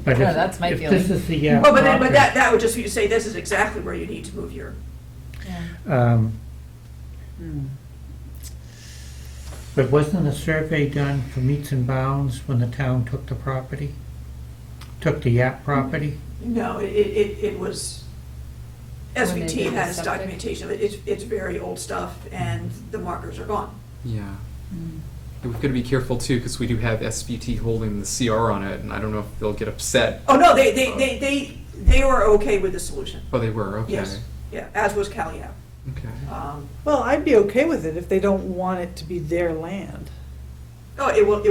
But Yeah, if- that's my if feeling. this is the, Well, but property- that would just be to say, this is exactly where you need to move your, But wasn't a survey done for meets and bounds when the town took the property? Took the Yap property? no, it was, When they SVT did the has septic? documentation, of it. It's very old stuff, and the markers are gone. Yeah. And we've got to be careful too, because we do have SVT holding the CR on it, and I don't know if they'll get upset. Oh, no, they were okay with the solution. Oh, they were, okay. Yes, yeah, as was CalYap. Okay. Well, I'd be okay with it if they don't want it to be their land. Oh, it would,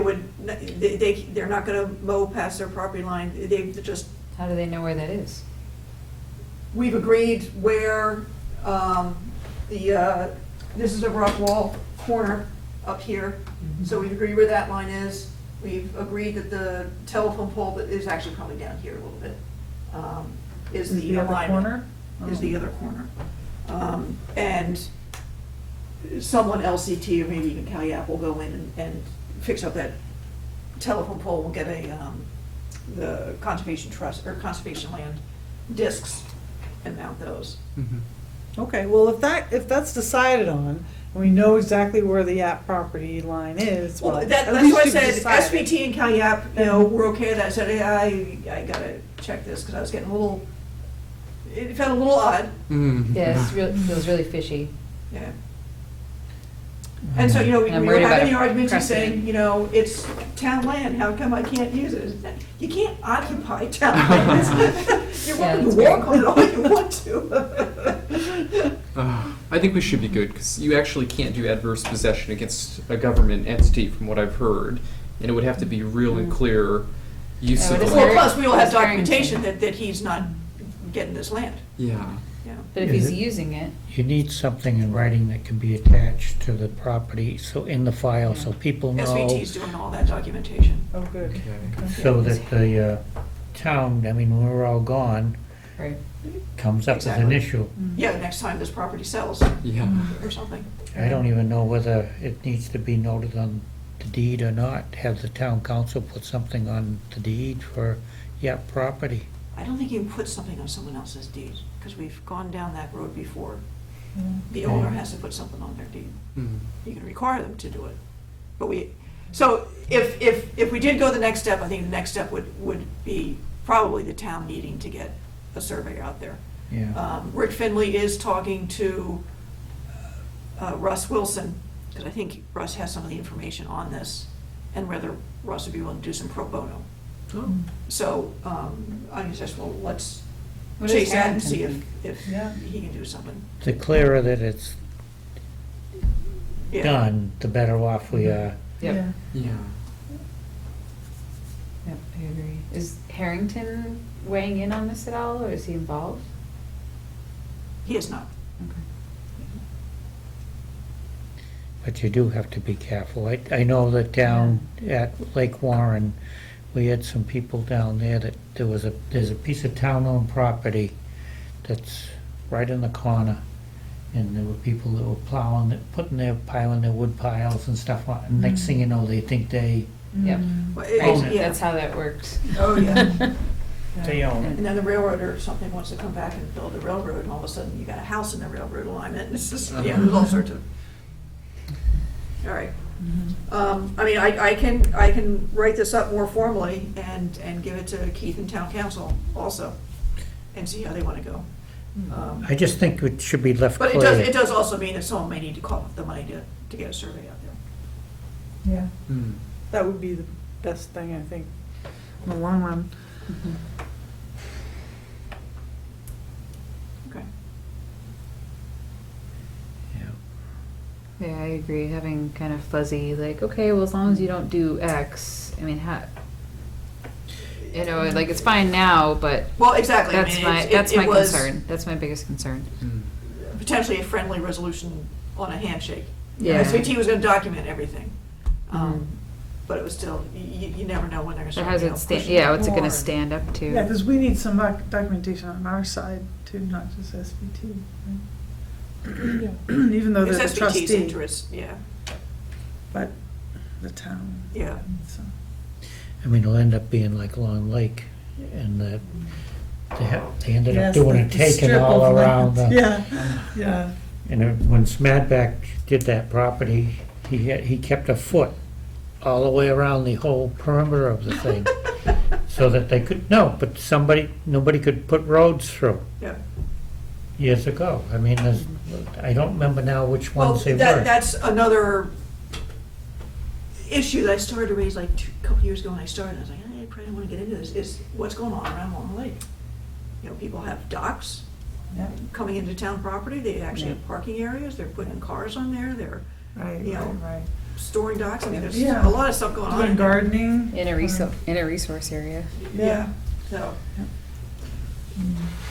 they're not gonna mow past their property line, they just, How do they know where that is? we've agreed where, this is a rock wall corner up here, so we've agreed where that line is. We've agreed that the telephone pole that is actually probably down here a little bit, is Is the the other alignment. corner? Is the other corner. And someone, LCT or maybe even CalYap, will go in and fix up that telephone pole. We'll get the conservation trust, or conservation land discs and mount those. Okay, well, if that's decided on, and we know exactly where the Yap property line is, well, Well, at that's least why I you've said decided. SVT and CalYap, we're okay with that. I said, hey, I gotta check this, because I was getting a little, it felt a little odd, Yeah, feels really fishy. yeah. And so, we And I'm were worried about having the a arguments and precedent. saying, it's town land, how come I can't use it? You can't occupy town land. You're Yeah, welcome to that's walk on it all you want to. I think we should be good, because you actually can't do adverse possession against a government entity, from what I've heard. And it would have to be real and clear use Yeah, of what the is Well, land. plus, we will have It's very documentation that he's not getting this land, Yeah. But if Is he's it- using it, You need something in writing that can be attached to the property, so in the file, so people know, SVT's doing all that documentation. Oh, good. so that the town, I mean, when we're all gone, right? comes up as an Exactly. issue. Yeah, the next time this property sells, Yeah. or something. I don't even know whether it needs to be noted on the deed or not. Have the town council put something on the deed for Yap property. I don't think you can put something on someone else's deed, because we've gone down that road before. The owner has to put something on their deed. You can require them to do it. But so if we did go the next step, I think the next step would be probably the town needing to get a survey out there. Yeah. Rick Finley is talking to Russ Wilson, because I think Russ has some of the information on this, and whether Russ would be willing to do some pro bono. So, I guess, well, let's What does chase that and Harrington see think? if Yeah. he can do something. The clearer that it's Yeah. done, the better off we are. Yep. Yeah. Yep, I agree. Is Harrington weighing in on this at all, or is he involved? He is not. Okay. But you do have to be careful. I know that down at Lake Warren, we had some people down there that there's a piece of town-owned property that's right in the corner. And there were people that were plowing, piling their wood piles and stuff on. And next thing you know, they think they Yep. Well, Own it. yeah. That's how that works. Oh, yeah. They own it. And then the railroad or something wants to come back and build a railroad, and all of a sudden you got a house in the railroad alignment, and it's just, yeah, there's all sorts of. All right. I mean, I can write this up more formally and give it to Keith and town council also, and see how they want to go. I just think it should be left But clear. it does also mean that someone may need to call up the money to get a survey out there. Yeah, that would be the best thing, I think, in the long run. Okay. Yeah, I agree. Having kind of fuzzy, like, okay, well, as long as you don't do X, I mean, like, it's fine now, but Well, exactly. I that's mean, my, it- that's it my was concern. That's my biggest concern. Potentially a friendly resolution on a handshake. Yeah. SVT was gonna document everything. Mhm. But it was still, you never know when they're gonna It start, has you know, it stand, pushing yeah, it what's it gonna more. stand up to? Yeah, because we need some documentation on our side too, not just SVT. right? Even though It's they're the SVT's trustee. interest, yeah. But, the town. Yeah. So. I mean, it'll end up being like Long Lake, and that they ended up Yes, doing the a taking strip all of around land. the. Yeah. And when Smadback did that property, he kept a foot all the way around the whole perimeter of the thing, so that they could, but nobody could put roads through Yeah. years ago. I mean, I don't remember now which Well, ones they were. that's another issue that I started to raise like a couple years ago when I started. I was like, I probably don't want to get into this, is what's going on around Long Lake. You know, people have docks coming into town property, they actually have parking areas, they're putting cars on there, they're, you know, storing docks. I mean, there's a lot of stuff going on. Doing gardening. In a resource area. Yeah, so.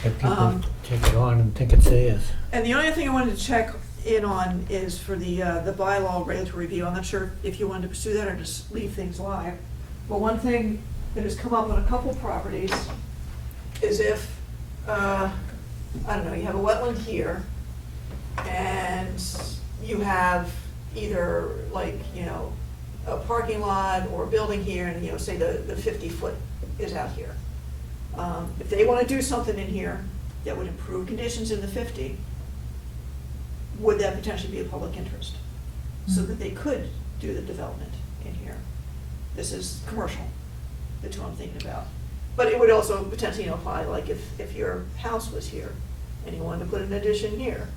Have people take it on and think it's theirs. And the only thing I wanted to check in on is for the bylaw regulatory review. I'm not sure if you wanted to pursue that or just leave things live. But one thing that has come up on a couple properties is if, I don't know, you have a wetland here, and you have either like, you know, a parking lot or a building here, and, you know, say the 50-foot is out here. If they want to do something in here that would improve conditions in the 50, would that potentially be a public interest? So that they could do the development in here. This is commercial, the two I'm thinking about. But it would also potentially apply, like if your house was here and you wanted to put an addition here,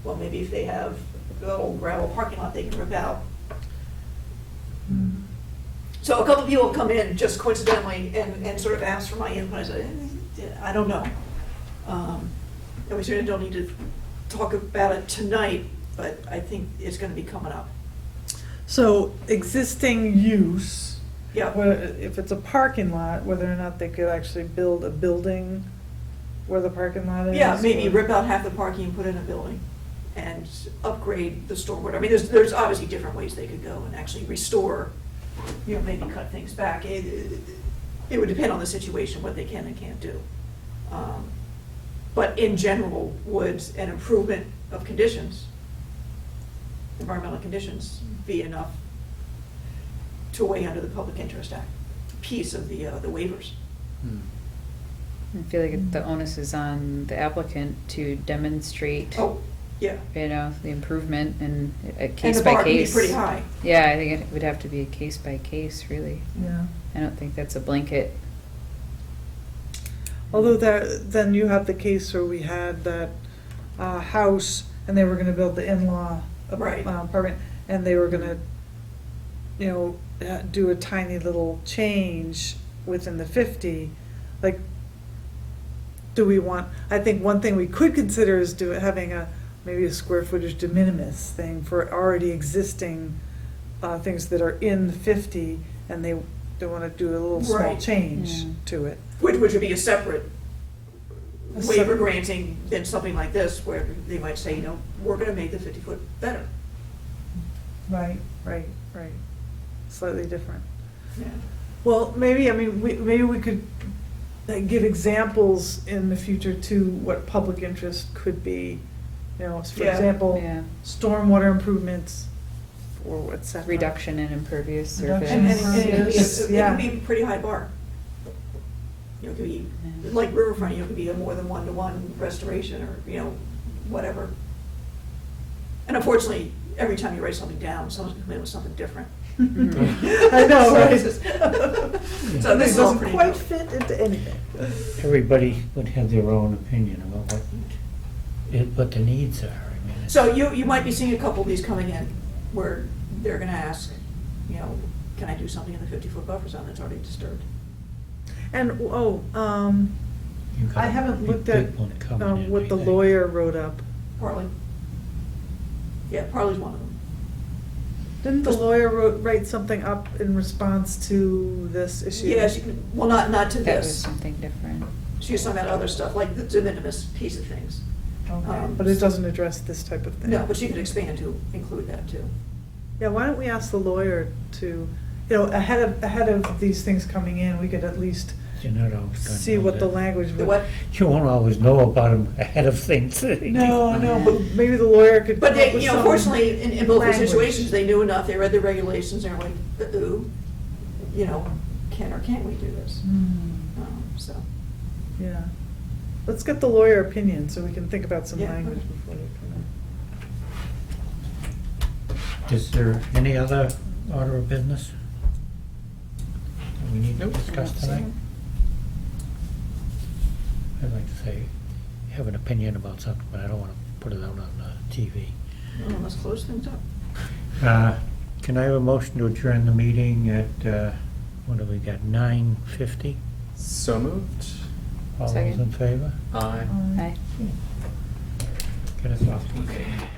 well, maybe if they have a little gravel parking lot they can rip out. So a couple of people have come in just coincidentally and sort of asked for my input. I said, I don't know. And we certainly don't need to talk about it tonight, but I think it's going to be coming up. So existing use. Yeah. If it's a parking lot, whether or not they could actually build a building where the parking lot is. Yeah, maybe or- rip out half the parking and put in a building and upgrade the stormwater. I mean, there's obviously different ways they could go and actually restore, you know, maybe cut things back. It would depend on the situation, what they can and can't do. But in general, would an improvement of conditions, environmental conditions, be enough to weigh under the Public Interest Act piece of the waivers? I feel like the onus is on the applicant to demonstrate, Oh, yeah. you know, the improvement and a And case the by bar can be case. pretty high. Yeah, I think it would have to be a case by case, really. Yeah. I don't think that's a blanket. Although then you have the case where we had that house, and they were gonna build the in-law Right. apartment, and they were gonna, you know, do a tiny little change within the 50, like, do we want, I think one thing we could consider is having maybe a square footage de minimis thing for already existing things that are in the 50, and they want to do a little small Right. change to it. Which would be a separate A waiver separate- granting than something like this, where they might say, you know, we're gonna make the 50-foot better. Right. Slightly different. Yeah. Well, maybe, I mean, maybe we could give examples in the future to what public interest could be. You know, for Yeah. example, Yeah. stormwater improvements or et cetera. Reduction in impervious surface. Reduction in And it could be, Yes, yeah. it could be a pretty high bar. You know, it could be, like riverfront, you know, it could be a more than one-to-one restoration, or, you know, whatever. And unfortunately, every time you write something down, someone's gonna come in with something different. I know, right? So So this this is all doesn't pretty quite new. fit into anything. Everybody would have their own opinion about what the needs are. I mean, So you might be seeing a couple of these coming in, where they're gonna ask, you know, can I do something in the 50-foot buffer zone that's already disturbed? And, you've got I a haven't looked big at one coming in, what I the think. lawyer wrote up. Parley? Yeah, Parley's one of them. Didn't the lawyer write something up in response to this issue? Yeah, well, not to That was this. something different. She was talking about other stuff, like the de minimis piece of things. Okay, but it doesn't address this type of thing? No, but she could expand to include that too. Yeah, why don't we ask the lawyer to, you know, ahead of these things coming in, we could at least You're not always gonna see know what the that. language The would. what? You won't always know about them ahead of things. No, but maybe the lawyer could. But come they, up with you know, some fortunately, in both those language. situations, they knew enough, they read the regulations, they're like, ooh, you know, can or can't we do this? So, Yeah. Let's get the lawyer opinion so we can think about some Yeah. language before they come in. Is there any other order of business that we need to discuss tonight? I'd like to say, have an opinion about something, but I don't want to put it out on TV. well, let's close things up. Can I have a motion to adjourn the meeting at, what do we got, 9:50? So moved. All those Second. in favor? Aye. Aye. Get us off.